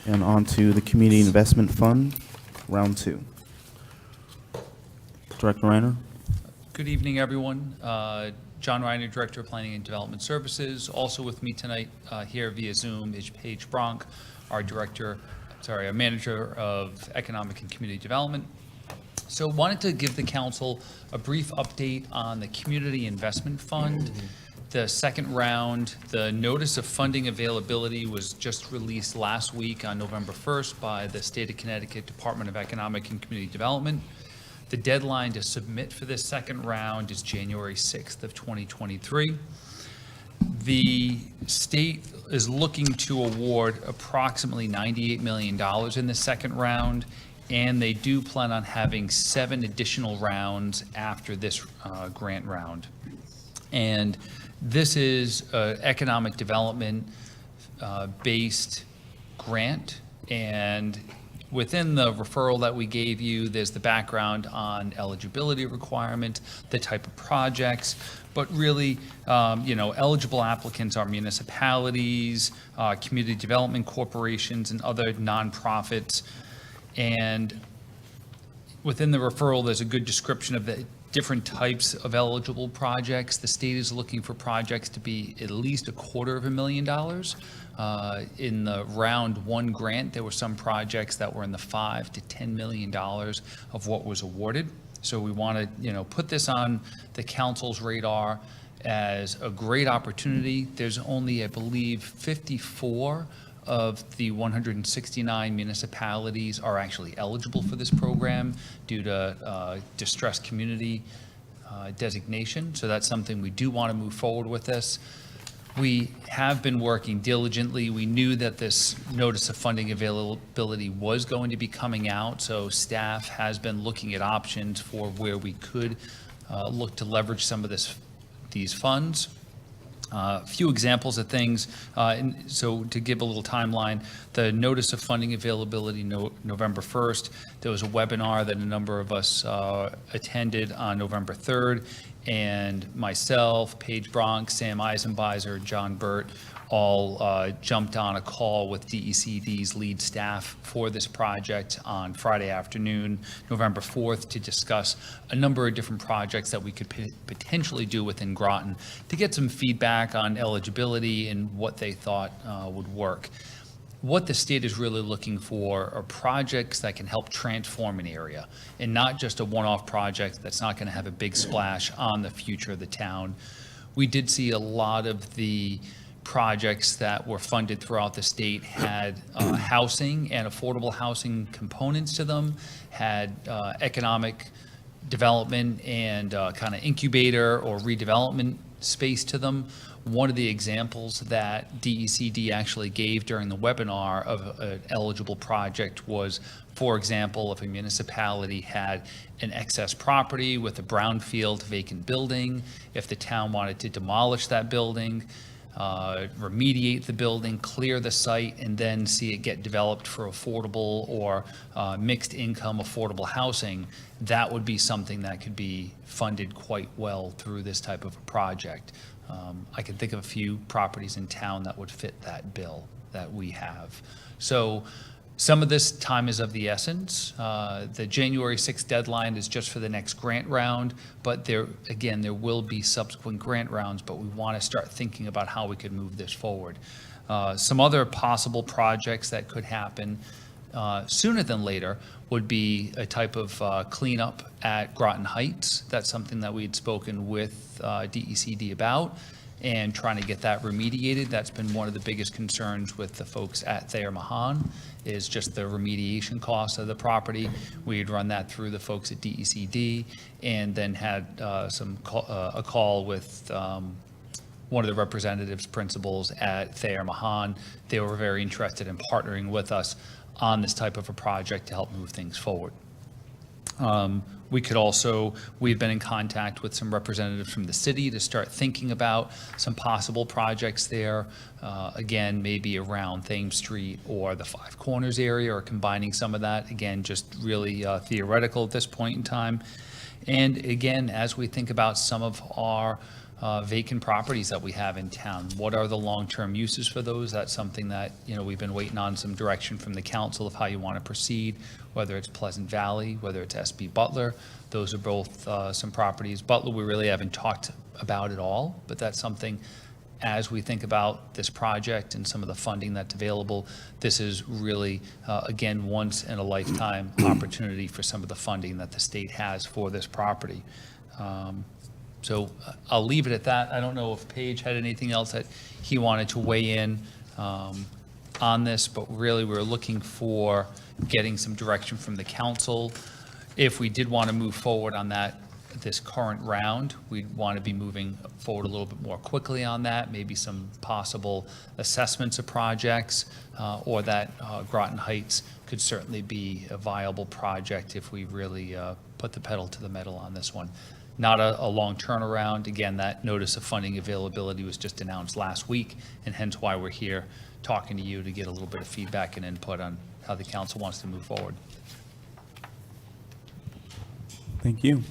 And on to the Community Investment Fund, round 2. Director Reiner? Good evening, everyone. John Reiner, Director of Planning and Development Services. Also with me tonight here via Zoom is Paige Bronk, our our Manager of Economic and Community Development. So wanted to give the council a brief update on the Community Investment Fund. The second round, the notice of funding availability was just released last week on November 1st by the State of Connecticut Department of Economic and Community Development. The deadline to submit for this second round is January 6th of 2023. The state is looking to award approximately $98 million in the second round, and they do plan on having 7 additional rounds after this grant round. And this is an economic development based grant, and within the referral that we gave you, there's the background on eligibility requirement, the type of projects, but really, eligible applicants are municipalities, community development corporations, and other nonprofits. And within the referral, there's a good description of the different types of eligible projects. The state is looking for projects to be at least $250,000. In the round 1 grant, there were some projects that were in the $5 to $10 million of what was awarded. So we want to, put this on the council's radar as a great opportunity. There's only, I believe, 54 of the 169 municipalities are actually eligible for this program due to distressed community designation. So that's something we do want to move forward with this. We have been working diligently. We knew that this notice of funding availability was going to be coming out, so staff has been looking at options for where we could look to leverage some of these funds. A few examples of things. So to give a little timeline, the notice of funding availability November 1st, there was a webinar that a number of us attended on November 3rd, and myself, Paige Bronk, Sam Eisenbeiser, John Burt all jumped on a call with DECD's lead staff for this project on Friday afternoon, November 4th, to discuss a number of different projects that we could potentially do within Groton to get some feedback on eligibility and what they thought would work. What the state is really looking for are projects that can help transform an area, and not just a one-off project that's not going to have a big splash on the future of the town. We did see a lot of the projects that were funded throughout the state had housing and affordable housing components to them, had economic development and kind of incubator or redevelopment space to them. One of the examples that DECD actually gave during the webinar of an eligible project was, for example, if a municipality had an excess property with a brownfield vacant building, if the town wanted to demolish that building, remediate the building, clear the site, and then see it get developed for affordable or mixed income affordable housing, that would be something that could be funded quite well through this type of a project. I can think of a few properties in town that would fit that bill that we have. So some of this time is of the essence. The January 6th deadline is just for the next grant round, but there will be subsequent grant rounds, but we want to start thinking about how we could move this forward. Some other possible projects that could happen sooner than later would be a type of cleanup at Groton Heights. That's something that we had spoken with DECD about, and trying to get that remediated. That's been one of the biggest concerns with the folks at Thayer Mahan, is just the remediation costs of the property. We had run that through the folks at DECD, and then had a call with one of the representatives, principals at Thayer Mahan. They were very interested in partnering with us on this type of a project to help move things forward. We've been in contact with some representatives from the city to start thinking about some possible projects there. Again, maybe around Thames Street or the Five Corners area, or combining some of that. Again, just really theoretical at this point in time. And again, as we think about some of our vacant properties that we have in town. What are the long-term uses for those? That's something that, we've been waiting on some direction from the council of how you want to proceed, whether it's Pleasant Valley, whether it's SB Butler. Those are both some properties. Butler, we really haven't talked about at all, but that's something, as we think about this project and some of the funding that's available, this is really, again, once in a lifetime opportunity for some of the funding that the state has for this property. So I'll leave it at that. I don't know if Paige had anything else that he wanted to weigh in on this, but really we're looking for getting some direction from the council. If we did want to move forward on this current round, we'd want to be moving forward a little bit more quickly on that, maybe some possible assessments of projects, or that Groton Heights could certainly be a viable project if we really put the pedal to the metal on this one. Not a long turnaround. Again, that notice of funding availability was just announced last week, and hence why we're here talking to you to get a little bit of feedback and input on how the council wants to move forward. Thank you.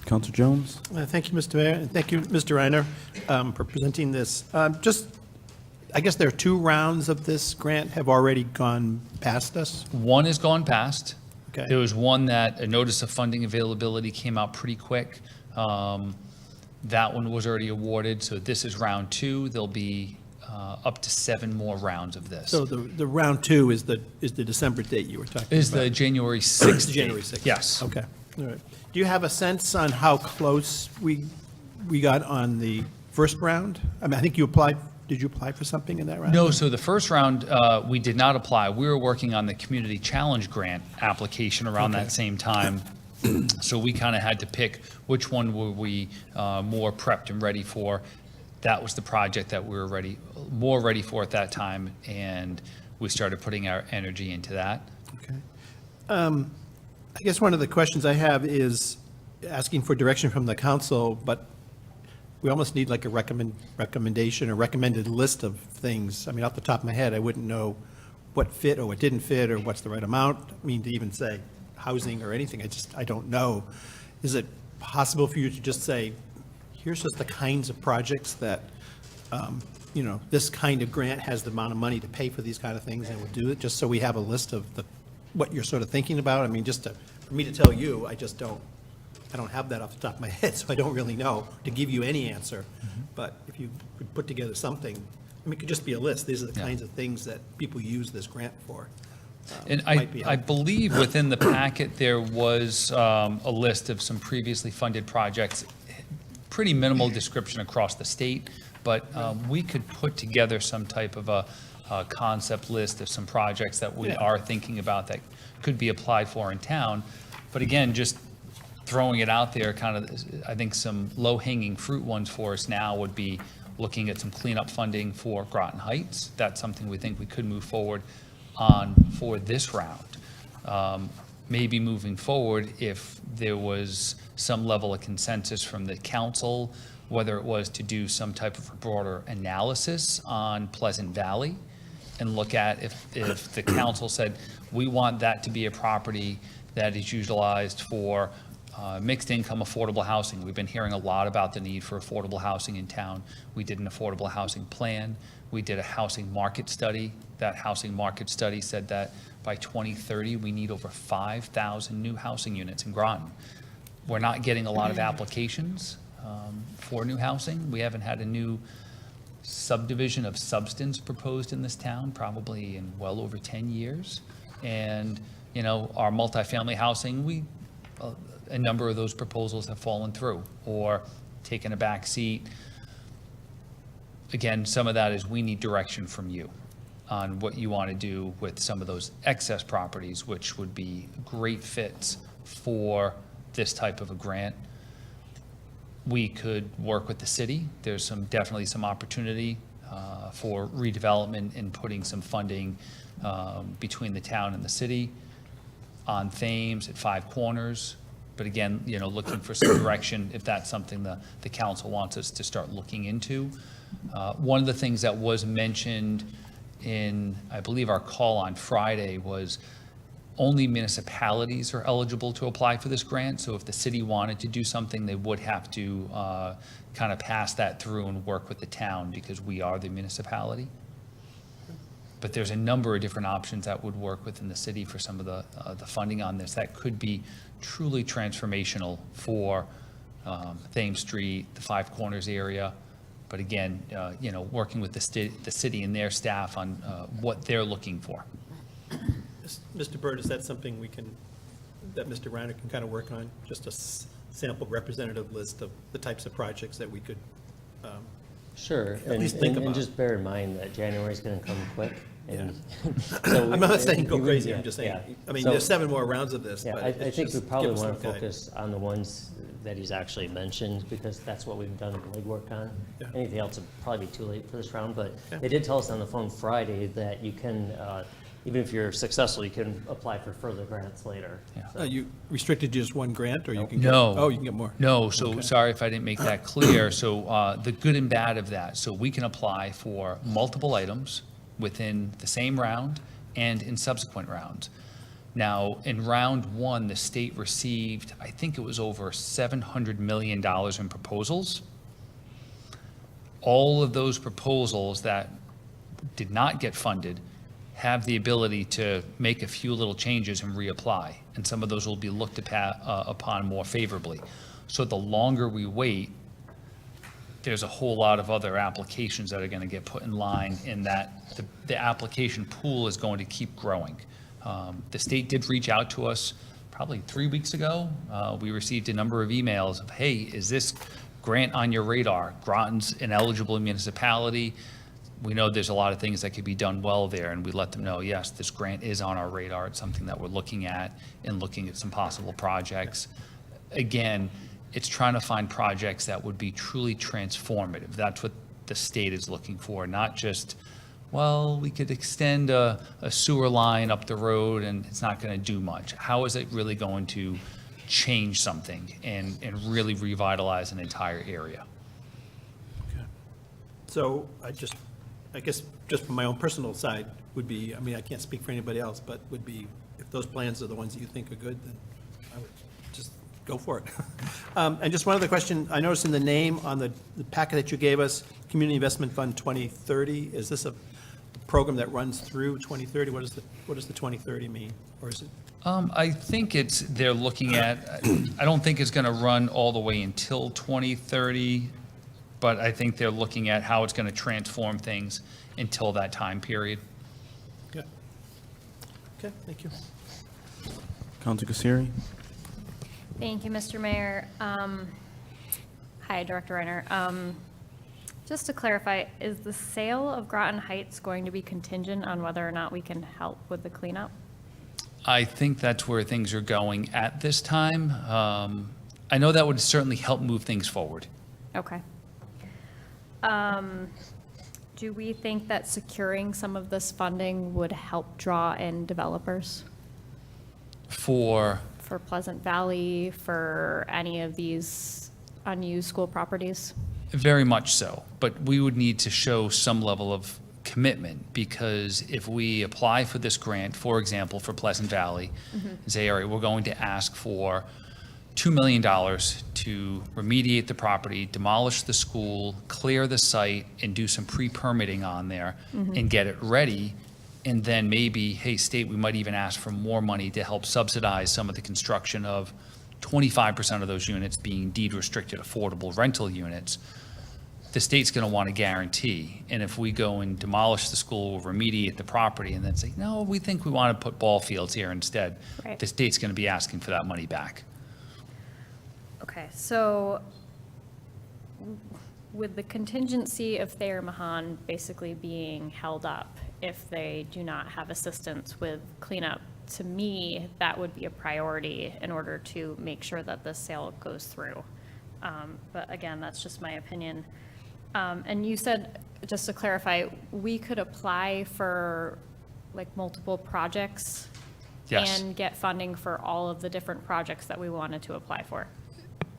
Councilor Jones? Thank you, Mr. Mayor, and thank you, Mr. Reiner, for presenting this. I guess there are 2 rounds of this grant have already gone past us. One has gone past. Okay. There was one that a notice of funding availability came out pretty quick. That one was already awarded, so this is round 2. There'll be up to 7 more rounds of this. So the round 2 is the December date you were talking about? Is the January 6th January date. 6th? Yes. Okay, all right. Do you have a sense on how close we got on the first round? I mean, I think you applied, did you apply for something in that round? No, so the first round, we did not apply. We were working on the Community Challenge Grant application around that same time. So we kind of had to pick which one were we more prepped and ready for. That was the project that we were more ready for at that time, and we started putting our energy into that. Okay. I guess one of the questions I have is asking for direction from the council, but we almost need like a recommendation or recommended list of things. I mean, off the top of my head, I wouldn't know what fit or what didn't fit or what's the right amount. I mean, to even say housing or anything, I don't know. Is it possible for you to just say, here's just the kinds of projects that, this kind of grant has the amount of money to pay for these kind of things, and we'll do it, just so we have a list of what you're sort of thinking about? I mean, for me to tell you, I don't have that off the top of my head, so I don't really know to give you any answer. But if you could put together something, I mean, it could just be a list. These are the kinds of things that people use this grant for. And might be I believe within the packet, there was a list of some previously funded projects, pretty minimal description across the state, but we could put together some type of a concept list of some projects that we are thinking about that could be applied for in town. But again, just throwing it out there, kind of, I think some low-hanging fruit ones for us now would be looking at some cleanup funding for Groton Heights. That's something we think we could move forward on for this round. Maybe moving forward, if there was some level of consensus from the council, whether it was to do some type of a broader analysis on Pleasant Valley, and look at if the council said, we want that to be a property that is utilized for mixed income affordable housing. We've been hearing a lot about the need for affordable housing in town. We did an affordable housing plan. We did a housing market study. That housing market study said that by 2030, we need over 5,000 new housing units in Groton. We're not getting a lot of applications for new housing. We haven't had a new subdivision of substance proposed in this town, probably in well over 10 years. And, our multifamily housing, a number of those proposals have fallen through or taken a back seat. Again, some of that is we need direction from you on what you want to do with some of those excess properties, which would be great fits for this type of a grant. We could work with the city. There's definitely some opportunity for redevelopment and putting some funding between the town and the city on Thames at Five Corners. But again, looking for some direction if that's something the council wants us to start looking into. One of the things that was mentioned in, I believe, our call on Friday was only municipalities are eligible to apply for this grant. So if the city wanted to do something, they would have to kind of pass that through and work with the town because we are the municipality. But there's a number of different options that would work within the city for some of the funding on this. That could be truly transformational for Thames Street, the Five Corners area. But again, working with the city and their staff on what they're looking for. Mr. Byrd, is that something that Mr. Reiner can kind of work on? Just a sample representative list of the types of projects that we could Sure, at least think and about. just bear in mind that January's gonna come quick. and I'm not saying go crazy, I'm yeah, just saying, yeah. I mean, So- there's 7 more rounds of this, Yeah, but I it's think we just probably give us want to some guide. focus on the ones that he's actually mentioned, because that's what we've done legwork on. Yeah. Anything else would probably be too late for this round, but Okay. they did tell us on the phone Friday that you can, even if you're successful, you can apply for further grants later. Yeah. So- Are you restricted to just one grant, or you can get? No. Oh, you can get more? No, so Okay. sorry if I didn't make that clear. So the good and bad of that, so we can apply for multiple items within the same round and in subsequent rounds. Now, in round one, the state received, I think it was over $700 million in proposals. All of those proposals that did not get funded have the ability to make a few little changes and reapply, and some of those will be looked upon more favorably. So the longer we wait, there's a whole lot of other applications that are going to get put in line, in that the application pool is going to keep growing. The state did reach out to us probably 3 weeks ago. We received a number of emails of, hey, is this grant on your radar? Groton's an eligible municipality. We know there's a lot of things that could be done well there, and we let them know, yes, this grant is on our radar. It's something that we're looking at and looking at some possible projects. Again, it's trying to find projects that would be truly transformative. That's what the state is looking for, not just, well, we could extend a sewer line up the road and it's not going to do much. How is it really going to change something and really revitalize an entire area? So I guess just from my own personal side would be, I mean, I can't speak for anybody else, but would be, if those plans are the ones that you think are good, then I would just go for it. And just one other question, I noticed in the name on the packet that you gave us, Community Investment Fund 2030, is this a program that runs through 2030? What does the 2030 mean? Or is it? I think they're looking at, I don't think it's going to run all the way until 2030, but I think they're looking at how it's going to transform things until that time period. Yeah. Okay, thank you. Councilor Kassiri? Thank you, Mr. Mayor. Hi, Director Reiner. Just to clarify, is the sale of Groton Heights going to be contingent on whether or not we can help with the cleanup? I think that's where things are going at this time. I know that would certainly help move things forward. Okay. Do we think that securing some of this funding would help draw in developers For, for Pleasant Valley, for any of these unused school properties? very much so, but we would need to show some level of commitment, because if we apply for this grant, for example, for Pleasant Valley, and say, all right, we're going to ask for $2 million to remediate the property, demolish the school, clear the site, and do some pre-permitting on there and get it ready. And then maybe, hey, state, we might even ask for more money to help subsidize some of the construction of 25% of those units being deed-restricted affordable rental units. The state's going to want a guarantee. And if we go and demolish the school, remediate the property, and then say, no, we think we want to put ball fields here instead, Right. the state's going to be asking for that money back. Okay, so with the contingency of Thayer Mahan basically being held up if they do not have assistance with cleanup, to me, that would be a priority in order to make sure that this sale goes through. But again, that's just my opinion. And you said, just to clarify, we could apply for like multiple projects Yes. and get funding for all of the different projects that we wanted to apply for.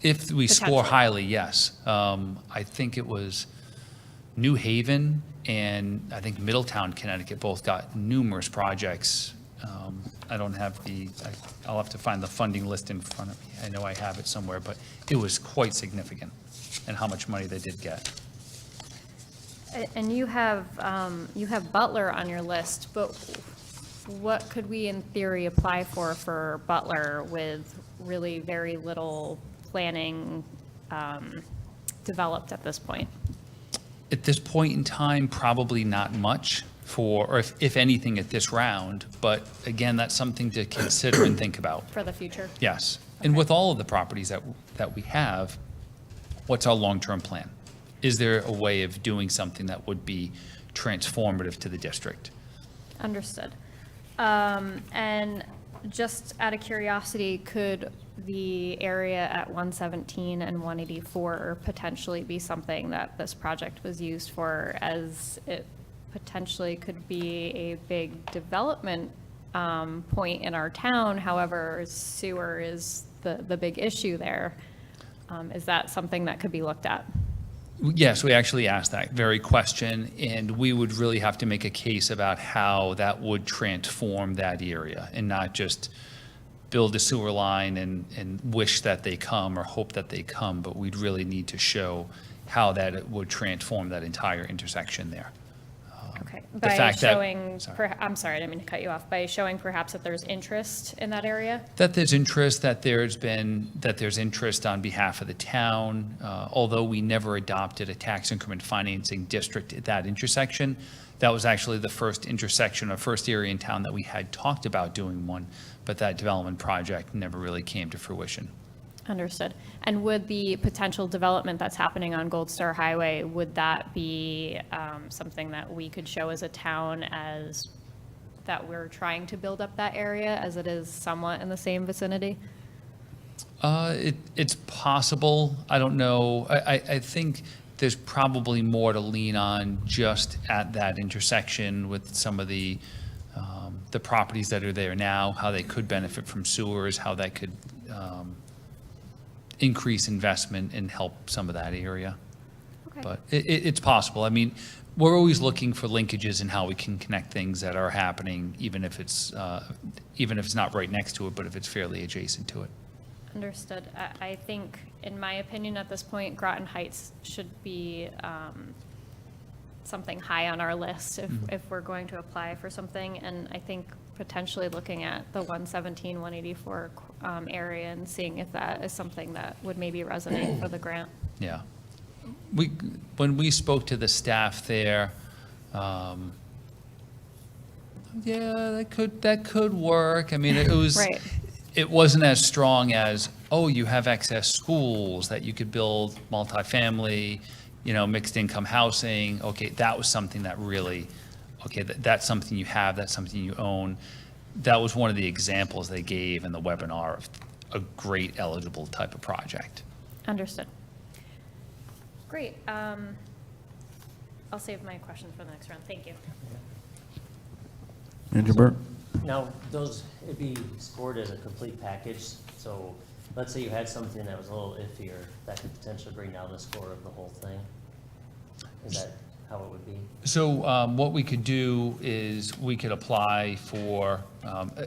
If we score Potentially. highly, yes. I think it was New Haven and I think Middletown, Connecticut both got numerous projects I don't have I'll have to find the funding list in front of me. I know I have it somewhere, but it was quite significant and how much money they did get. And you have Butler on your list, but what could we in theory apply for Butler with really very little planning developed at this point? At this point in time, probably not much or if anything at this round, but again, that's something to consider and think about. For the future? Yes. And with all of the properties that we have, what's our long-term plan? Is there a way of doing something that would be transformative to the district? Understood. And just out of curiosity, could the area at 117 and 184 potentially be something that this project was used for, as it potentially could be a big development point in our town? However, sewer is the big issue there. Is that something that could be looked at? Yes, we actually asked that very question, and we would really have to make a case about how that would transform that area and not just build a sewer line and wish that they come or hope that they come, but we'd really need to show how that it would transform that entire intersection there. Okay, The by fact that- showing, sorry. I'm sorry, I didn't mean to cut you off, by showing perhaps that there's interest in that area? That there's interest, that there's interest on behalf of the town. Although we never adopted a tax increment financing district at that intersection, that was actually the first intersection or first area in town that we had talked about doing one, but that development project never really came to fruition. Understood. And would the potential development that's happening on Gold Star Highway, would that be something that we could show as a town as that we're trying to build up that area, as it is somewhat in the same vicinity? It's possible. I don't know. I think there's probably more to lean on just at that intersection with some of the properties that are there now, how they could benefit from sewers, how that could increase investment and help some of that area. Okay. But it's possible. I mean, we're always looking for linkages in how we can connect things that are happening, even if it's not right next to it, but if it's fairly adjacent to it. Understood. I think, in my opinion, at this point, Groton Heights should be something high on our list if we're going to apply for something. And I think potentially looking at the 117, 184 area and seeing if that is something that would maybe resonate for the grant. Yeah. When we spoke to the staff there, yeah, that could work. I mean, it was, Right. It wasn't as strong as, oh, you have excess schools that you could build multifamily, mixed income housing. Okay, that was something that really, okay, that's something you have, that's something you own. That was one of the examples they gave in the webinar of a great eligible type of project. Understood. Great. I'll save my questions for the next round. Thank you. Manager Burt? Now, it'd be scored as a complete package, so let's say you had something that was a little iffier, that could potentially bring down the score of the whole thing? Is that how it would be? So what we could do is we could apply for,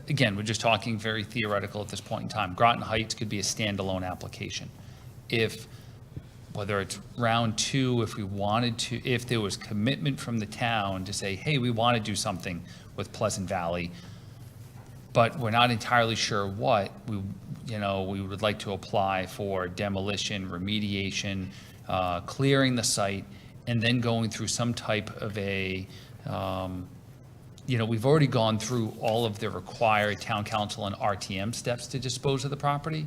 again, we're just talking very theoretical at this point in time. Groton Heights could be a standalone application. Whether it's round two, if we wanted to, if there was commitment from the town to say, hey, we want to do something with Pleasant Valley, but we're not entirely sure what, we would like to apply for demolition, remediation, clearing the site, and then going through some type of we've already gone through all of the required town council and RTM steps to dispose of the property.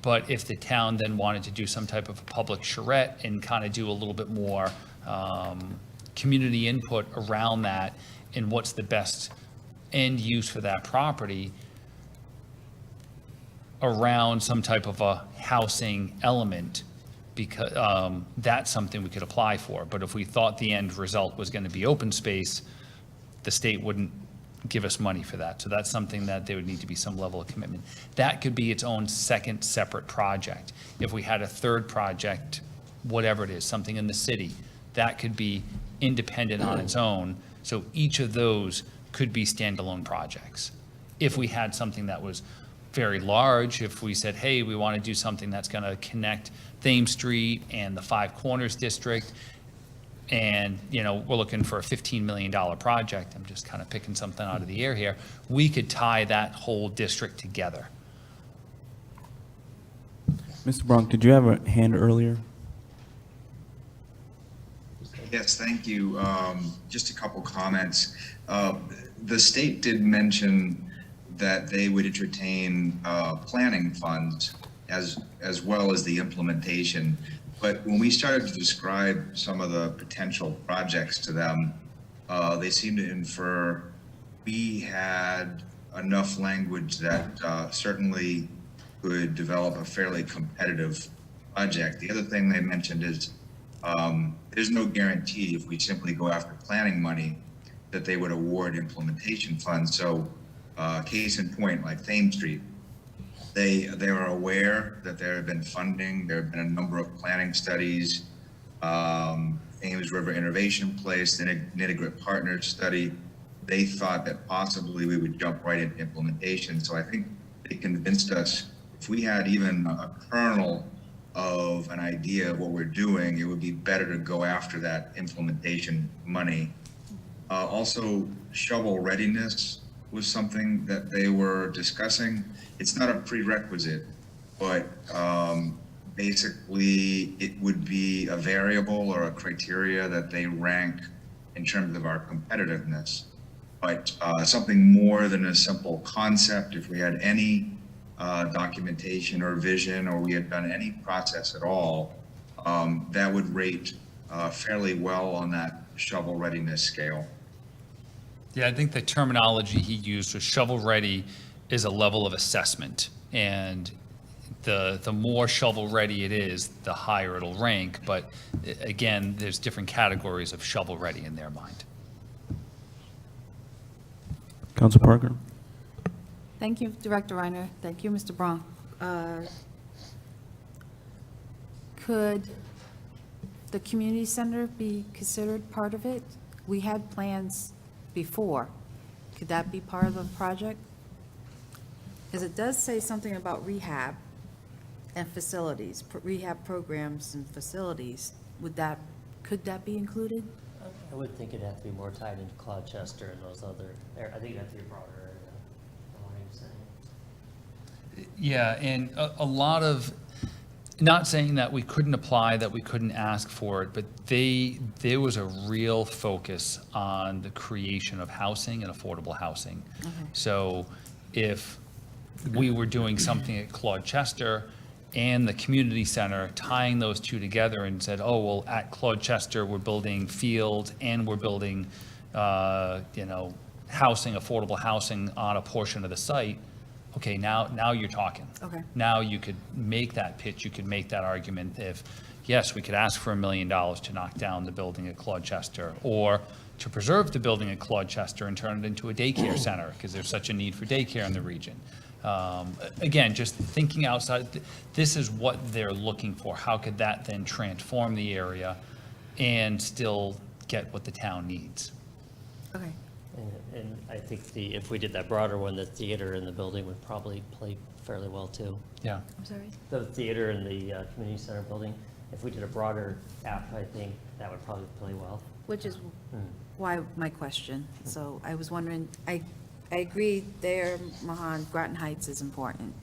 But if the town then wanted to do some type of a public charrette and kind of do a little bit more community input around that and what's the best end use for that property around some type of a housing element, because that's something we could apply for. But if we thought the end result was going to be open space, the state wouldn't give us money for that. So that's something that there would need to be some level of commitment. That could be its own second separate project. If we had a third project, whatever it is, something in the city, that could be independent on its own. So each of those could be standalone projects. If we had something that was very large, if we said, hey, we want to do something that's going to connect Thames Street and the Five Corners District, and, we're looking for a $15 million project, I'm just kind of picking something out of the air here, we could tie that whole district together. Mr. Bronk, did you have a hand earlier? Yes, thank you. Just a couple comments. The state did mention that they would entertain planning funds as well as the implementation. But when we started to describe some of the potential projects to them, they seemed to infer we had enough language that certainly could develop a fairly competitive project. The other thing they mentioned is there's no guarantee if we simply go after planning money that they would award implementation funds. So case in point, like Thames Street, they are aware that there have been funding. There have been a number of planning studies, Thames River Innovation Place, the Connecticut Partners study. They thought that possibly we would jump right into implementation. So I think they convinced us if we had even a kernel of an idea of what we're doing, it would be better to go after that implementation money. Also, shovel readiness was something that they were discussing. It's not a prerequisite, but basically it would be a variable or a criteria that they rank in terms of our competitiveness. But something more than a simple concept, if we had any documentation or vision, or we had done any process at all, that would rate fairly well on that shovel readiness scale. Yeah, I think the terminology he used was shovel-ready is a level of assessment. And the more shovel-ready it is, the higher it'll rank. But again, there's different categories of shovel-ready in their mind. Council Parker? Thank you, Director Reiner. Thank you, Mr. Braun. Could the community center be considered part of it? We had plans before. Could that be part of the project? Because it does say something about rehab and facilities, rehab programs and facilities. Could that be included? I would think it'd have to be more tied into Cloudchester and those other, I think it'd have to be a broader area. What are you saying? Yeah, and a lot of, not saying that we couldn't apply, that we couldn't ask for it, but there was a real focus on the creation of housing and affordable housing. Okay. So if we were doing something at Cloudchester and the community center, tying those two together and said, oh, well, at Cloudchester, we're building field and we're building, housing, affordable housing on a portion of the site. Okay, now you're talking. Okay. Now you could make that pitch, you could make that argument if, yes, we could ask for $1 million to knock down the building at Cloudchester, or to preserve the building at Cloudchester and turn it into a daycare center, because there's such a need for daycare in the region. Again, just thinking outside, this is what they're looking for. How could that then transform the area and still get what the town needs? Okay. And I think if we did that broader one, the theater in the building would probably play fairly well too. Yeah. I'm sorry? The theater in the community center building, if we did a broader app, I think that would probably play well. Which is why my question. So I was wondering, I agree there, Mahan, Groton Heights is important.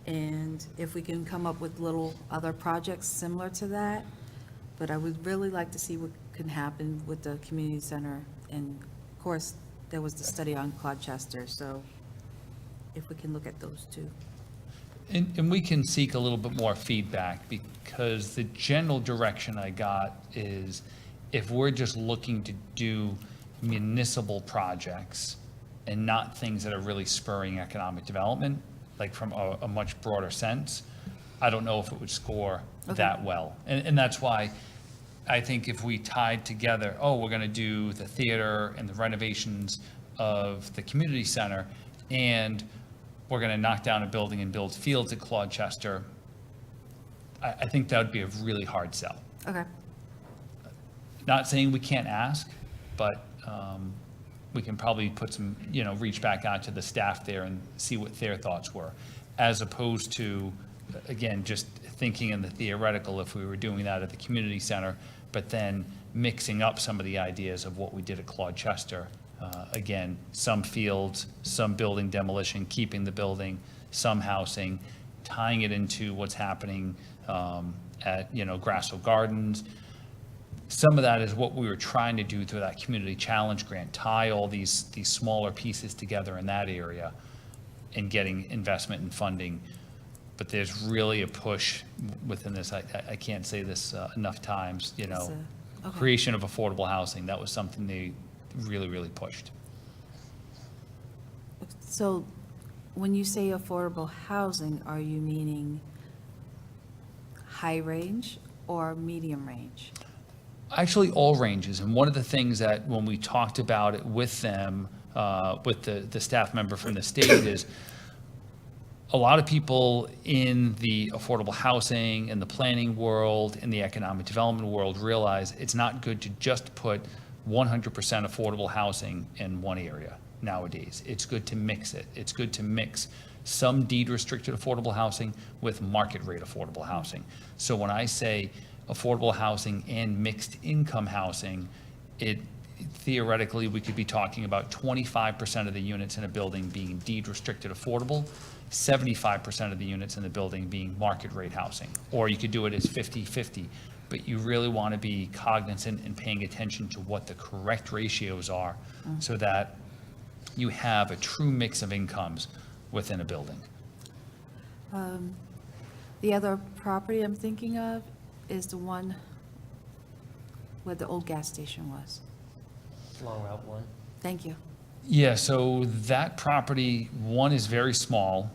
And if we can come up with little other projects similar to that, but I would really like to see what can happen with the community center. And of course, there was the study on Cloudchester, so if we can look at those two. And we can seek a little bit more feedback, because the general direction I got is if we're just looking to do municipal projects and not things that are really spurring economic development, like from a much broader sense, I don't know if it would score that well. And that's why I think if we tied together, we're going to do the theater and the renovations of the community center, and we're going to knock down a building and build fields at Cloudchester, I think that would be a really hard sell. Okay. Not saying we can't ask, but we can probably put some, reach back out to the staff there and see what their thoughts were, as opposed to, again, just thinking in the theoretical, if we were doing that at the community center, but then mixing up some of the ideas of what we did at Claude Chester. Again, some fields, some building demolition, keeping the building, some housing, tying it into what's happening at, Grassville Gardens. Some of that is what we were trying to do through that community challenge grant, tie all these smaller pieces together in that area and getting investment and funding. But there's really a push within this, I can't say this enough times, okay. creation of affordable housing. That was something they really, really pushed. So when you say affordable housing, are you meaning high range or medium range? Actually, all ranges. And one of the things that when we talked about it with them, with the staff member from the state is a lot of people in the affordable housing, in the planning world, in the economic development world realize it's not good to just put 100% affordable housing in one area nowadays. It's good to mix it. It's good to mix some deed-restricted affordable housing with market rate affordable housing. So when I say affordable housing and mixed income housing, it theoretically, we could be talking about 25% of the units in a building being deed restricted affordable, 75% of the units in the building being market rate housing. Or you could do it as 50-50, but you really want to be cognizant and paying attention to what the correct ratios are so that you have a true mix of incomes within a building. The other property I'm thinking of is the one where the old gas station was. Long Route 1. Thank you. Yeah, so that property, one, is very small,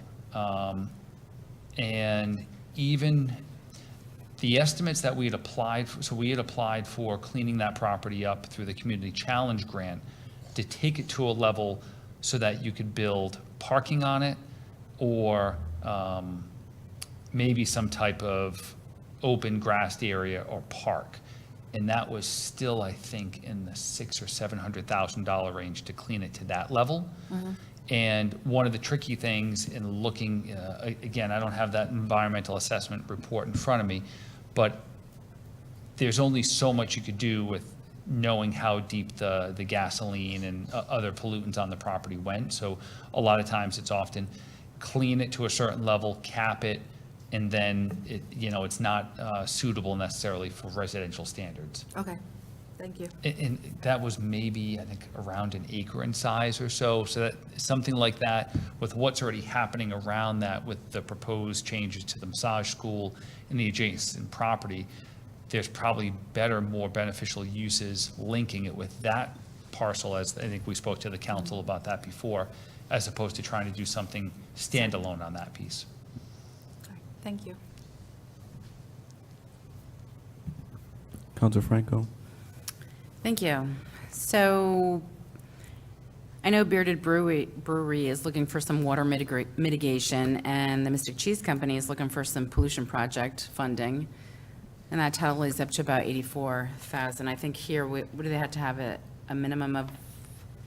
and even the estimates that we had applied, so we had applied for cleaning that property up through the Community Challenge Grant to take it to a level so that you could build parking on it or maybe some type of open grassed area or park. And that was still, I think, in the $600,000 or $700,000 range to clean it to that level. And one of the tricky things in looking, again, I don't have that environmental assessment report in front of me, but there's only so much you could do with knowing how deep the gasoline and other pollutants on the property went. So a lot of times it's often clean it to a certain level, cap it, and then it's not suitable necessarily for residential standards. Okay, thank you. And that was maybe, I think, around an acre in size or so. So that something like that, with what's already happening around that, with the proposed changes to the massage school and the adjacent property, there's probably better, more beneficial uses linking it with that parcel, as I think we spoke to the council about that before, as opposed to trying to do something standalone on that piece. Thank you. Councilor Franco? Thank you. So I know Bearded Brewery is looking for some water mitigation, and the Mystic Cheese Company is looking for some pollution project funding. And that tallies up to about $84,000. I think here, what do they have to have a minimum of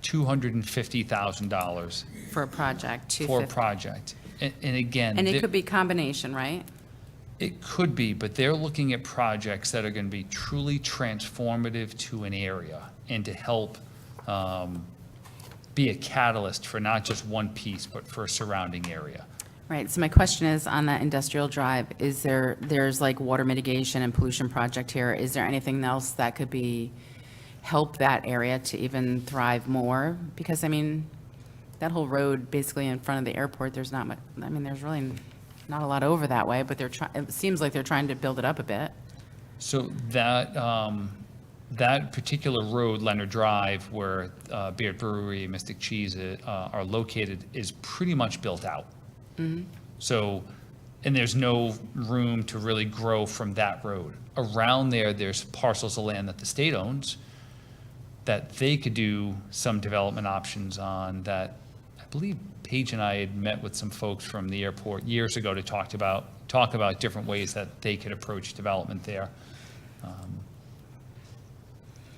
$250,000 for a project? for a project. And again. And it could be combination, right? It could be, but they're looking at projects that are going to be truly transformative to an area and to help be a catalyst for not just one piece, but for a surrounding area. Right, so my question is, on that industrial drive, there's like water mitigation and pollution project here. Is there anything else that could help that area to even thrive more? Because, I mean, that whole road basically in front of the airport, there's not much, I mean, there's really not a lot over that way, but it seems like they're trying to build it up a bit. So that particular road, Leonard Drive, where Beard Brewery and Mystic Cheese are located, is pretty much built out. So, and there's no room to really grow from that road. Around there, there's parcels of land that the state owns that they could do some development options on that. I believe Paige and I had met with some folks from the airport years ago to talk about different ways that they could approach development there.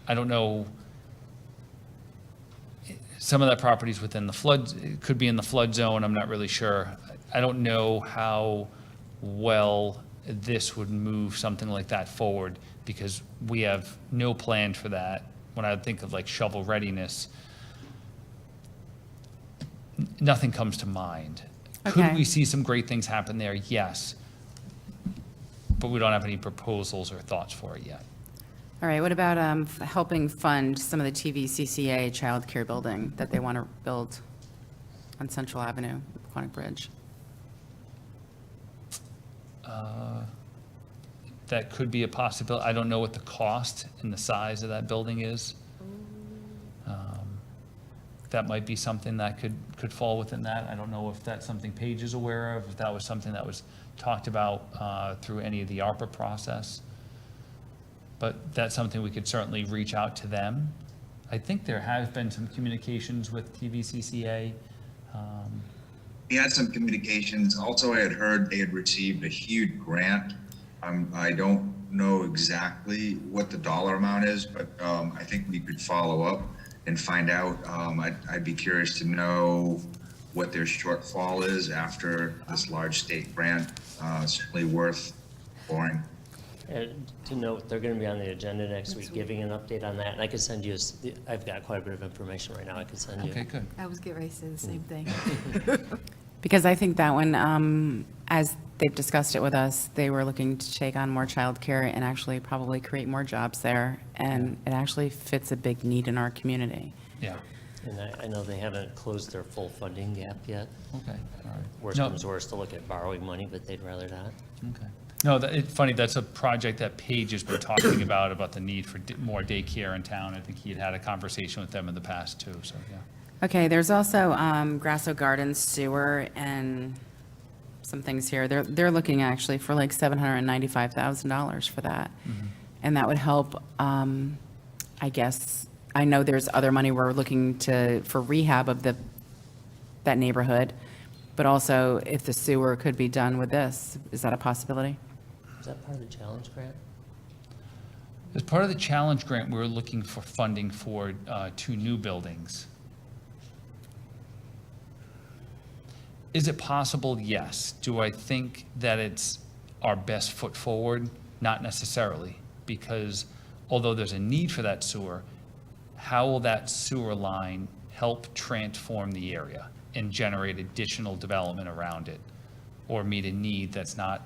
I don't know, some of that property is within the flood, it could be in the flood zone, I'm not really sure. I don't know how well this would move something like that forward, because we have no plan for that. When I think of like shovel readiness, nothing comes to mind. Could Okay. we see some great things happen there? Yes. But we don't have any proposals or thoughts for it yet. All right, what about helping fund some of the TVCCA childcare building that they want to build on Central Avenue, Quonic Bridge? That could be a possibility. I don't know what the cost and the size of that building is. That might be something that could fall within that. I don't know if that's something Paige is aware of, if that was something that was talked about through any of the ARPA process. But that's something we could certainly reach out to them. I think there have been some communications with TVCCA. We had some communications. Also, I had heard they had received a huge grant. I don't know exactly what the dollar amount is, but I think we could follow up and find out. I'd be curious to know what their shortfall is after this large state grant. Certainly worth exploring. To note, they're going to be on the agenda next week, giving an update on that. And I could send you, I've got quite a bit of information right now I could send you. Okay, good. I was getting ready to say the same thing. Because I think that one, as they've discussed it with us, they were looking to take on more childcare and actually probably create more jobs there. And it actually fits a big need in our community. Yeah, And I know they haven't closed their full funding gap yet. okay, all right. Worst No. comes to worst to look at borrowing money, but they'd rather not. Okay. No, it's funny, that's a project that Paige has been talking about the need for more daycare in town. I think he had a conversation with them in the past too, so, yeah. Okay, there's also Grasso Gardens sewer and some things here. They're looking actually for like $795,000 for that. And that would help, I guess, I know there's other money we're looking for rehab of that neighborhood, but also if the sewer could be done with this, is that a possibility? Is that part of the challenge grant? As part of the challenge grant, we're looking for funding for 2 new buildings. Is it possible? Yes. Do I think that it's our best foot forward? Not necessarily, because although there's a need for that sewer, how will that sewer line help transform the area and generate additional development around it? Or meet a need that's not,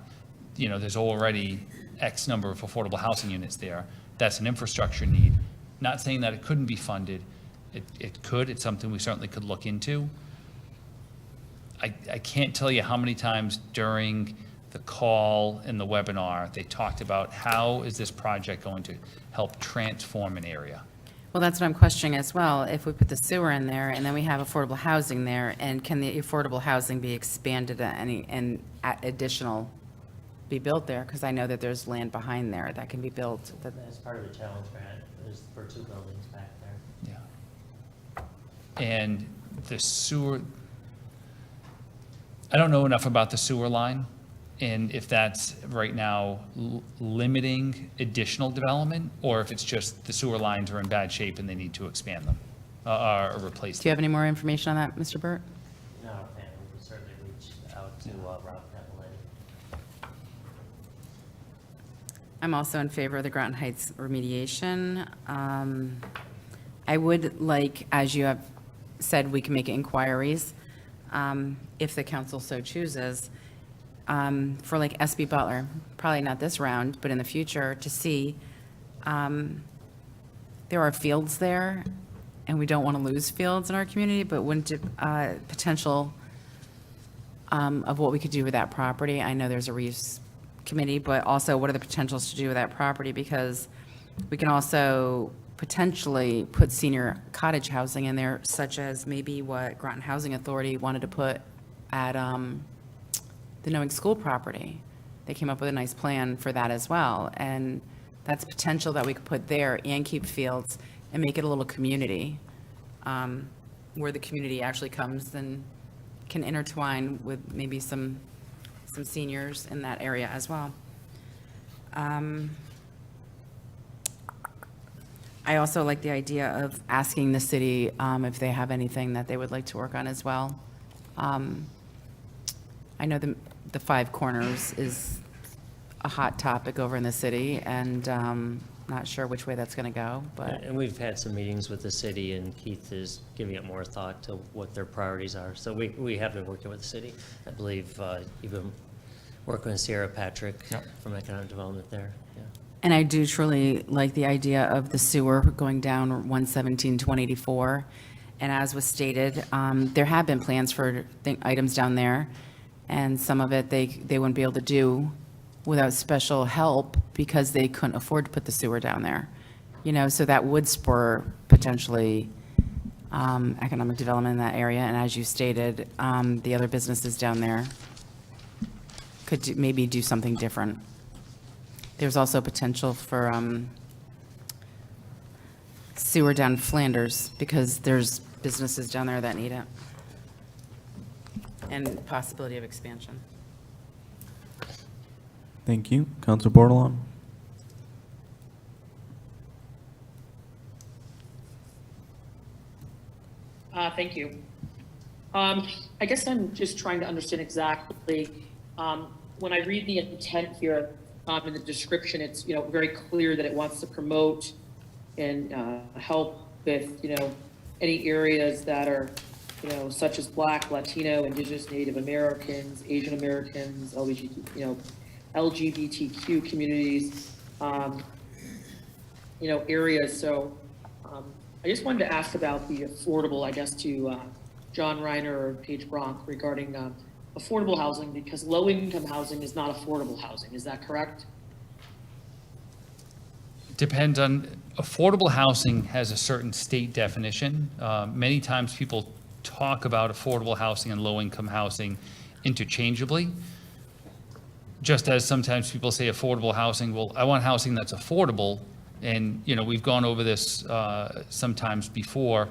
there's already X number of affordable housing units there. That's an infrastructure need. Not saying that it couldn't be funded. It could. It's something we certainly could look into. I can't tell you how many times during the call and the webinar, they talked about how is this project going to help transform an area? Well, that's what I'm questioning as well. If we put the sewer in there and then we have affordable housing there, and can the affordable housing be expanded and additional be built there? Because I know that there's land behind there that can be built. As part of the challenge grant, there's for 2 buildings back there. Yeah. And the sewer, I don't know enough about the sewer line, and if that's right now limiting additional development, or if it's just the sewer lines are in bad shape and they need to expand them, or replace Do you them. have any more information on that, Mr. Burt? No, and we could certainly reach out to Rob Cavalletti. I'm also in favor of the Groton Heights remediation. I would like, as you have said, we can make inquiries, if the council so chooses, for like SB Butler, probably not this round, but in the future, to see, there are fields there, and we don't want to lose fields in our community, but wouldn't it, potential of what we could do with that property? I know there's a reuse committee, but also what are the potentials to do with that property? Because we can also potentially put senior cottage housing in there, such as maybe what Groton Housing Authority wanted to put at the Knowing School property. They came up with a nice plan for that as well. And that's potential that we could put there and keep fields and make it a little community, where the community actually comes and can intertwine with maybe some seniors in that area as well. I also like the idea of asking the city if they have anything that they would like to work on as well. I know the Five Corners is a hot topic over in the city, and not sure which way that's going to go, but And we've had some meetings with the city, and Keith is giving it more thought to what their priorities are. So we have been working with the city. I believe you've been working with Sierra Patrick from Economic Development there. Yeah. and I do truly like the idea of the sewer going down 117 to 184. And as was stated, there have been plans for items down there, and some of it they wouldn't be able to do without special help because they couldn't afford to put the sewer down there. You know, so that would spur potentially economic development in that area. And as you stated, the other businesses down there could maybe do something different. There's also potential for sewer down Flanders because there's businesses down there that need it. And possibility of expansion. Thank you. Counselor Bordelon? Thank you. I guess I'm just trying to understand exactly, when I read the intent here, in the description, it's, very clear that it wants to promote and help with, any areas that are, such as Black, Latino, Indigenous, Native Americans, Asian Americans, LGBTQ communities, areas. So I just wanted to ask about the affordable, I guess, to John Reiner or Paige Bronk regarding affordable housing, because low-income housing is not affordable housing. Is that correct? Depends on, affordable housing has a certain state definition. Many times people talk about affordable housing and low-income housing interchangeably. Just as sometimes people say affordable housing, well, I want housing that's affordable. And, we've gone over this sometimes before.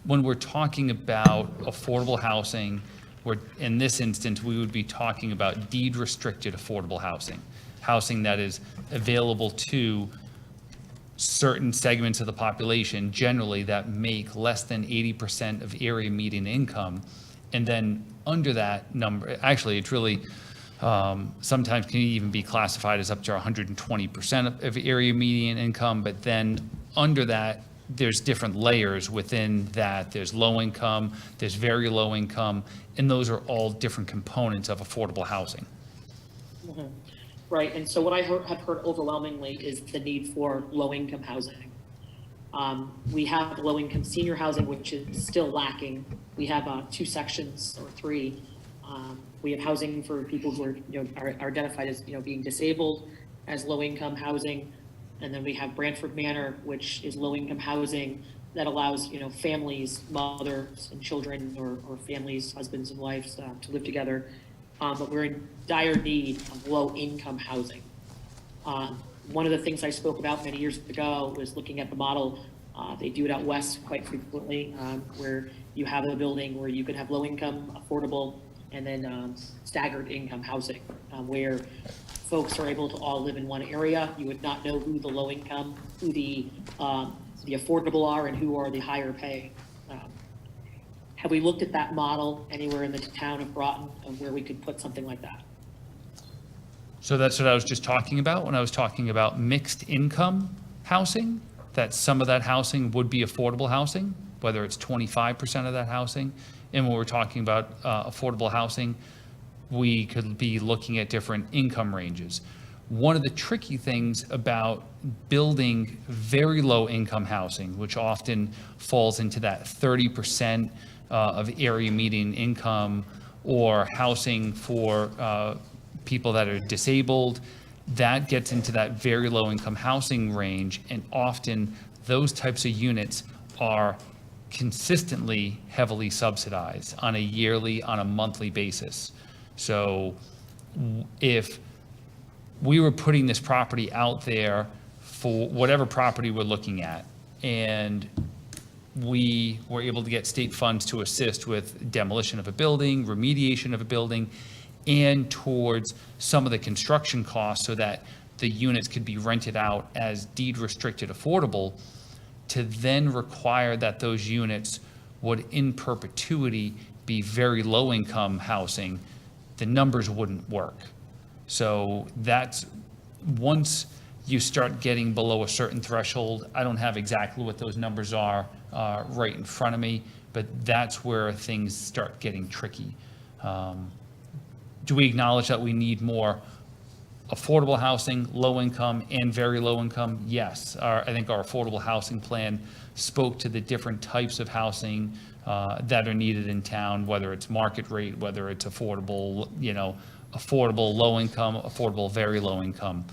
When we're talking about affordable housing, in this instance, we would be talking about deed-restricted affordable housing, housing that is available to certain segments of the population, generally that make less than 80% of area median income. And then under that number, actually, it's really, sometimes can even be classified as up to 120% of area median income, but then under that, there's different layers within that. There's low income, there's very low income, and those are all different components of affordable housing. Mm-hmm. Right, and so what I have heard overwhelmingly is the need for low-income housing. We have low-income senior housing, which is still lacking. We have 2 sections or 3. We have housing for people who are identified as being disabled, as low-income housing, and then we have Branford Manor, which is low-income housing that allows families, mothers and children, or families, husbands and wives to live together. But we're in dire need of low-income housing. One of the things I spoke about many years ago was looking at the model. They do it out west quite frequently, where you have a building where you can have low-income, affordable, and then staggered income housing, where folks are able to all live in one area. You would not know who the low-income, who the affordable are, and who are the higher paying. Have we looked at that model anywhere in the town of Groton of where we could put something like that? So that's what I was just talking about when I was talking about mixed income housing, that some of that housing would be affordable housing, whether it's 25% of that housing. And when we're talking about affordable housing, we could be looking at different income ranges. One of the tricky things about building very low income housing, which often falls into that 30% of area median income, or housing for people that are disabled, that gets into that very low income housing range. And often those types of units are consistently heavily subsidized on a yearly, on a monthly basis. So if we were putting this property out there for whatever property we're looking at, and we were able to get state funds to assist with demolition of a building, remediation of a building, and towards some of the construction costs so that the units could be rented out as deed restricted affordable, to then require that those units would in perpetuity be very low-income housing, the numbers wouldn't work. So that's, once you start getting below a certain threshold, I don't have exactly what those numbers are right in front of me, but that's where things start getting tricky. Do we acknowledge that we need more affordable housing, low income and very low income? Yes. I think our affordable housing plan spoke to the different types of housing that are needed in town, whether it's market rate, whether it's affordable, affordable, low income, affordable, very low income.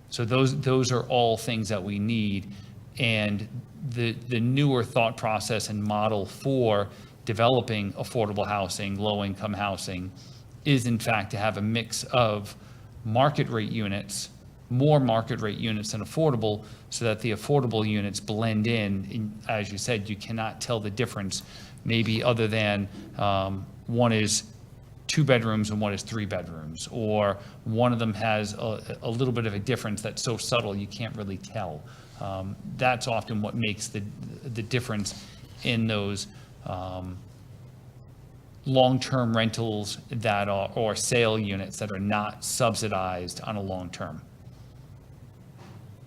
So those are all things that we need. And the newer thought process and model for developing affordable housing, low income housing, is in fact to have a mix of market rate units, more market rate units than affordable, so that the affordable units blend in. As you said, you cannot tell the difference, maybe other than one is 2 bedrooms and one is 3 bedrooms, or one of them has a little bit of a difference that's so subtle you can't really tell. That's often what makes the difference in those long-term rentals that are, or sale units that are not subsidized on a long-term.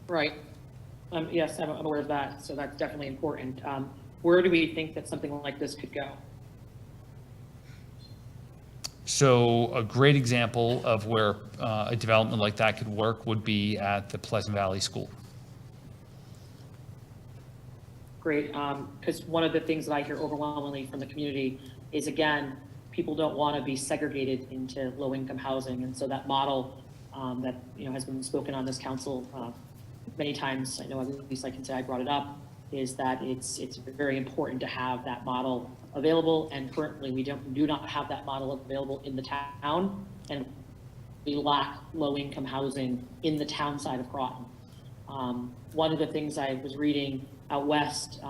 Right. Yes, I'm aware of that, so that's definitely important. Where do we think that something like this could go? So a great example of where a development like that could work would be at the Pleasant Valley School. Great, because one of the things that I hear overwhelmingly from the community is, again, people don't want to be segregated into low-income housing, and so that model that has been spoken on this council many times, I know at least I can say I brought it up, is that it's very important to have that model available, and currently we do not have that model available in the town, and we lack low-income housing in the town side of Groton. One of the things I was reading out west,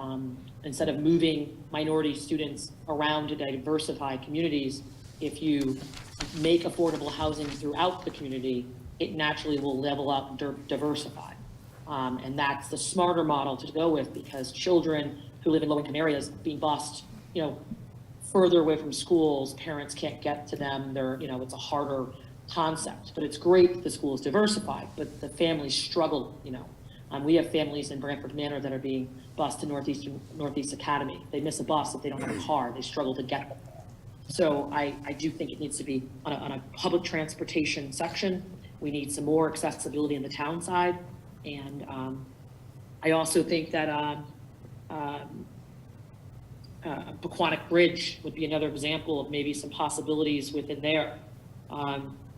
instead of moving minority students around to diversify communities, if you make affordable housing throughout the community, it naturally will level up and diversify. And that's the smarter model to go with, because children who live in low-income areas being bused, further away from schools, parents can't get to them. It's a harder concept, but it's great that the school is diversified, but the families struggle, we have families in Branford Manor that are being bused to Northeast Academy. They miss a bus if they don't have a car. They struggle to get them. So I do think it needs to be on a public transportation section. We need some more accessibility in the town side. And I also think that Pequannock Bridge would be another example of maybe some possibilities within there.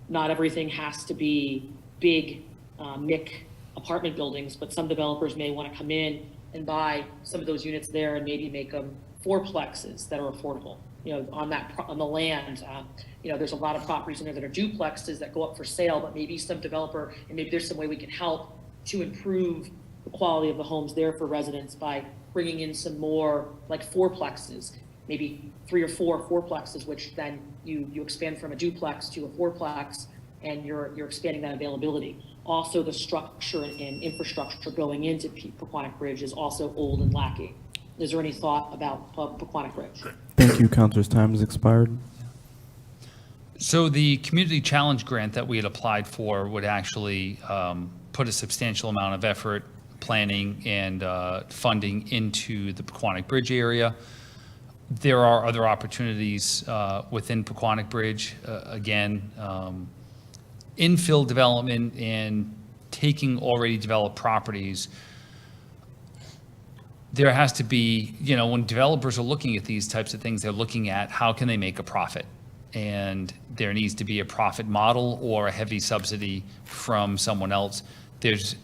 Not everything has to be big MIC apartment buildings, but some developers may want to come in and buy some of those units there and maybe make them fourplexes that are affordable. On the land, there's a lot of properties in there that are duplexes that go up for sale, but maybe some developer, and maybe there's some way we can help to improve the quality of the homes there for residents by bringing in some more like fourplexes, maybe 3 or 4 fourplexes, which then you expand from a duplex to a fourplex, and you're expanding that availability. Also, the structure and infrastructure going into Pequannock Bridge is also old and lacking. Is there any thought about Pequannock Bridge? Thank you, Councilor's time has expired. So the community challenge grant that we had applied for would actually put a substantial amount of effort, planning, and funding into the Pequannock Bridge area. There are other opportunities within Pequannock Bridge. Again, infill development and taking already developed properties. There has to be, when developers are looking at these types of things, they're looking at how can they make a profit? And there needs to be a profit model or a heavy subsidy from someone else. There's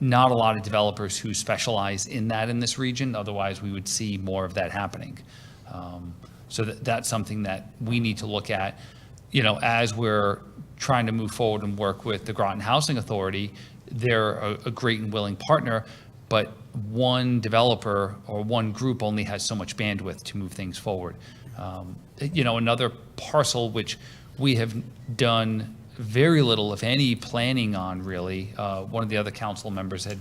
not a lot of developers who specialize in that in this region. Otherwise, we would see more of that happening. So that's something that we need to look at, as we're trying to move forward and work with the Groton Housing Authority. They're a great and willing partner, but one developer or one group only has so much bandwidth to move things forward. Another parcel which we have done very little, if any, planning on really. One of the other council members had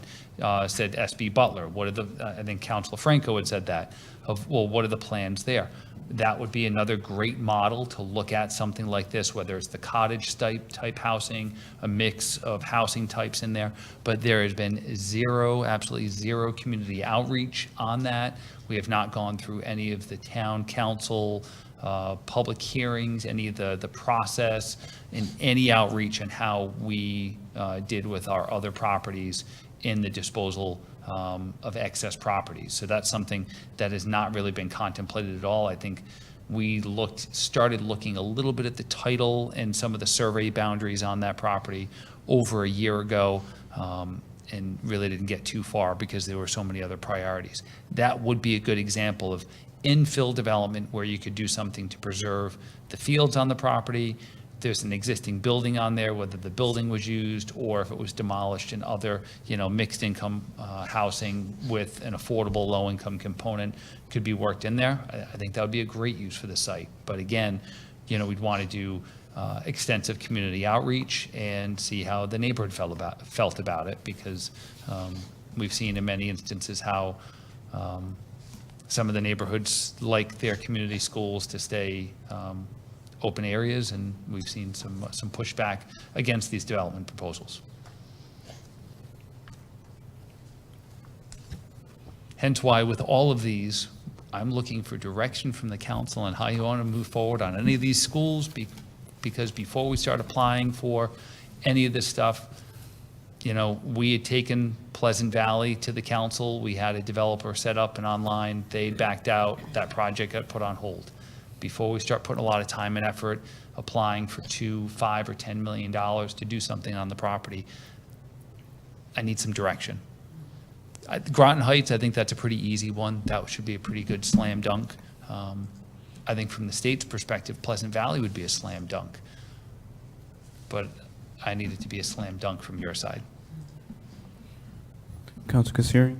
said SB Butler. What are the, I think Councilor Franco had said that, of, well, what are the plans there? That would be another great model to look at something like this, whether it's the cottage type housing, a mix of housing types in there. But there has been zero, absolutely zero community outreach on that. We have not gone through any of the town council public hearings, any of the process, and any outreach on how we did with our other properties in the disposal of excess properties. So that's something that has not really been contemplated at all. I think we started looking a little bit at the title and some of the survey boundaries on that property over a year ago, and really didn't get too far because there were so many other priorities. That would be a good example of infill development where you could do something to preserve the fields on the property. There's an existing building on there, whether the building was used or if it was demolished, and other, mixed income housing with an affordable low income component could be worked in there. I think that would be a great use for the site. But again, we'd want to do extensive community outreach and see how the neighborhood felt about it, because we've seen in many instances how some of the neighborhoods like their community schools to stay open areas, and we've seen some pushback against these development proposals. Hence why with all of these, I'm looking for direction from the council on how you want to move forward on any of these schools, because before we start applying for any of this stuff, we had taken Pleasant Valley to the council. We had a developer set up and online. They backed out. That project got put on hold. Before we start putting a lot of time and effort applying for $2, $5, or $10 million to do something on the property, I need some direction. Groton Heights, I think that's a pretty easy one. That should be a pretty good slam dunk. I think from the state's perspective, Pleasant Valley would be a slam dunk. But I need it to be a slam dunk from your side. Councilor Kassiri?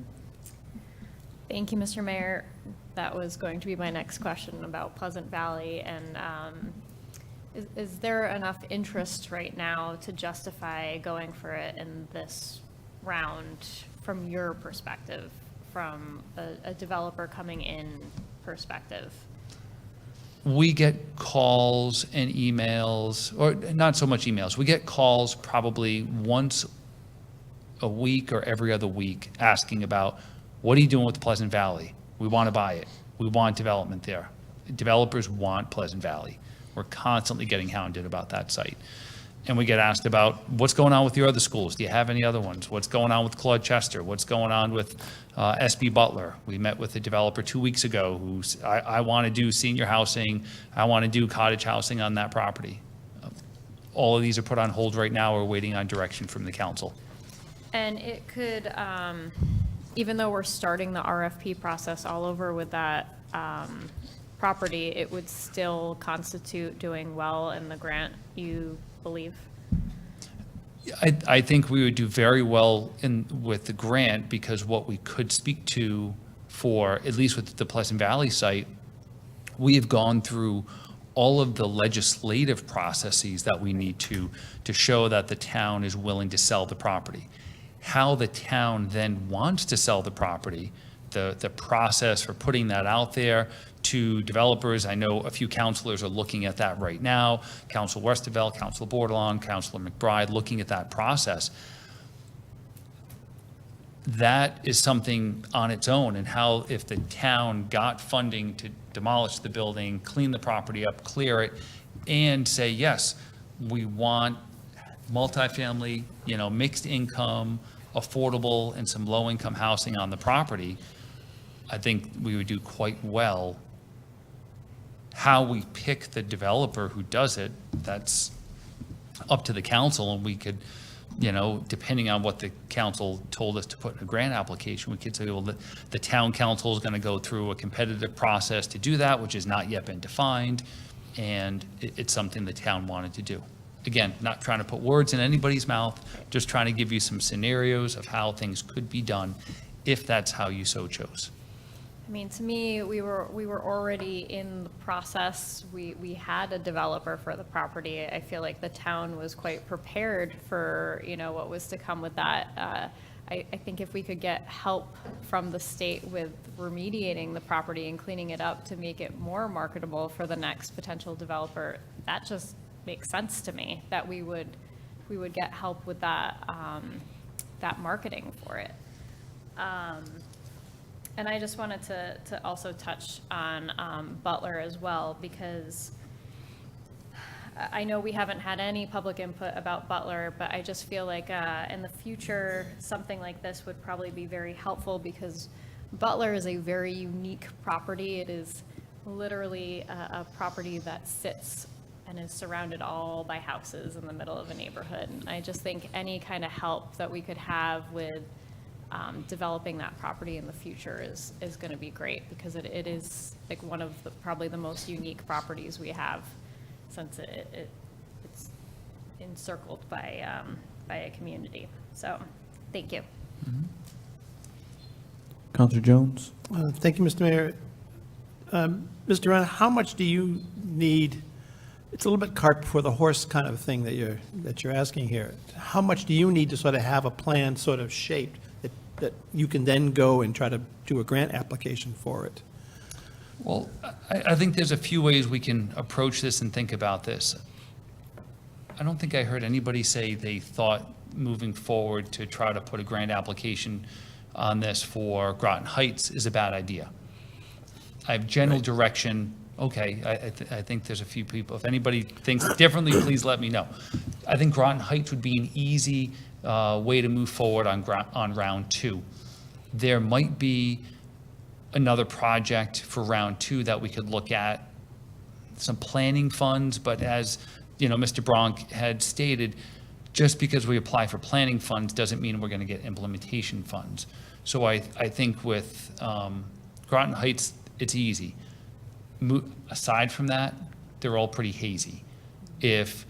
Thank you, Mr. Mayor. That was going to be my next question about Pleasant Valley. And is there enough interest right now to justify going for it in this round from your perspective, from a developer coming in perspective? We get calls and emails, or not so much emails. We get calls probably once a week or every other week asking about, what are you doing with Pleasant Valley? We want to buy it. We want development there. Developers want Pleasant Valley. We're constantly getting hounded about that site. And we get asked about, what's going on with your other schools? Do you have any other ones? What's going on with Claude Chester? What's going on with SB Butler? We met with a developer 2 weeks ago who's, I want to do senior housing. I want to do cottage housing on that property. All of these are put on hold right now. We're waiting on direction from the council. And it could, even though we're starting the RFP process all over with that property, it would still constitute doing well in the grant, you believe? I think we would do very well with the grant, because what we could speak to for, at least with the Pleasant Valley site, we have gone through all of the legislative processes that we need to show that the town is willing to sell the property. How the town then wants to sell the property, the process for putting that out there to developers. I know a few councilors are looking at that right now. Councilor Westervelt, Councilor Bordelon, Councilor McBride, looking at that process. That is something on its own, and how if the town got funding to demolish the building, clean the property up, clear it, and say, yes, we want multifamily, mixed income, affordable, and some low-income housing on the property, I think we would do quite well. How we pick the developer who does it, that's up to the council, and we could, depending on what the council told us to put in a grant application, we could say, well, the town council is going to go through a competitive process to do that, which has not yet been defined, and it's something the town wanted to do. Again, not trying to put words in anybody's mouth, just trying to give you some scenarios of how things could be done if that's how you so chose. I mean, to me, we were already in the process. We had a developer for the property. I feel like the town was quite prepared for, what was to come with that. I think if we could get help from the state with remediating the property and cleaning it up to make it more marketable for the next potential developer, that just makes sense to me, that we would get help with that, that marketing for it. And I just wanted to also touch on Butler as well, because I know we haven't had any public input about Butler, but I just feel like in the future, something like this would probably be very helpful, because Butler is a very unique property. It is literally a property that sits and is surrounded all by houses in the middle of a neighborhood. And I just think any kind of help that we could have with developing that property in the future is going to be great, because it is like one of probably the most unique properties we have, since it's encircled by a community. So, thank you. Counselor Jones? Thank you, Mr. Mayor. Mr. Ron, how much do you need? It's a little bit cart before the horse kind of thing that you're asking here. How much do you need to sort of have a plan sort of shaped that you can then go and try to do a grant application for it? Well, I think there's a few ways we can approach this and think about this. I don't think I heard anybody say they thought moving forward to try to put a grant application on this for Groton Heights is a bad idea. I have general direction. Okay, I think there's a few people. If anybody thinks differently, please let me know. I think Groton Heights would be an easy way to move forward on round two. There might be another project for round two that we could look at, some planning funds, but as Mr. Bronk had stated, just because we apply for planning funds doesn't mean we're going to get implementation funds. So I think with Groton Heights, it's easy. Aside from that, they're all pretty hazy. If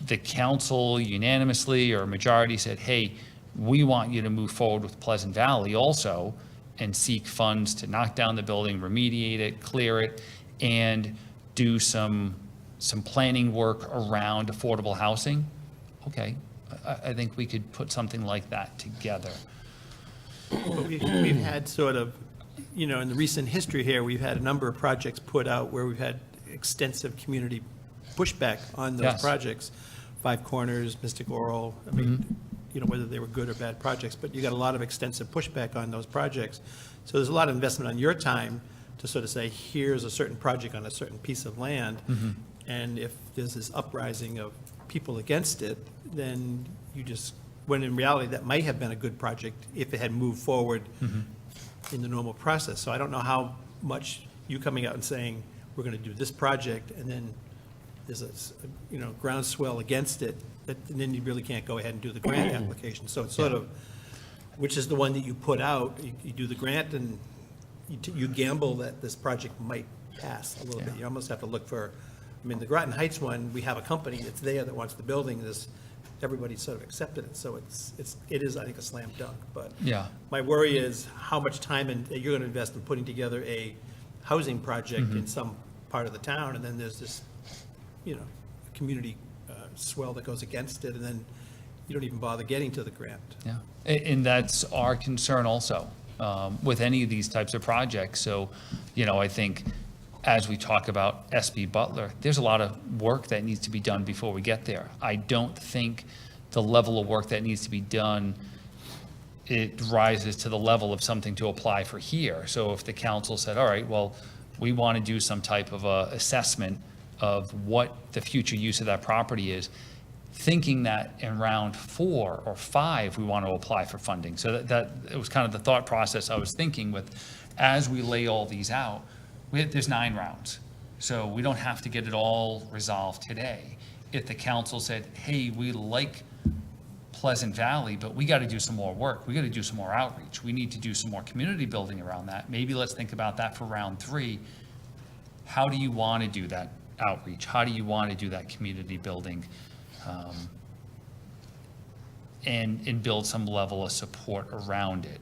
the council unanimously or a majority said, hey, we want you to move forward with Pleasant Valley also and seek funds to knock down the building, remediate it, clear it, and do some planning work around affordable housing, okay, I think we could put something like that together. But we've had sort of, in the recent history here, we've had a number of projects put out where we've had extensive community pushback on those Yes. projects. Five Corners, Mystic Oral, I mean, whether they were good or bad projects, but you got a lot of extensive pushback on those projects. So there's a lot of investment on your time to sort of say, here's a certain project on a certain piece of land. And if there's this uprising of people against it, then when in reality, that might have been a good project if it had moved forward in the normal process. So I don't know how much you coming out and saying, we're going to do this project, and then there's a groundswell against it, and then you really can't go ahead and do the grant application. So it's sort of, which is the one that you put out, you do the grant, and you gamble that this project might pass a little bit. You almost have to look for, the Groton Heights one, we have a company that's there that wants the building, everybody sort of accepted it, so it is, I think, a slam dunk. But Yeah. my worry is how much time you're going to invest in putting together a housing project in some part of the town, and then there's this, community swell that goes against it, and then you don't even bother getting to the grant. Yeah, and that's our concern also with any of these types of projects. So, I think as we talk about SB Butler, there's a lot of work that needs to be done before we get there. I don't think the level of work that needs to be done, it rises to the level of something to apply for here. So if the council said, all right, well, we want to do some type of a assessment of what the future use of that property is, thinking that in round 4 or 5, we want to apply for funding. So that it was kind of the thought process I was thinking with, as we lay all these out, there's 9 rounds. So we don't have to get it all resolved today. If the council said, hey, we like Pleasant Valley, but we got to do some more work. We got to do some more outreach. We need to do some more community building around that. Maybe let's think about that for round 3. How do you want to do that outreach? How do you want to do that community building? And build some level of support around it.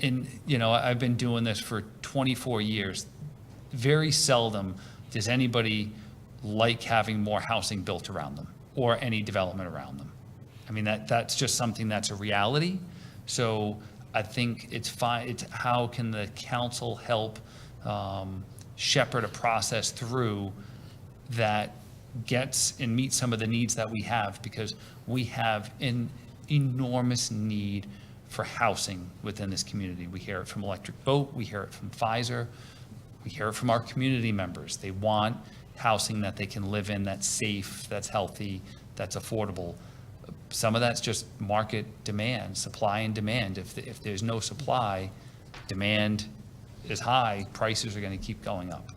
I've been doing this for 24 years. Very seldom does anybody like having more housing built around them or any development around them. I mean, that's just something that's a reality. So I think it's fine. It's how can the council help shepherd a process through that gets and meets some of the needs that we have, because we have an enormous need for housing within this community. We hear it from Electric Boat, we hear it from Pfizer, we hear it from our community members. They want housing that they can live in, that's safe, that's healthy, that's affordable. Some of that's just market demand, supply and demand. If there's no supply, demand is high, prices are going to keep going up.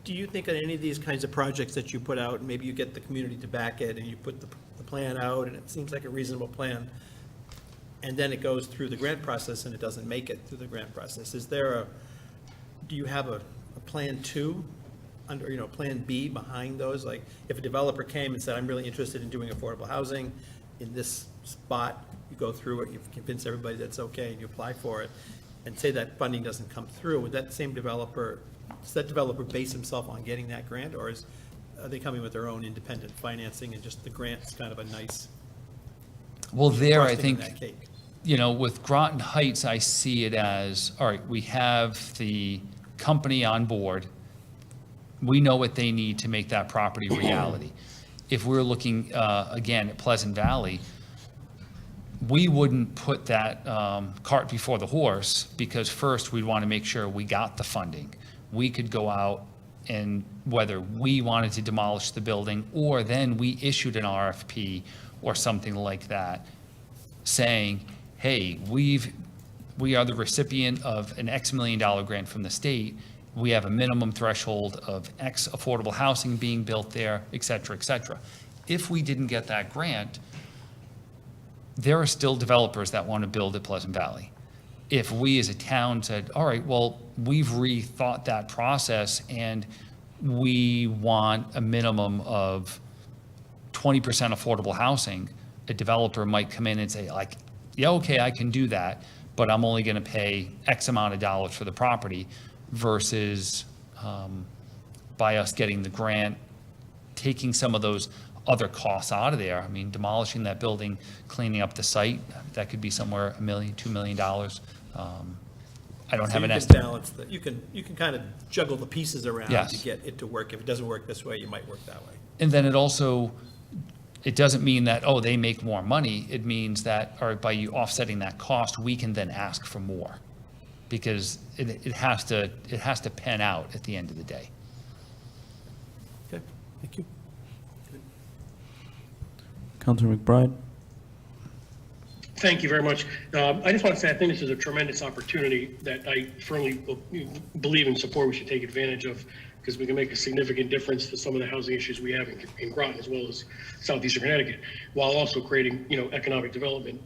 Do you think on any of these kinds of projects that you put out, maybe you get the community to back it, and you put the plan out, and it seems like a reasonable plan, and then it goes through the grant process and it doesn't make it through the grant process? Do you have a plan two, plan B behind those? Like, if a developer came and said, I'm really interested in doing affordable housing in this spot, you go through it, you convince everybody that's okay, and you apply for it, and say that funding doesn't come through, would that same developer, does that developer base himself on getting that grant, or are they coming with their own independent financing and just the grant's kind of a nice Well, there, I frosting in think, that cake? with Groton Heights, I see it as, all right, we have the company on board. We know what they need to make that property reality. If we're looking, again, at Pleasant Valley, we wouldn't put that cart before the horse, because first we'd want to make sure we got the funding. We could go out, and whether we wanted to demolish the building, or then we issued an RFP or something like that, saying, hey, we are the recipient of an X million dollar grant from the state. We have a minimum threshold of X affordable housing being built there, et cetera, et cetera. If we didn't get that grant, there are still developers that want to build at Pleasant Valley. If we as a town said, all right, well, we've rethought that process and we want a minimum of 20% affordable housing, a developer might come in and say, like, yeah, okay, I can do that, but I'm only going to pay X amount of dollars for the property, versus by us getting the grant, taking some of those other costs out of there. I mean, demolishing that building, cleaning up the site, that could be somewhere $1 million, $2 million. I don't have an estimate. Balance that. You can kind of juggle the pieces around Yes. to get it to work. If it doesn't work this way, you might work that way. And then it doesn't mean that, oh, they make more money. It means that, or by you offsetting that cost, we can then ask for more, because it has to pan out at the end of the day. Okay, thank you. Councilor McBride? Thank you very much. I just want to say, I think this is a tremendous opportunity that I firmly believe and support we should take advantage of, because we can make a significant difference to some of the housing issues we have in Groton as well as southeastern Connecticut, while also creating, economic development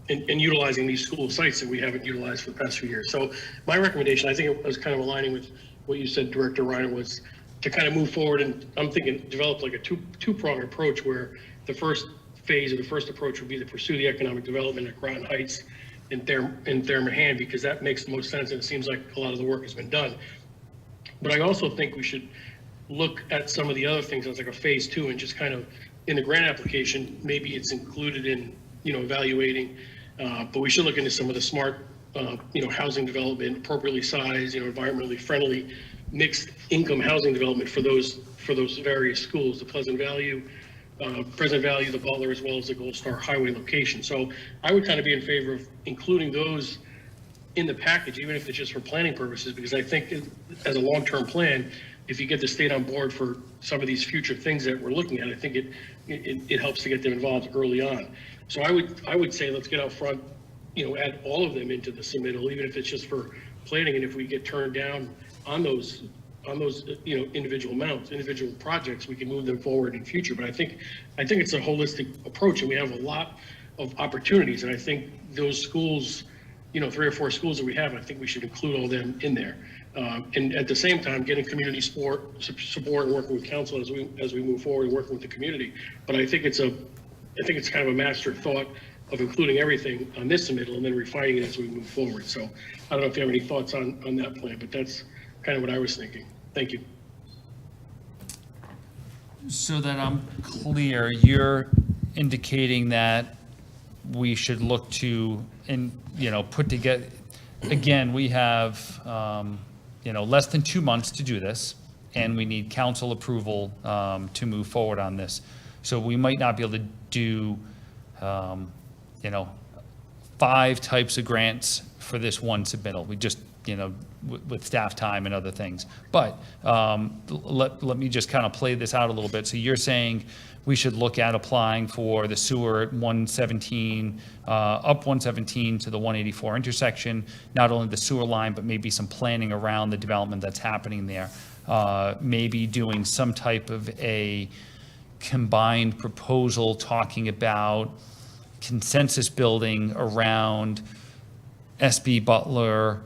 and utilizing these school sites that we haven't utilized for the past few years. So my recommendation, I think it was kind of aligning with what you said, Director Reiner, was to kind of move forward, and I'm thinking develop like a two-pronged approach, where the first phase or the first approach would be to pursue the economic development at Groton Heights and Thermahan, because that makes the most sense, and it seems like a lot of the work has been done. But I also think we should look at some of the other things as like a phase two, and just kind of in the grant application, maybe it's included in, evaluating, but we should look into some of the smart, housing development, appropriately sized, environmentally friendly, mixed income housing development for those various schools, the Pleasant Valley, the Butler, as well as the Gold Star Highway location. So I would kind of be in favor of including those in the package, even if it's just for planning purposes, because I think as a long-term plan, if you get the state on board for some of these future things that we're looking at, I think it helps to get them involved early on. So I would say let's get out front, add all of them into the submittal, even if it's just for planning, and if we get turned down on those individual amounts, individual projects, we can move them forward in future. But I think it's a holistic approach, and we have a lot of opportunities, and I think those schools, 3 or 4 schools that we have, I think we should include all of them in there. And at the same time, getting community support and working with council as we move forward and working with the community. But I think it's kind of a master thought of including everything on this submittal and then refining it as we move forward. So I don't know if you have any thoughts on that plan, but that's kind of what I was thinking. Thank you. So that I'm clear, you're indicating that we should look to, put together, again, we have, less than 2 months to do this, and we need council approval to move forward on this. So we might not be able to do, 5 types of grants for this one submittal. We just, with staff time and other things. But let me just kind of play this out a little bit. So you're saying we should look at applying for the sewer at 117, up 117 to the 184 intersection, not only the sewer line, but maybe some planning around the development that's happening there. Maybe doing some type of a combined proposal talking about consensus building around SB Butler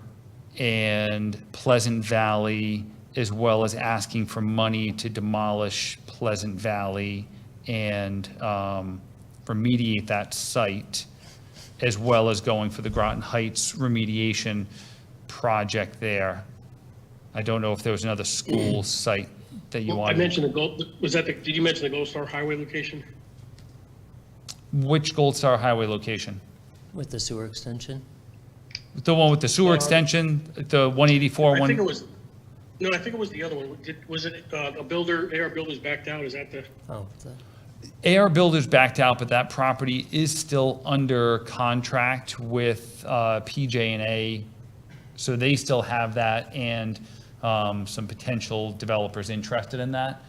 and Pleasant Valley, as well as asking for money to demolish Pleasant Valley and remediate that site, as well as going for the Groton Heights remediation project there. I don't know if there was another school site that you Well, wanted. I mentioned did you mention the Gold Star Highway location? Which Gold Star Highway location? With the sewer extension? The one with the sewer extension, the 184 I one? think it was, no, I think it was the other one. Was it a builder, AR Builders backed out? Is that the? Oh, AR Builders backed out, but that property is still under contract with PJ&A. So they still have that and some potential developers interested in that.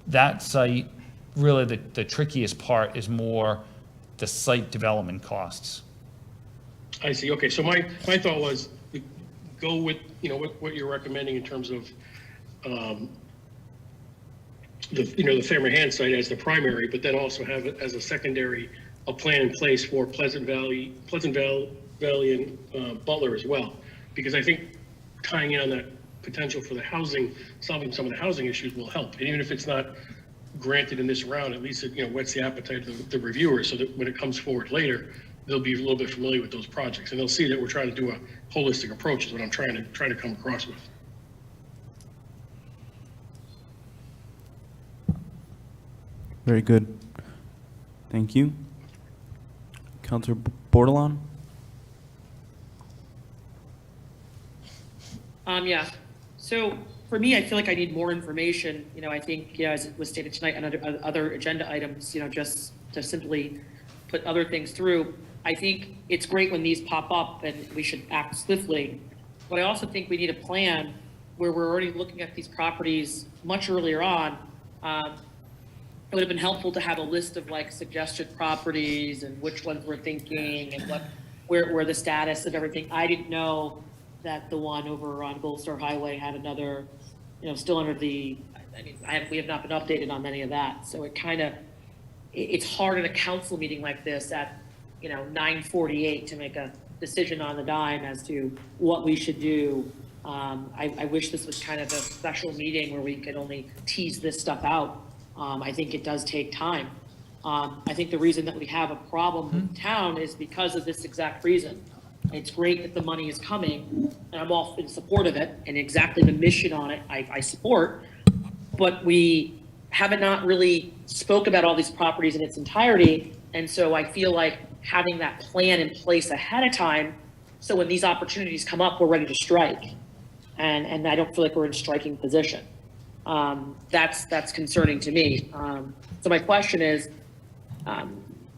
That site, really the trickiest part is more the site development costs. I see. Okay, so my thought was go with, what you're recommending in terms of, the Fairmont Hand site as the primary, but then also have it as a secondary, a plan in place for Pleasant Valley and Butler as well. Because I think tying in on that potential for the housing, solving some of the housing issues will help. And even if it's not granted in this round, at least it, whets the appetite of the reviewers so that when it comes forward later, they'll be a little bit familiar with those projects and they'll see that we're trying to do a holistic approach is what I'm trying to come across with. Very good. Thank you. Councilor Bordelon? Yeah. So for me, I feel like I need more information. I think, as it was stated tonight on other agenda items, just to simply put other things through. I think it's great when these pop up and we should act swiftly. But I also think we need a plan where we're already looking at these properties much earlier on. It would have been helpful to have a list of suggested properties and which ones we're thinking and where the status of everything. I didn't know that the one over on Gold Star Highway had another, still under the, we have not been updated on any of that. So it's hard in a council meeting like this at, 9:48 to make a decision on the dime as to what we should do. I wish this was kind of a special meeting where we could only tease this stuff out. I think it does take time. I think the reason that we have a problem with town is because of this exact reason. It's great that the money is coming, and I'm all in support of it, and exactly the mission on it I support, but we haven't not really spoke about all these properties in its entirety, and so I feel like having that plan in place ahead of time, so when these opportunities come up, we're ready to strike, and I don't feel like we're in striking position. That's concerning to me. So my question is,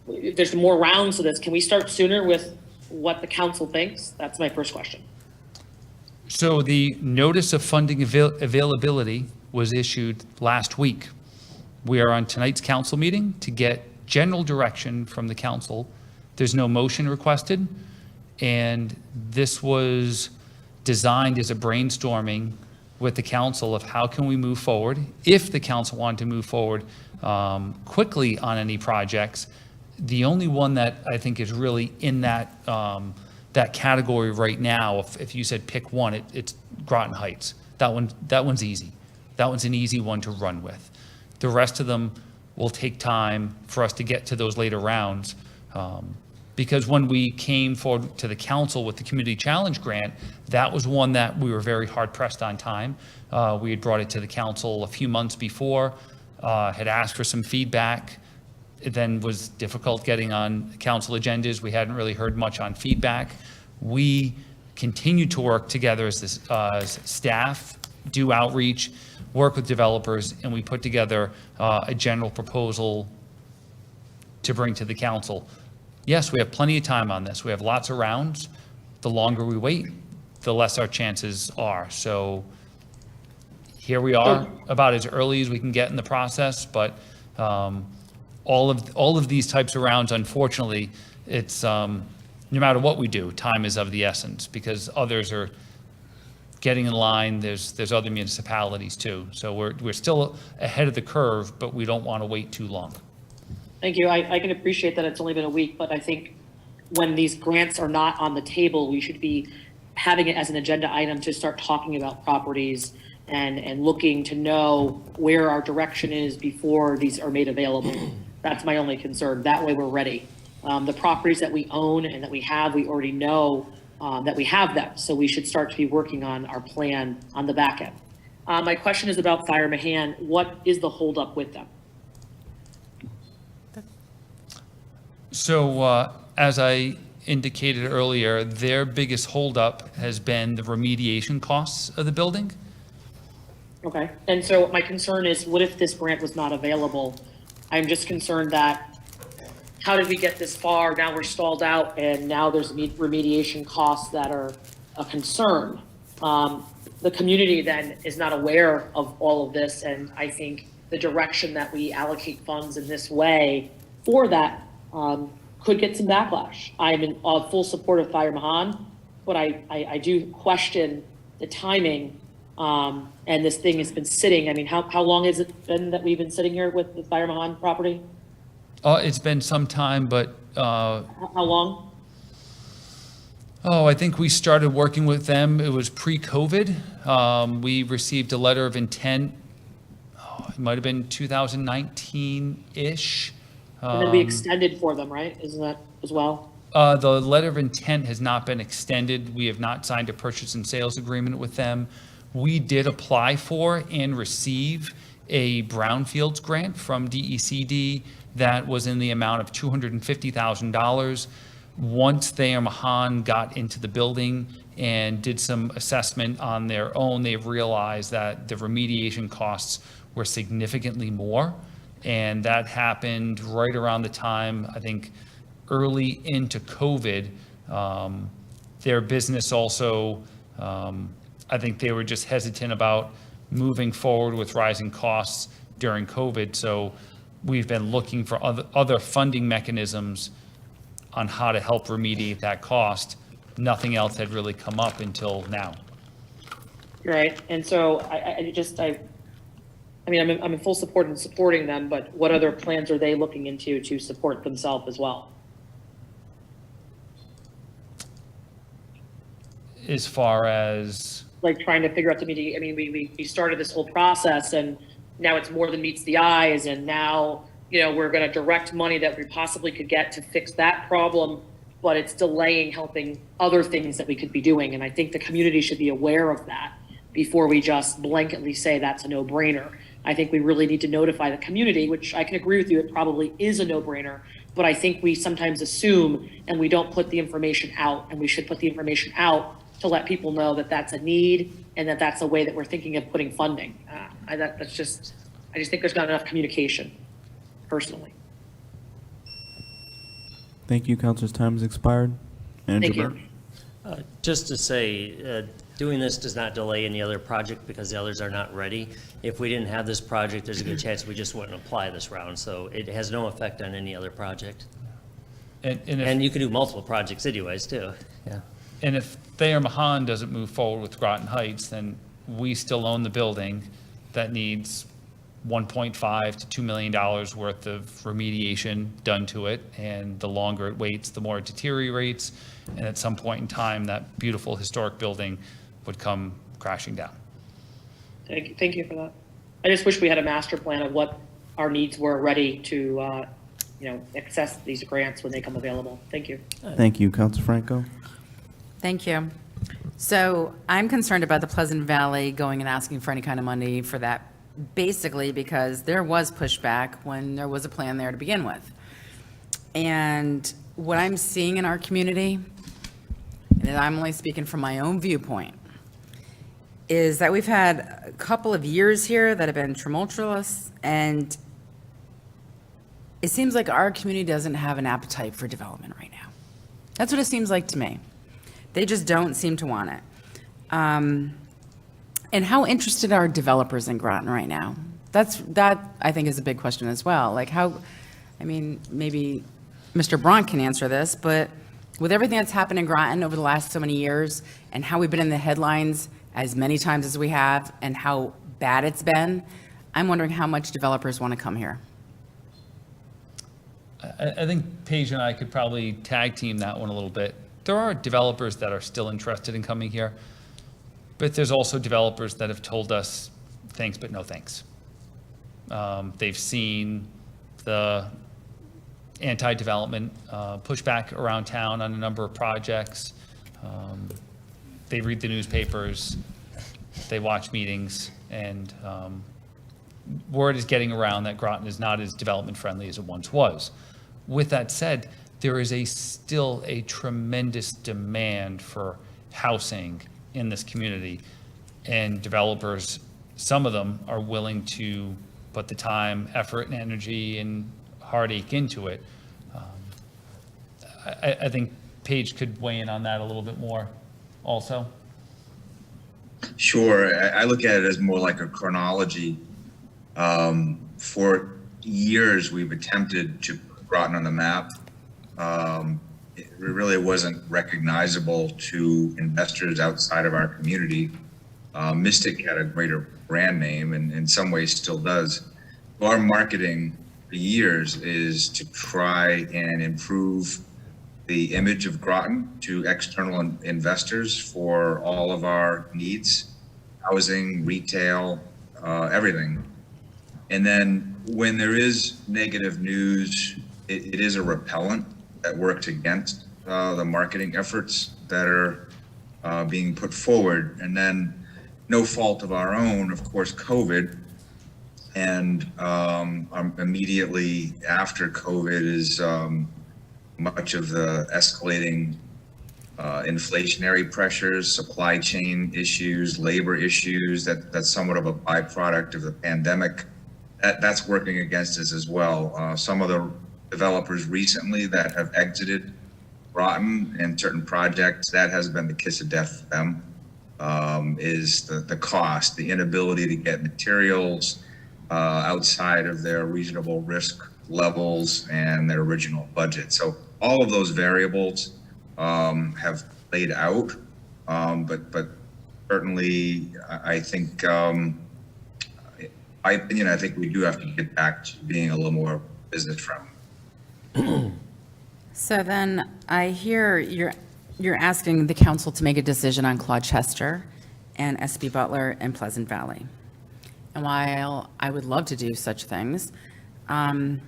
if there's more rounds of this, can we start sooner with what the council thinks? That's my first question. So the notice of funding availability was issued last week. We are on tonight's council meeting to get general direction from the council. There's no motion requested, and this was designed as a brainstorming with the council of how can we move forward. If the council wanted to move forward quickly on any projects, the only one that I think is really in that that category right now, if you said pick one, it's Groton Heights. That one's easy. That one's an easy one to run with. The rest of them will take time for us to get to those later rounds. because when we came forward to the council with the Community Challenge Grant, that was one that we were very hard pressed on time. We had brought it to the council a few months before, had asked for some feedback. It then was difficult getting on council agendas. We hadn't really heard much on feedback. We continued to work together as this, staff, do outreach, work with developers, and we put together a general proposal to bring to the council. Yes, we have plenty of time on this. We have lots of rounds. The longer we wait, the less our chances are. So here we are, about as early as we can get in the process, but all of these types of rounds, unfortunately, it's no matter what we do, time is of the essence, because others are getting in line. There's other municipalities too. So we're still ahead of the curve, but we don't want to wait too long. Thank you. I can appreciate that it's only been a week, but I think when these grants are not on the table, we should be having it as an agenda item to start talking about properties and looking to know where our direction is before these are made available. That's my only concern. That way we're ready. The properties that we own and that we already know that we have them. So we should start to be working on our plan on the back end. My question is about Fire Mahan. What is the holdup with them? So as I indicated earlier, their biggest holdup has been the remediation costs of the building. Okay. And so my concern is, what if this grant was not available? I'm just concerned that, how did we get this far? Now we're stalled out, and now there's remediation costs that are a concern. The community then is not aware of all of this, and I think the direction that we allocate funds in this way for that could get some backlash. I'm in full support of Fire Mahan, but I do question the timing, and this thing has been sitting. I mean, how long has it been that we've been sitting here with the Fire Mahan property? It's been some time, but How long? I think we started working with them, it was pre-COVID. We received a letter of intent, it might have been 2019-ish. And then we extended for them, right? Isn't that as well? The letter of intent has not been extended. We have not signed a purchase and sales agreement with them. We did apply for and receive a brownfields grant from DECD that was in the amount of $250,000. Once Thayer Mahan got into the building and did some assessment on their own, they've realized that the remediation costs were significantly more. And that happened right around the time, I think, early into COVID. Their business also, I think they were just hesitant about moving forward with rising costs during COVID. So we've been looking for other funding mechanisms on how to help remediate that cost. Nothing else had really come up until now. Right. And so I mean, I'm in full support in supporting them, but what other plans are they looking into to support themselves as well? As far as? Like trying to figure out the meeting. I mean, we started this whole process and now it's more than meets the eyes. And now, we're going to direct money that we possibly could get to fix that problem, but it's delaying helping other things that we could be doing. And I think the community should be aware of that before we just blanketly say that's a no-brainer. I think we really need to notify the community, which I can agree with you, it probably is a no-brainer, but I think we sometimes assume and we don't put the information out, and we should put the information out to let people know that that's a need and that that's a way that we're thinking of putting funding. I just think there's not enough communication, personally. Thank you. Councilor's time has expired. Thank you. Just to say, doing this does not delay any other project because the others are not ready. If we didn't have this project, there's a good chance we just wouldn't apply this round. So it has no effect on any other project. And you can do multiple projects anyways, too. Yeah. And if Thayer Mahan doesn't move forward with Groton Heights, then we still own the building that needs $1.5 to $2 million worth of remediation done to it. And the longer it waits, the more it deteriorates. And at some point in time, that beautiful historic building would come crashing down. Thank you for that. I just wish we had a master plan of what our needs were ready to access these grants when they come available. Thank you. Thank you, Council Franco. Thank you. So I'm concerned about the Pleasant Valley going and asking for any kind of money for that, basically because there was pushback when there was a plan there to begin with. And what I'm seeing in our community, and I'm only speaking from my own viewpoint, is that we've had a couple of years here that have been tumultuous, and it seems like our community doesn't have an appetite for development right now. That's what it seems like to me. They just don't seem to want it. And how interested are developers in Groton right now? That I think is a big question as well. Like maybe Mr. Braun can answer this, but with everything that's happened in Groton over the last so many years and how we've been in the headlines as many times as we have and how bad it's been, I'm wondering how much developers want to come here. I think Paige and I could probably tag team that one a little bit. There are developers that are still interested in coming here, but there's also developers that have told us thanks, but no thanks. They've seen the anti-development pushback around town on a number of projects. They read the newspapers, they watch meetings, and word is getting around that Groton is not as development friendly as it once was. With that said, there is still a tremendous demand for housing in this community, and developers, some of them are willing to put the time, effort, and energy and heartache into it. I think Paige could weigh in on that a little bit more also. Sure. I look at it as more like a chronology. For years, we've attempted to put Groton on the map. It really wasn't recognizable to investors outside of our community. Mystic had a greater brand name and in some ways still does. Our marketing for years is to try and improve the image of Groton to external investors for all of our needs, housing, retail, everything. And then when there is negative news, it is a repellent that works against the marketing efforts that are being put forward. And then no fault of our own, of course, COVID. And immediately after COVID is much of the escalating inflationary pressures, supply chain issues, labor issues, that's somewhat of a byproduct of the pandemic. That's working against us as well. Some of the developers recently that have exited Groton and certain projects, that has been the kiss of death for them, is the cost, the inability to get materials outside of their reasonable risk levels and their original budget. So all of those variables have played out, but certainly I think, my opinion, I think we do have to get back to being a little more business friendly. So then I hear you're asking the council to make a decision on Claude Chester and SB Butler and Pleasant Valley. And while I would love to do such things, the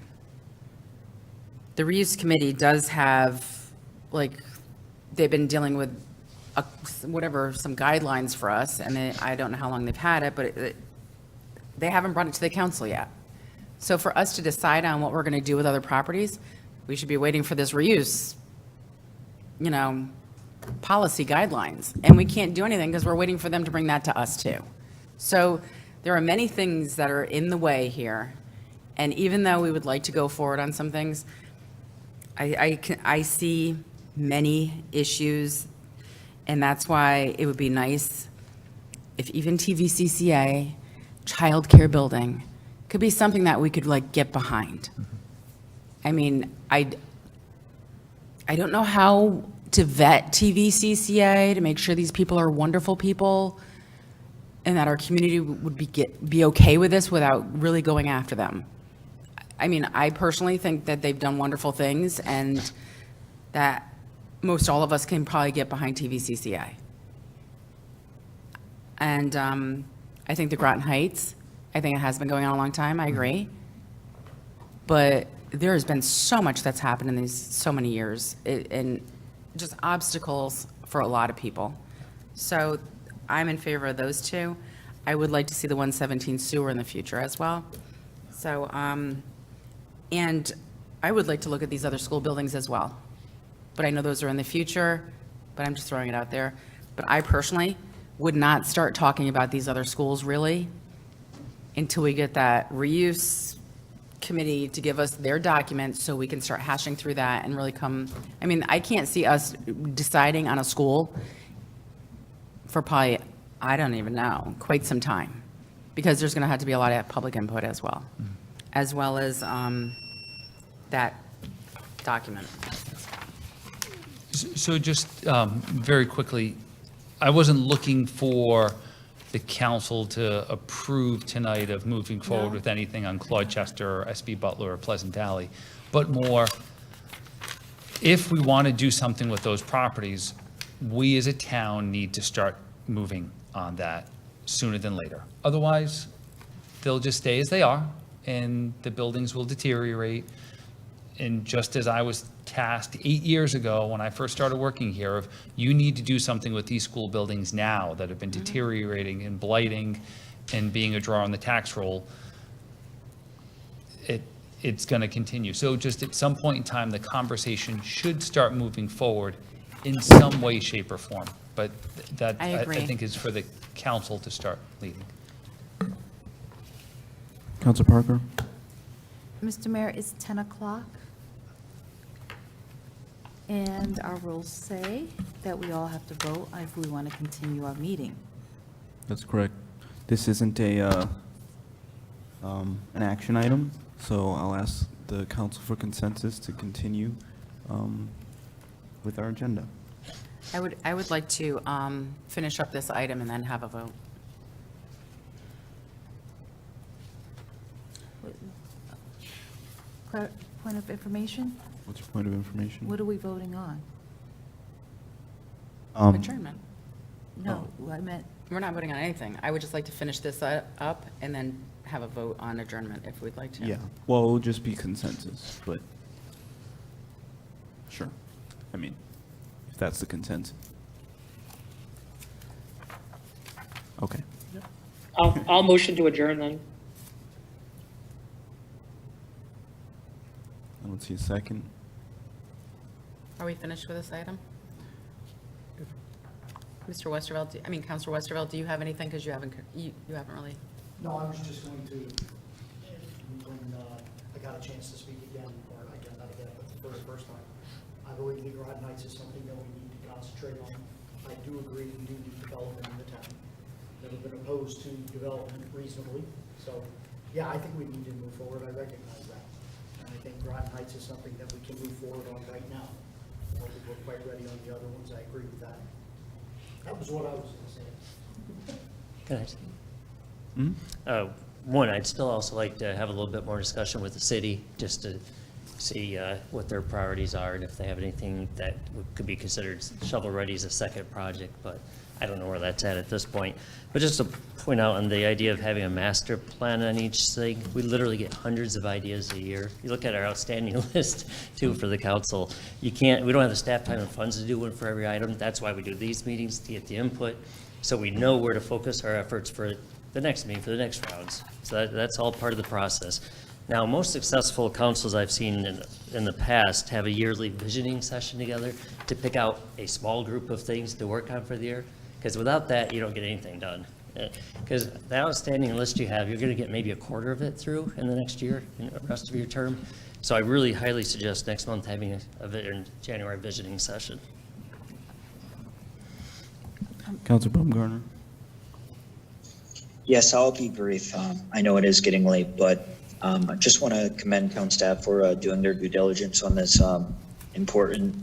reuse committee does have, they've been dealing with some guidelines for us, and I don't know how long they've had it, but they haven't brought it to the council yet. So for us to decide on what we're going to do with other properties, we should be waiting for this reuse, policy guidelines. And we can't do anything because we're waiting for them to bring that to us too. So there are many things that are in the way here. And even though we would like to go forward on some things, I see many issues. And that's why it would be nice if even TVCCA, childcare building, could be something that we could get behind. I mean, I don't know how to vet TVCCA to make sure these people are wonderful people and that our community would be okay with this without really going after them. I mean, I personally think that they've done wonderful things and that most all of us can probably get behind TVCCA. And I think the Groton Heights, I think it has been going on a long time, I agree. But there has been so much that's happened in these so many years, and just obstacles for a lot of people. So I'm in favor of those two. I would like to see the 117 sewer in the future as well. So, and I would like to look at these other school buildings as well. But I know those are in the future, but I'm just throwing it out there. But I personally would not start talking about these other schools really until we get that reuse committee to give us their documents so we can start hashing through that and really come, I mean, I can't see us deciding on a school for probably, I don't even know, quite some time, because there's going to have to be a lot of public input as well as that document. So just very quickly, I wasn't looking for the council to approve tonight of moving forward with anything on Claude Chester or SB Butler or Pleasant Valley, but more, if we want to do something with those properties, we as a town need to start moving on that sooner than later. Otherwise, they'll just stay as they are, and the buildings will deteriorate. And just as I was tasked 8 years ago when I first started working here, of you need to do something with these school buildings now that have been deteriorating and blighting and being a draw on the tax roll, it's going to continue. So just at some point in time, the conversation should start moving forward in some way, shape, or form. But that, I agree. I think, is for the council to start leading. Council Parker? Mr. Mayor, it's 10 o'clock. And our rules say that we all have to vote if we want to continue our meeting. That's correct. This isn't an action item, so I'll ask the council for consensus to continue with our agenda. I would like to finish up this item and then have a vote. Point of information? What's your point of information? What are we voting on? Adjournment. No, I meant, We're not voting on anything. I would just like to finish this up and then have a vote on adjournment if we'd like to. Yeah, well, it'll just be consensus, but sure. I mean, if that's the consensus. Okay. I'll motion to adjourn then. I don't see a second. Are we finished with this item? Mr. Westervelt, Counselor Westervelt, do you have anything? Because you haven't really. No, I was just going to, when I got a chance to speak again, or again, not again, but for the first time, I believe the Groton Heights is something that we need to concentrate on. I do agree we do need development in the town. Never been opposed to development reasonably. So, yeah, I think we need to move forward. I recognize that. And I think Groton Heights is something that we can move forward on right now. I don't think we're quite ready on the other ones. I agree with that. That was what I was going to say. Can I say? One, I'd still also like to have a little bit more discussion with the city, just to see what their priorities are and if they have anything that could be considered shovel-ready as a second project, but I don't know where that's at this point. But just to point out on the idea of having a master plan on each thing, we literally get hundreds of ideas a year. You look at our outstanding list too for the council. We don't have the staff time and funds to do one for every item. That's why we do these meetings, to get the input, so we know where to focus our efforts for the next meeting, for the next rounds. So that's all part of the process. Now, most successful councils I've seen in the past have a yearly visioning session together to pick out a small group of things to work on for the year. Because without that, you don't get anything done. Because the outstanding list you have, you're going to get maybe a quarter of it through in the next year, in the rest of your term. So I really highly suggest next month having a January visioning session. Councilor Baumgartner? Yes, I'll be brief. I know it is getting late, but I just want to commend town staff for doing their due diligence on this important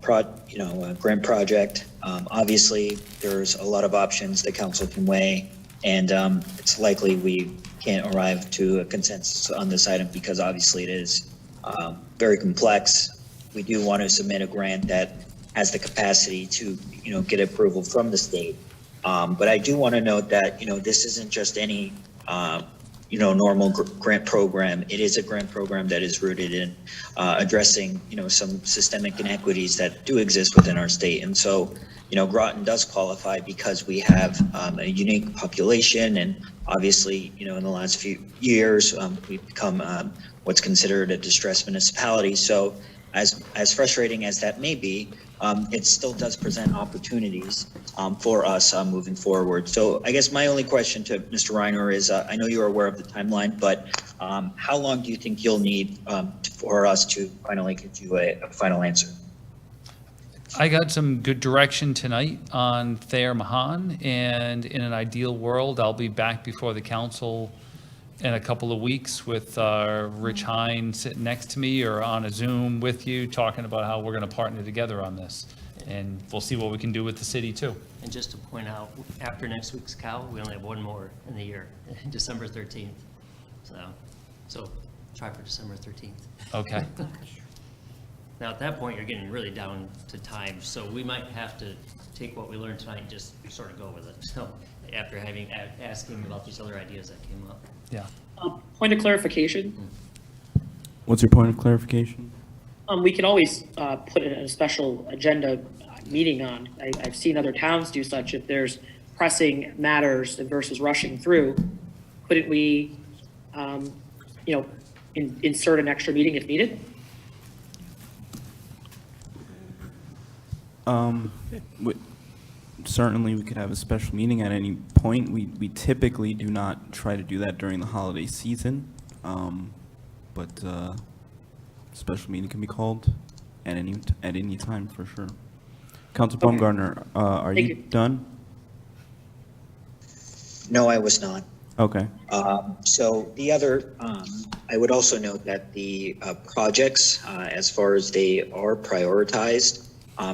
grant project. Obviously, there's a lot of options the council can weigh, and it's likely we can't arrive to a consensus on this item because obviously it is very complex. We do want to submit a grant that has the capacity to, get approval from the state. But I do want to note that, this isn't just any normal grant program. It is a grant program that is rooted in addressing, some systemic inequities that do exist within our state. And so, Groton does qualify because we have a unique population, and obviously, in the last few years, we've become what's considered a distressed municipality. So as frustrating as that may be, it still does present opportunities for us moving forward. So I guess my only question to Mr. Reiner is, I know you're aware of the timeline, but how long do you think you'll need for us to finally get you a final answer? I got some good direction tonight on Thayer Mahan, and in an ideal world, I'll be back before the council in a couple of weeks with Rich Hine sitting next to me or on a Zoom with you, talking about how we're going to partner together on this. And we'll see what we can do with the city, too. And just to point out, after next week's cow, we only have one more in the year, December 13th. So try for December 13th. Okay. Now, at that point, you're getting really down to time, so we might have to take what we learned tonight and just sort of go with it. So after asking about these other ideas that came up. Yeah. Point of clarification, What's your point of clarification? we can always put a special agenda meeting on. I've seen other towns do such. If there's pressing matters versus rushing through, couldn't we, insert an extra meeting if needed? Certainly, we could have a special meeting at any point. We typically do not try to do that during the holiday season, but special meeting can be called at any time for sure. Council Baumgartner, are Thank you you. done? No, I was not. Okay. So the other, I would also note that the projects, as far as they are prioritized,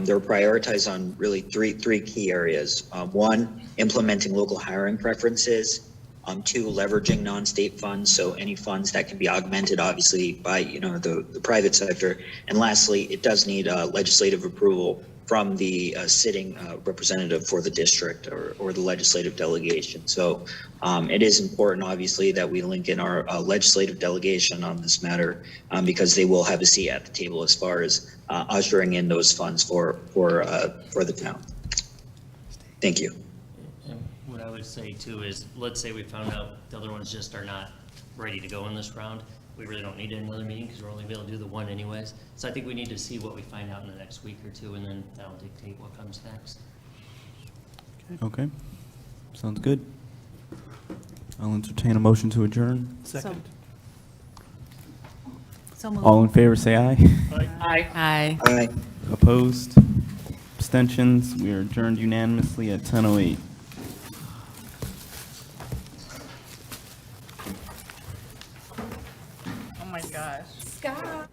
they're prioritized on really three key areas. One, implementing local hiring preferences. Two, leveraging non-state funds, so any funds that can be augmented, obviously, by the private sector. And lastly, it does need legislative approval from the sitting representative for the district or the legislative delegation. So it is important, obviously, that we link in our legislative delegation on this matter because they will have a seat at the table as far as ushering in those funds for the town. Thank you. And what I would say too is, let's say we found out the other ones just are not ready to go in this round. We really don't need another meeting because we're only able to do the one anyways. So I think we need to see what we find out in the next week or two, and then that'll dictate what comes next. Okay. Sounds good. I'll entertain a motion to adjourn. Second. So moved. All in favor, say aye. Aye. Aye. Aye. Opposed? Abstentions? We are adjourned unanimously at 10:08. Oh my gosh. Scott.